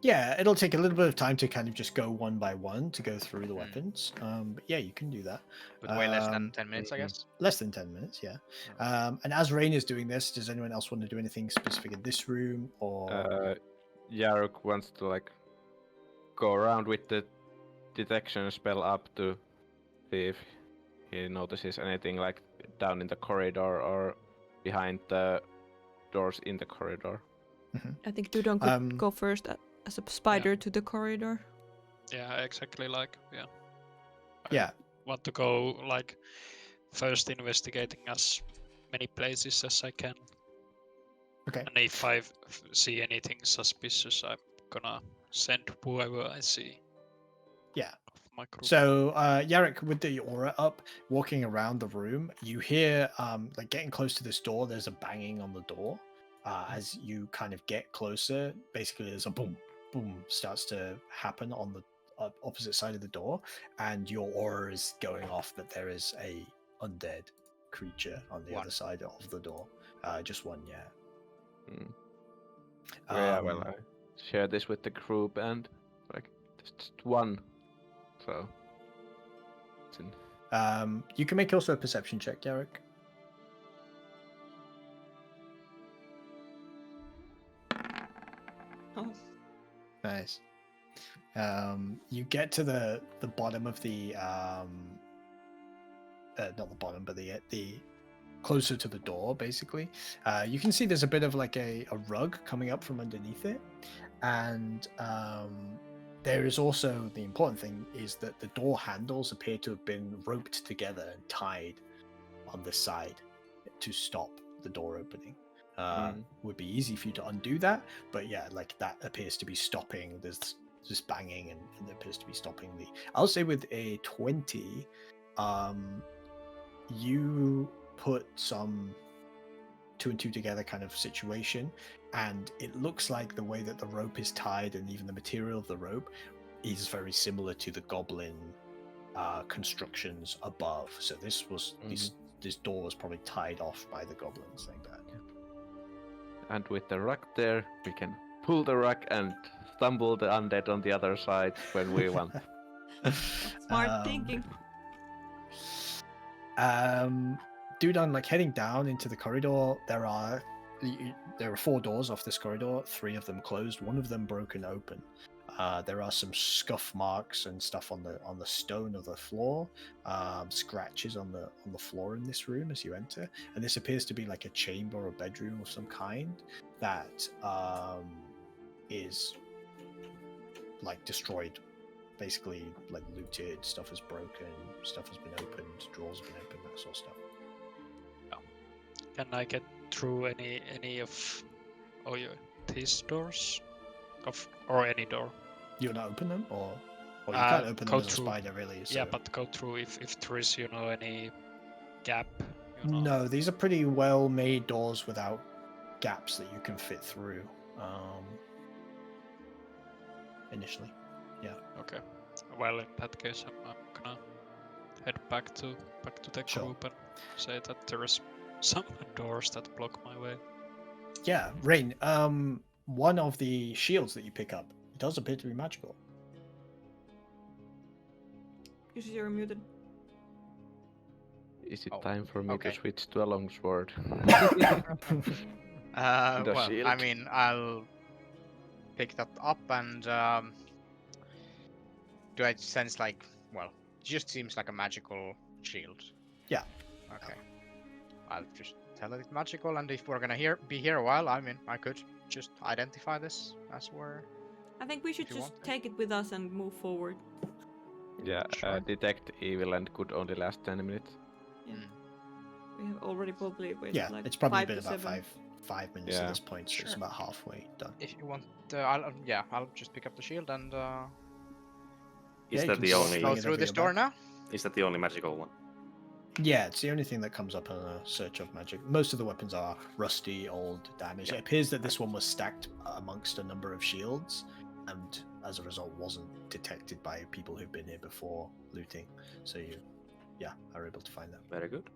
Yeah, it'll take a little bit of time to kind of just go one by one to go through the Mm. weapons. But yeah, you can do that. But way less than Um, 10 minutes, I guess. Less than 10 minutes, yeah. And as Rain is doing this, does anyone else want to do anything specific in this room or? Yarok wants to like go around with the detection spell up to see if he notices anything like down in the corridor or behind the doors in the corridor. I think Dudon could go first as a spider to the corridor. Yeah, exactly. Like, yeah. Yeah. Want to go like first investigating as many places as I can. Okay. And if I see anything suspicious, I'm gonna send whoever I see. Yeah. Of my group. So, Yarrick, with the aura up, walking around the room, you hear, like getting close to this door, there's a banging on the door. As you kind of get closer, basically there's a boom, boom starts to happen on the opposite side of the door, and your aura is going off that there is a undead creature on the other side of the door. Just one, yeah. Yeah, well, I share this with the group, and like just one. So. You can make also a perception check, Yarrick. Oh. Nice. You get to the bottom of the not the bottom, but the closer to the door, basically. You can see there's a bit of like a rug coming up from underneath it, and there is also the important thing is that the door handles appear to have been roped together and tied on this side to stop the door opening. Would be easy for you to undo that, but yeah, like that appears to be stopping. There's just banging, and it appears to be stopping the. I'll say with a 20, you put some 2 and 2 together kind of situation, and it looks like the way that the rope is tied and even the material of the rope is very similar to the goblin constructions above. So this was this door was probably tied off by the goblins like that. And with the rug there, we can pull the rug and stumble the undead on the other side when we want. Smart thinking. Dudon, like heading down into the corridor, there are 4 doors off this corridor, 3 of them closed, 1 of them broken open. There are some scuff marks and stuff on the stone of the floor, scratches on the floor in this room as you enter, and this appears to be like a chamber or bedroom of some kind that is like destroyed, basically like looted. Stuff is broken, stuff has been opened, drawers have been opened, that sort of stuff. Can I get through any of these doors, or any door? You want to open them, or you can't open them as a through. spider, really. So. Yeah, but go through if there is any gap. No, these are pretty well made doors without gaps that you can fit through. Initially, yeah. Okay. Well, in that case, I'm gonna head back to the group and say that there is some doors that block my way. Yeah, Rain. One of the shields that you pick up does appear to be magical. You're muted. Is it time for me to switch to a longsword? Well, shield. I mean, I'll pick that up and do I sense like, well, it just seems like a magical shield. Yeah. Okay. I'll just tell it it's magical, and if we're gonna be here a while, I mean, I could just identify this as we're. I think we should just take it with us and move forward. Yeah, Sure. detect evil and could only last 10 minutes. Yeah. We have already probably wasted Yeah, like it's probably 5 been to about 7. five minutes at this point, so it's about halfway done. If you want, I'll just pick up the shield and Is you that can the just only? throw go it through over this your door back. now. Is that the only magical one? Yeah, it's the only thing that comes up on a search of magic. Most of the weapons are rusty, old, damaged. It appears that this one was stacked amongst a number of shields, and as a result wasn't detected by people who've been here before looting. So you, are able to find that. Very good.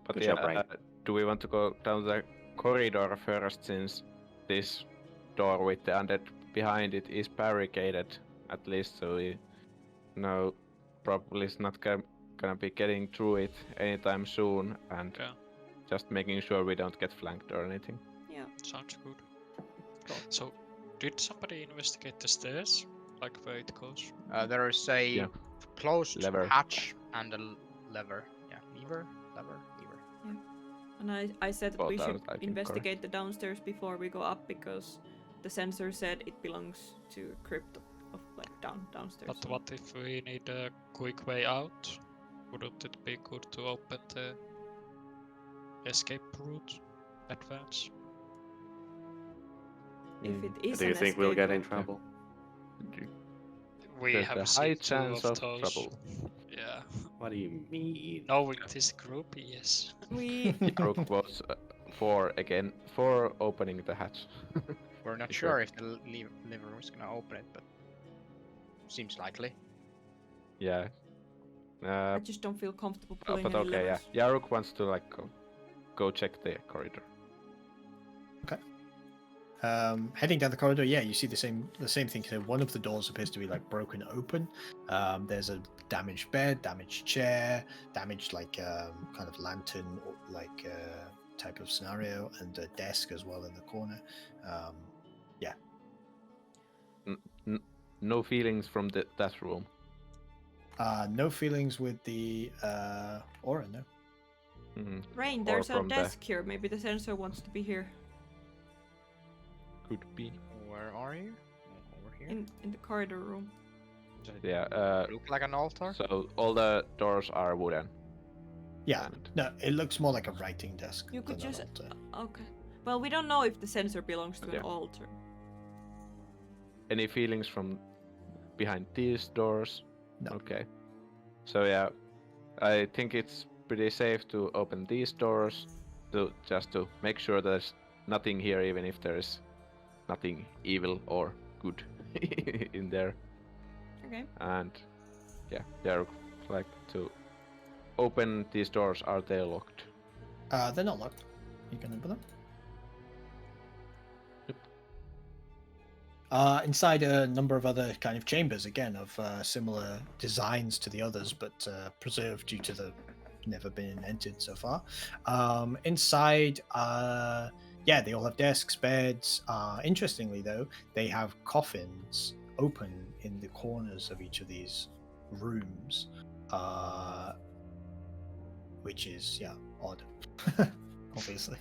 But Good yeah, job, Brian. do we want to go down the corridor first, since this door with the undead behind it is barricaded, at least, so we know probably it's not gonna be getting through it anytime soon, and just making sure we don't get flanked or anything. Yeah. Sounds good. So, did somebody investigate the stairs, like where it goes? There is a closed Lever. hatch and a lever. Yeah, lever. And I said Both we are, should I think, investigate the downstairs before we go up because the sensor said it belongs to crypt of like downstairs. But so- what if we need a quick way out? Wouldn't it be good to open the escape route? Advance? If it is Do you an think we'll escape get in route. trouble? We There's have a seen high two chance of of those. trouble. Yeah. What do you mean? Knowing this group, yes. We Yaruk was for opening the hatch. We're not Sure. sure if the lever was gonna open it, but seems likely. Yeah. I just don't feel comfortable pulling But any okay, yeah. levers. Yaruk wants to like go check the corridor. Heading down the corridor, yeah, you see the same thing. So one of the doors appears to be like broken open. There's a damaged bed, damaged chair, damaged like kind of lantern like type of scenario, and a desk as well in the corner. No feelings from that room. No feelings with the aura, no. Mm, Rain, Or there's a from the- desk here. Maybe the sensor wants to be here could be. Where are you? Oh, over here. in the corridor room. Does it Yeah. look like an altar? So all the doors are wooden. Yeah, And no, it looks more like a writing desk. You could than an just altar. okay. Well, we don't know if the sensor belongs to Okay. an altar. any feelings from behind these doors? No. Okay. So yeah, I think it's pretty safe to open these doors to make sure there's nothing here, even if there's nothing evil or good in there. Okay. And yeah, they're like to open these doors. Are they locked? They're not locked. You can open them. Inside a number of other kind of chambers, again of similar designs to the others, but preserved due to the never been entered so far. Inside, yeah, they all have desks, beds. Interestingly, though, they have coffins open in the corners of each of these rooms, which is odd, obviously.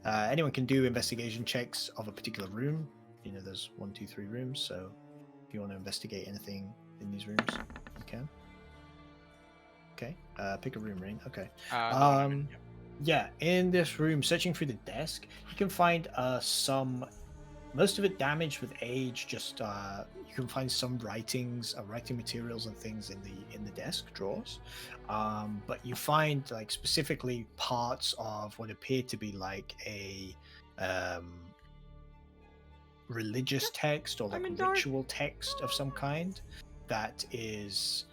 Anyone can do investigation checks of a particular room. You know, there's 1, 2, 3 rooms. So if you want to investigate anything in these rooms, you can. Okay. Pick a room, Rain. Okay. The one I'm in, Yeah, in this room, searching through the desk, you can find most of it damaged with age. Just you can find some writing materials and things in the desk drawers. But you find like specifically parts of what appear to be like a religious text or like ritual text of some kind that is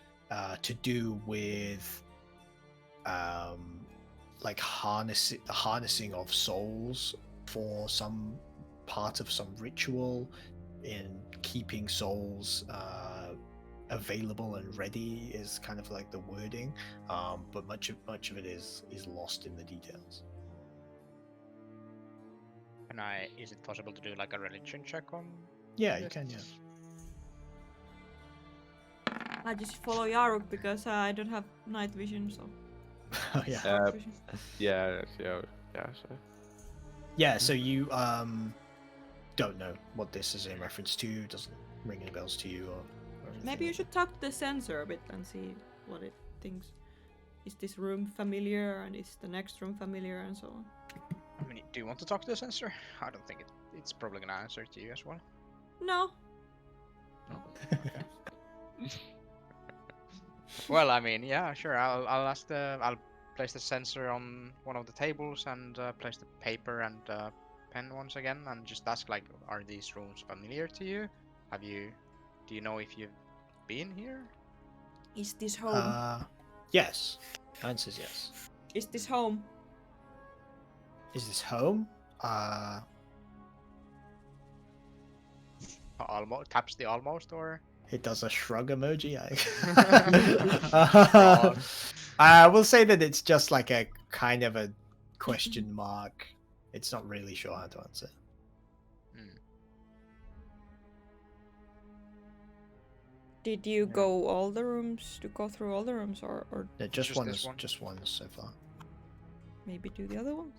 to do with like the harnessing of souls for some part of some ritual in keeping souls available and ready is kind of like the wording, but much of it is lost in the details. Is it possible to do like a religion check on? Yeah, you this? can. Yeah. I just follow Yaruk because I don't have night vision, so. Yeah. dark vision. Yeah. So Yeah. So you don't know what this is in reference to. Doesn't ring any bells to you, or anything Maybe you like should talk to the sensor a bit and see what it thinks. Is this room familiar, and is the next room familiar, and so on. I mean, do you want to talk to the sensor? I don't think it's probably gonna answer to you as well. No. Well, I mean, yeah, sure. I'll place the sensor on one of the tables and place the paper and pen once again, and just ask like, are these rooms familiar to you? Do you know if you've been here? Is this home? Yes. The answer is yes. Is this home? Is this home? Almost taps the almost or. It does a shrug emoji. God. I will say that it's just like a kind of a question mark. It's not really sure how to answer. Did you go all the rooms to go through all the rooms, or Yeah, just Just one this is one? just one so far. maybe do the other ones?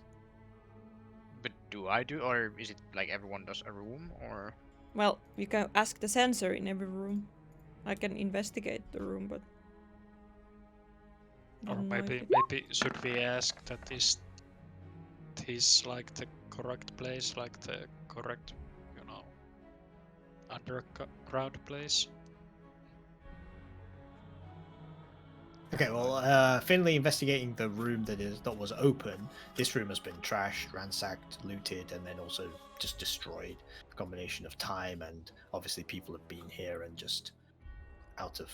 But do I do, or is it like everyone does a room, or? Well, you can ask the sensor in every room. I can investigate the room, but I Or don't know if maybe should we ask that is this like the correct place, like the correct, you know, underground place? Okay, well, Finley investigating the room that was open. This room has been trashed, ransacked, looted, and then also just destroyed. A combination of time and obviously people have been here and just out of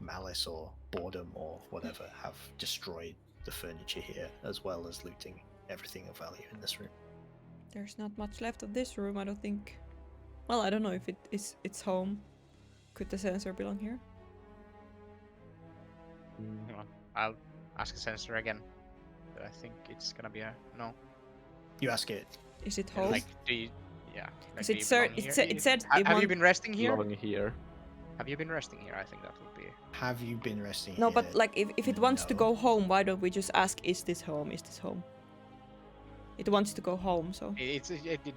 malice or boredom or whatever have destroyed the furniture here as well as looting everything of value in this room. there's not much left of this room. I don't think. Well, I don't know if it is its home. Could the sensor belong here? Well, I'll ask the sensor again. But I think it's gonna be a no. You ask it. Is it home? Like, do you, yeah. Because like, do you belong here? it said Ha- it have you want- been resting here? Long here. Have you been resting here? I think that would be. Have you been resting No, here? but like if it wants to No. go home, why don't we just ask, is this home? Is this home? It wants to go home, so. It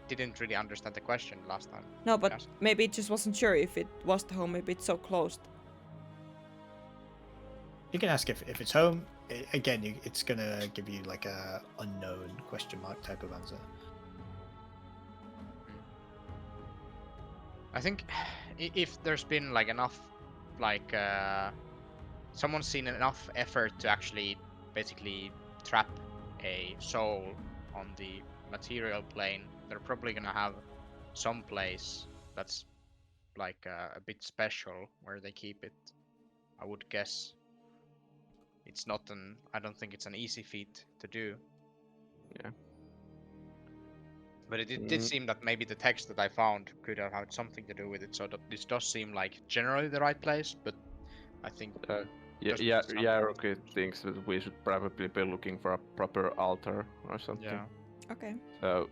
didn't really understand the question last time. No, but Yes. maybe it just wasn't sure if it was the home. Maybe it's so closed. You can ask if it's home. Again, it's gonna give you like a unknown question mark type of answer. I think if there's been like enough, like someone's seen enough effort to actually basically trap a soul on the material plane, they're probably gonna have some place that's like a bit special where they keep it. I would guess. It's not an. I don't think it's an easy feat to do. Yeah. But it did seem that maybe the text that I found could have had something to do with it. So that this does seem like generally the right place, but I think Yeah, Just some- Yaruki thinks that we should probably be looking for a proper altar or something. yeah. Okay. So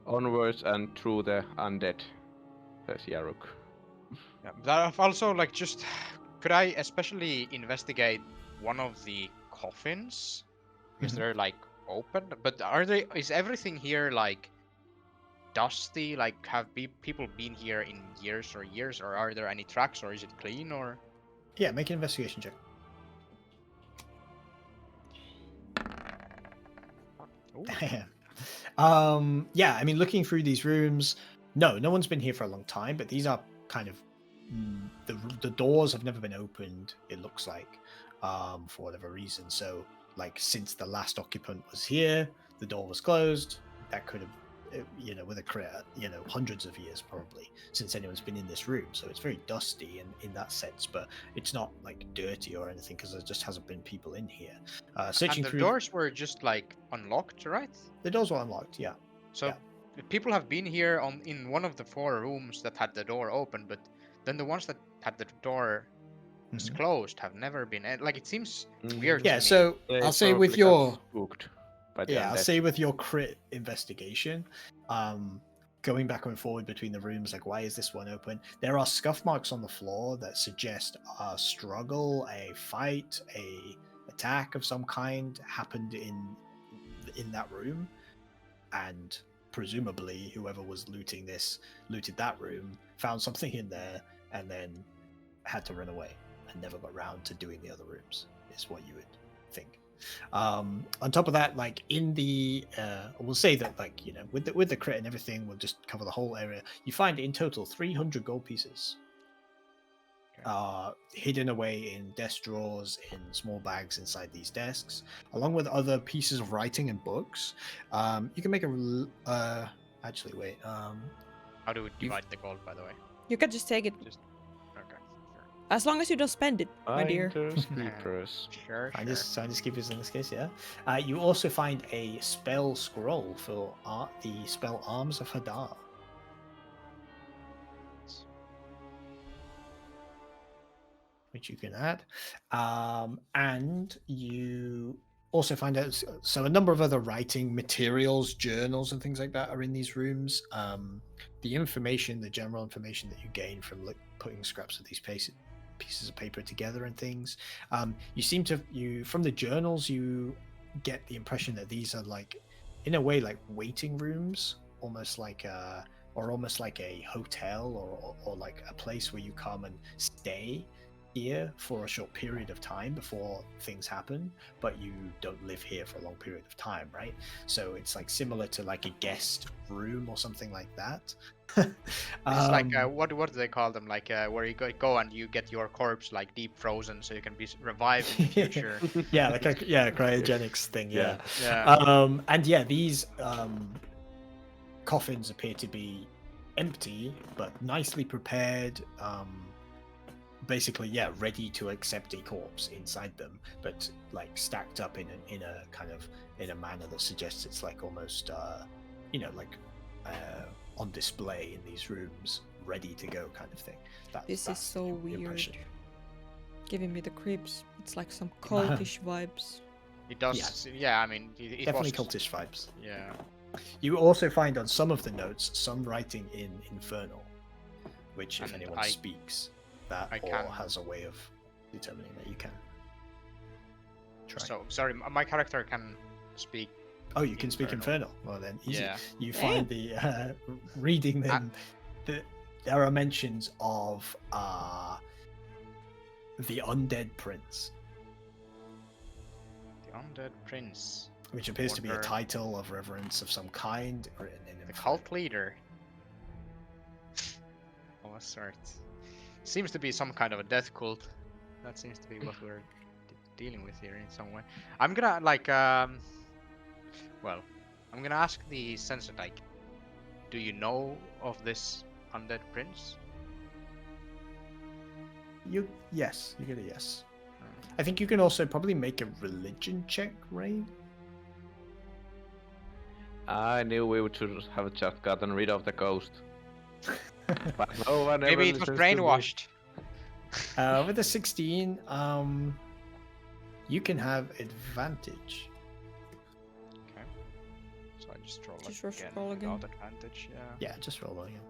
onwards and through the undead, says Yaruk. Yeah, but I've also like just could I especially investigate one of the coffins because Mhm. they're like open, but are they? Is everything here like dusty? Like have people been here in years, or are there any tracks, or is it clean, or? Yeah, make an investigation check. Yeah, I mean, looking through these rooms, no one's been here for a long time, but these are kind of the doors have never been opened. It looks like, for whatever reason. So, like, since the last occupant was here, the door was closed. That could have, with a crit, hundreds of years probably since anyone's been in this room. So it's very dusty in that sense, but it's not like dirty or anything because there just hasn't been people in here. Searching And the through doors were just like unlocked, right? the doors were unlocked. Yeah. So Yeah. people have been here in one of the 4 rooms that had the door open, but then the ones that had the door was Mhm. closed have never been. Like it seems Mm, weird. Yeah. to me. So they I'll say with probably got your spooked by the yeah, I'll undead. say with your crit investigation, going back and forward between the rooms, like why is this one open? There are scuff marks on the floor that suggest a struggle, a fight, a attack of some kind happened in that room, and presumably whoever was looted that room, found something in there, and then had to run away and never got round to doing the other rooms. Is what you would think. On top of that, like in the we'll say that, like, with the crit and everything, we'll just cover the whole area. You find in total 300 gold pieces hidden away in desk drawers, in small bags inside these desks, along with other pieces of writing and books. You can make actually wait. How do we divide the gold, by the way? You can just take it Just okay. as long as you don't spend it, my dear. Finders keepers. Sure. Finders keepers in this case, yeah. You also find a spell scroll for the spell Arms of Hadar. Which you can add. And you also find out, so a number of other writing materials, journals and things like that are in these rooms. The general information that you gain from putting scraps of these pieces of paper together and things. You seem to from the journals you get the impression that these are like, in a way, like waiting rooms, almost like a hotel or like a place where you come and stay here for a short period of time before things happen, but you don't live here for a long period of time, right? So it's like similar to like a guest room or something like that. It's like what do they call them? Like where you go and you get your corpse like deep frozen so you can be revived in the future. Yeah, like a cryogenics thing. Yeah. And yeah, these coffins appear to be empty but nicely prepared. Basically, yeah, ready to accept a corpse inside them, but like stacked up in a manner that suggests it's like almost on display in these rooms, ready to go, kind of thing. This is so the weird. impression. Giving me the creeps. It's like some cultish vibes. It does. Yeah, I mean, it Definitely was cultish vibes. Yeah. You also find on some of the notes some writing in Infernal, which, if And anyone speaks that I or can. has a way of determining that, you can try. So sorry, my character can speak. Oh, you can speak Infernal. Well, then easy. Yeah. You find the reading them. There are mentions of the Undead Prince, The Undead Prince. which appears to be a Wonder- title of reverence of some kind. Written in The Infernal. cult leader. Of a sort. Seems to be some kind of a death cult. That seems to be what we're dealing with here in some way. I'm gonna like well, I'm gonna ask the censor, like, do you know of this undead prince? Yes, you get a yes. I think you can also probably make a religion check, Ray. I knew we should have just gotten rid of the ghost. But no one ever Maybe it was listens to me. brainwashed. With a 16, you can have advantage. Okay. So I just roll Just again roll again. without advantage. Yeah. Yeah, just roll again.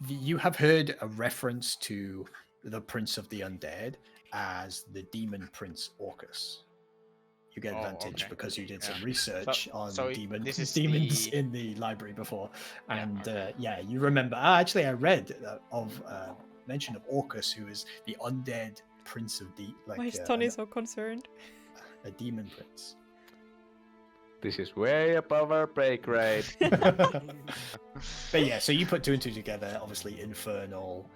You have heard a reference to the Prince of the Undead as the Demon Prince Orcus. You get Oh, advantage okay. because you did some Yeah. research on so demons this is demons the- in the library before, Yeah, and okay. you remember. Actually, I read of mention of Orcus, who is the undead prince of Why is Tony so concerned? a demon prince. This is way above our pay grade. But yeah, so you put two and two together. Obviously, infernal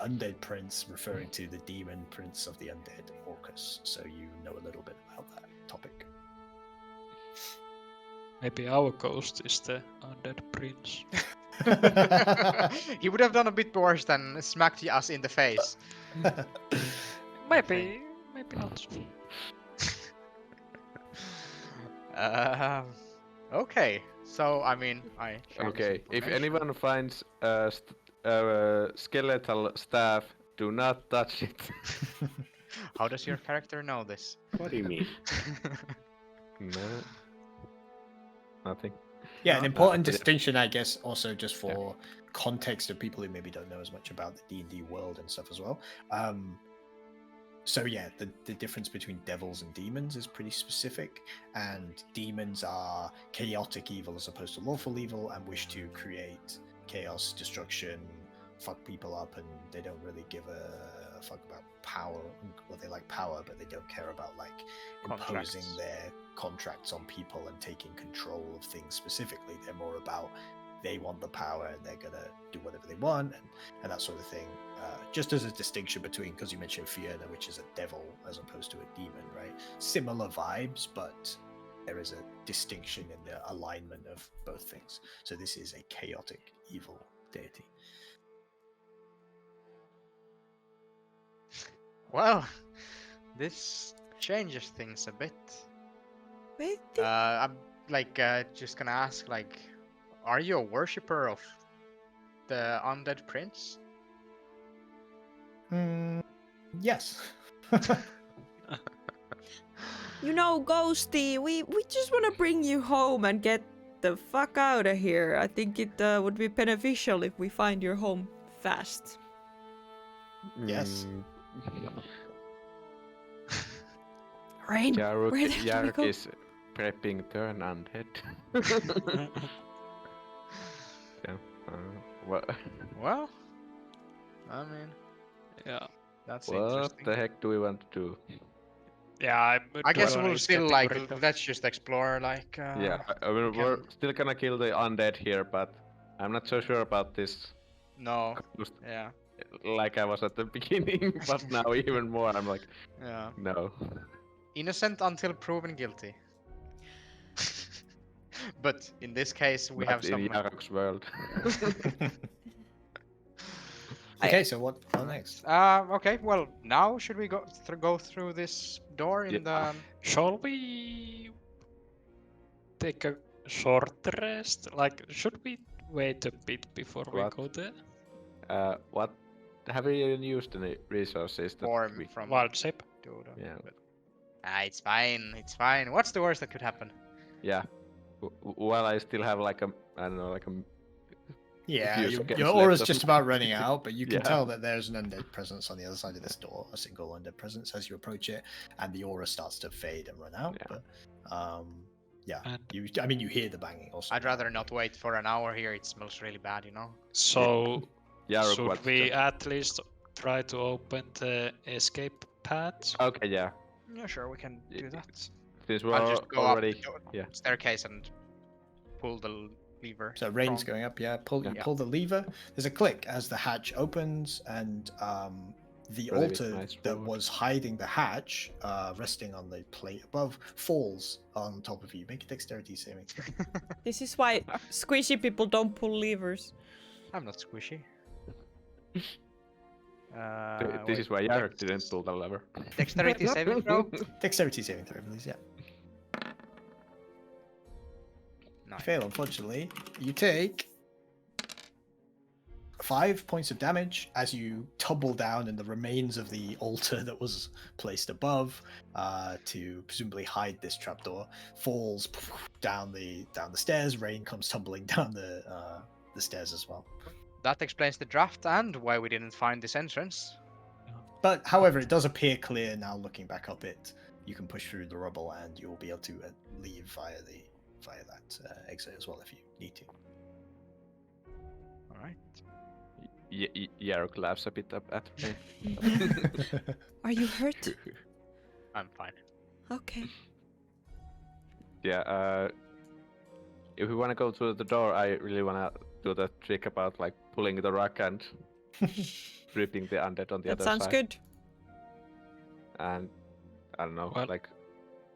undead prince, referring to the demon prince of the undead, Orcus. So you know a little bit about that topic. Maybe our ghost is the undead prince. He would have done a bit worse than smacked us in the face. Maybe not. Okay, so I mean, I. share this Okay, if information. anyone finds a skeletal staff, do not touch it. How does your character know this? What do you mean? No. Nothing. Yeah, an No? important Yeah. distinction, I guess, also just for context of people who maybe don't know as much about the D&D world and stuff as well. So yeah, the difference between devils and demons is pretty specific, and demons are chaotic evil as opposed to lawful evil and wish to create chaos, destruction, fuck people up, and they don't really give a fuck about power. Well, they like power, but they don't care about like imposing Contracts. their contracts on people and taking control of things specifically. They're more about they want the power and they're gonna do whatever they want and that sort of thing. Just as a distinction between, because you mentioned Fiona, which is a devil as opposed to a demon, right? Similar vibes, but there is a distinction in the alignment of both things. So this is a chaotic evil deity. Well, this changes things a bit. Wait, I'm like just gonna ask, like, are you a worshipper of the undead prince? Yes. you know, Ghosty, we just want to bring you home and get the fuck out of here. I think it would be beneficial if we find your home fast. Yes. Rain, Yaruk, where the hell do we Yaruk go? is prepping turn undead. Yeah. What? Well, I mean, Yeah. that's What interesting. the heck do we want to do? Yeah, I guess Dwellin we'll is still getting like rid of- let's just explore like. Yeah, I mean, we we're can- still gonna kill the undead here, but I'm not so sure about this. No. Just Yeah. like I was at the beginning, but now even more. I'm like, Yeah. no. Innocent until proven guilty. But in this case, we Not have in some. Yarok's world. Okay, so what next? Okay. Well, now should we go through this door in Yeah. the? Shall we take a short rest? Like, should we wait a bit before we What? go there? What? Have you even used any resources that Form we... from Wild shape. Dodo. Yeah. It's fine. It's fine. What's the worst that could happen? Yeah. Well, I still have like a, I don't know, like a... Yeah, few your seconds aura's left just of- about running out, but you can Yeah. tell that there's an undead presence on the other side of this door, a single undead presence as you approach it, and the aura starts to fade and run out. Yeah. But yeah, And you hear the banging also. I'd rather not wait for an hour here. It smells really bad, you know. so, Yarok, should what's we the- at least try to open the escape path? Okay, yeah. Yeah, sure, we can do Y- that. Since we're I'll just go already... up the yeah. staircase and pull the lever. So rain's strong. going up. Yeah, you Yeah. pull the lever. There's a click as the hatch opens, and the Really altar nice that road. was hiding the hatch, resting on the plate above, falls on top of you. Make a dexterity saving throw. This is why squishy people don't pull levers. I'm not squishy. This is why Yarok didn't pull the lever. Dexterity saving throw. Dexterity saving throw, please. Yeah. Nine. Fail, unfortunately. You take 5 points of damage as you tumble down, and the remains of the altar that was placed above to presumably hide this trapdoor falls down the stairs. Rain comes tumbling down the stairs as well. That explains the draft and why we didn't find this entrance. But however, it does appear clear now. Looking back up it, you can push through the rubble, and you'll be able to leave via that exit as well if you need to. All right. Yarok laughs a bit up at me. Are you hurt? I'm fine. Okay. Yeah, if we want to go through the door, I really want to do the trick about like pulling the rug and ripping the undead on the That other sounds side. good. And I don't know, Well- like,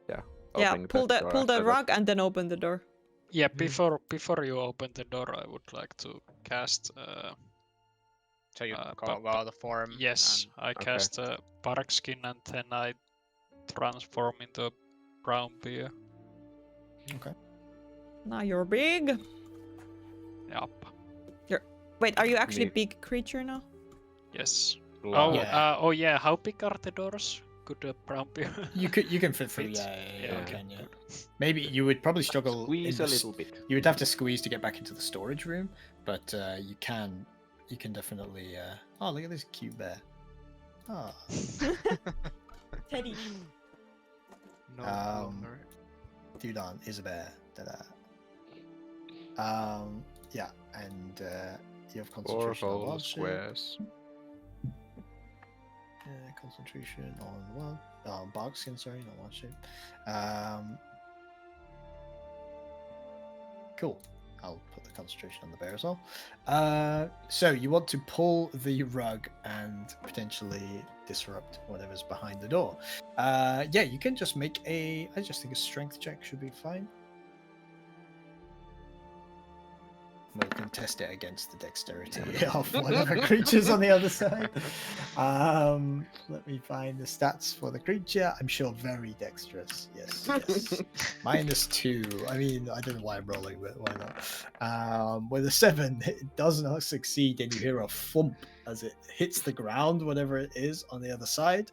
yeah. Yeah, opening pull that the door pull the after that. rug and then open the door. Yeah, before you open the door, I would like to cast. So you Uh, go out the form. Yes, I Okay. cast a bark skin, and then I transform into a brown bear. Now you're big. Yup. Wait, are you actually a Neat. big creature now? Yes. Wow. Oh, Yeah. oh yeah. How big are the doors? Could a brown bear? You can fit through. Fit? Yeah, Yeah, you okay. can. Yeah. Maybe you would probably struggle. Squeeze in a the s- little bit. You would have to squeeze to get back into the storage room, but you can definitely. Oh, look at this cute bear. Ah, Teddy. No Um, longer. Dudon is a bear. Da-da. Yeah, and you have 4 concentration on whole wild shape. squares. Concentration on bark skin. Sorry, not wild shape. Cool. I'll put the concentration on the bear as well. So you want to pull the rug and potentially disrupt whatever's behind the door. Yeah, you can just make I just think a strength check should be fine. We can test it against the dexterity of whatever creatures on the other side. Let me find the stats for the creature. I'm sure very dexterous. Yes, yes. -2. I mean, I don't know why I'm rolling, but why not? With a 7, it does not succeed, and you hear a thump as it hits the ground, whatever it is on the other side,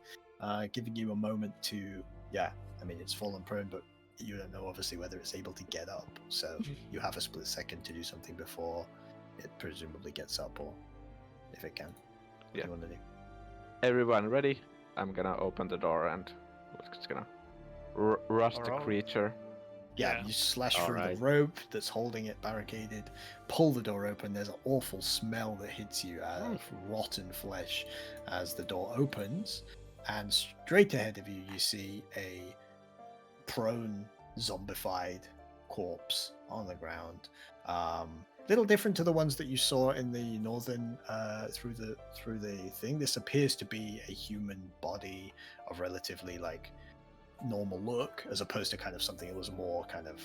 giving you a moment to, yeah. I mean, it's fallen prone, but you don't know obviously whether it's able to get up. So you have a split second to do something before it presumably gets up, or if it can. What do Yeah. you want to do? Everyone ready? I'm gonna open the door and we're just gonna rush the Alright. creature. Yeah, Yeah. you slash through Alright. the rope that's holding it barricaded, pull the door open. There's an awful smell that hits you of rotten flesh as the door opens, and straight ahead of you, you see a prone, zombified corpse on the ground. Little different to the ones that you saw in the northern through the thing. This appears to be a human body of relatively like normal look, as opposed to kind of something that was more kind of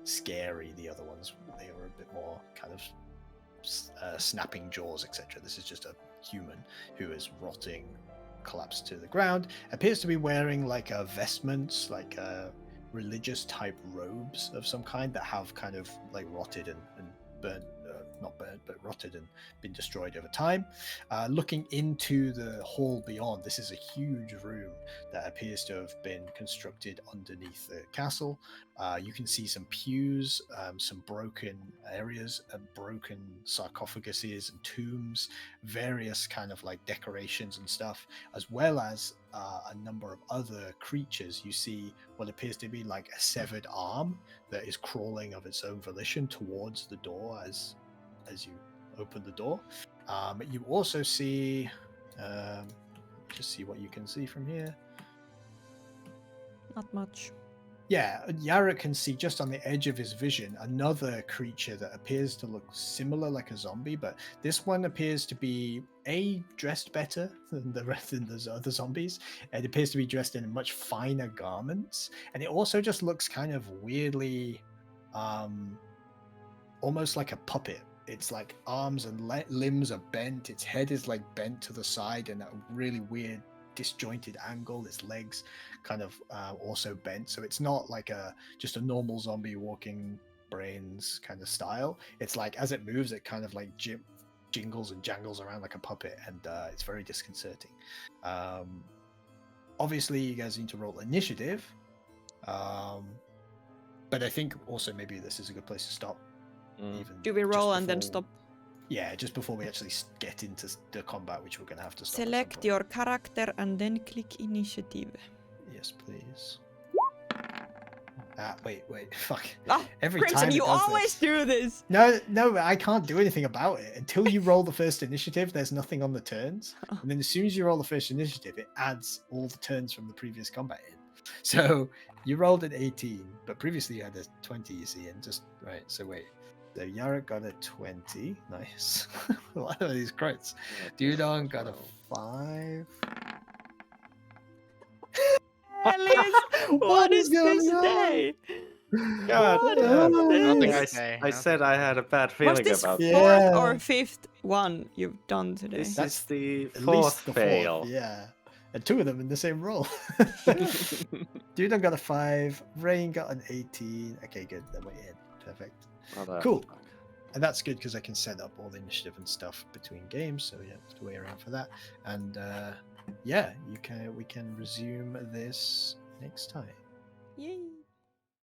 scary. The other ones, they were a bit more kind of snapping jaws, etc. This is just a human who is rotting, collapsed to the ground. Appears to be wearing like vestments, like religious type robes of some kind that have kind of like rotted and burnt, not burnt, but rotted and been destroyed over time. Looking into the hall beyond, this is a huge room that appears to have been constructed underneath the castle. You can see some pews, some broken areas, broken sarcophaguses and tombs, various kind of like decorations and stuff, as well as a number of other creatures. You see what appears to be like a severed arm that is crawling of its own volition towards the door as you open the door. You also see, just see what you can see from here. Not much. Yeah, Yarrick can see just on the edge of his vision another creature that appears to look similar, like a zombie, but this one appears to be dressed better than the rest of the other zombies. It appears to be dressed in much finer garments, and it also just looks kind of weirdly, almost like a puppet. Its like arms and limbs are bent. Its head is like bent to the side in a really weird disjointed angle. Its legs kind of also bent, so it's not like just a normal zombie walking brains kind of style. It's like as it moves, it kind of like jingles and jangles around like a puppet, and it's very disconcerting. Obviously, you guys need to roll initiative, but I think also maybe this is a good place to stop. Even Do we just roll and then before- stop? Yeah, just before we actually get into the combat, which we're going to have to stop. at some Select point. your character and then click initiative. Yes, please. Wait, fuck. Ah, Every Crimson, time it you does always this. do this! No, I can't do anything about it. Until you roll the first initiative, there's nothing on the turns. Oh. And then as soon as you roll the first initiative, it adds all the turns from the previous combat in. So you rolled an 18, but previously you had a 20, you see, and just, right, so wait. So Yarrick got a 20. Nice. A lot of these crits. Dudon got a 5. Elias, what is going this on? day? God, What damn. is I, this? I said I had a bad Was feeling this about Yeah. fourth or fifth one you've done today? this. That's Is the At fourth least the fail. fourth, yeah. And 2 of them in the same roll. Dudon got a 5. Rain got an 18. Okay, good. Then we're in. Perfect. Cool. And that's good because I can set up all the initiative and stuff between games, so you have to wait around for that. And yeah, we can resume this next time.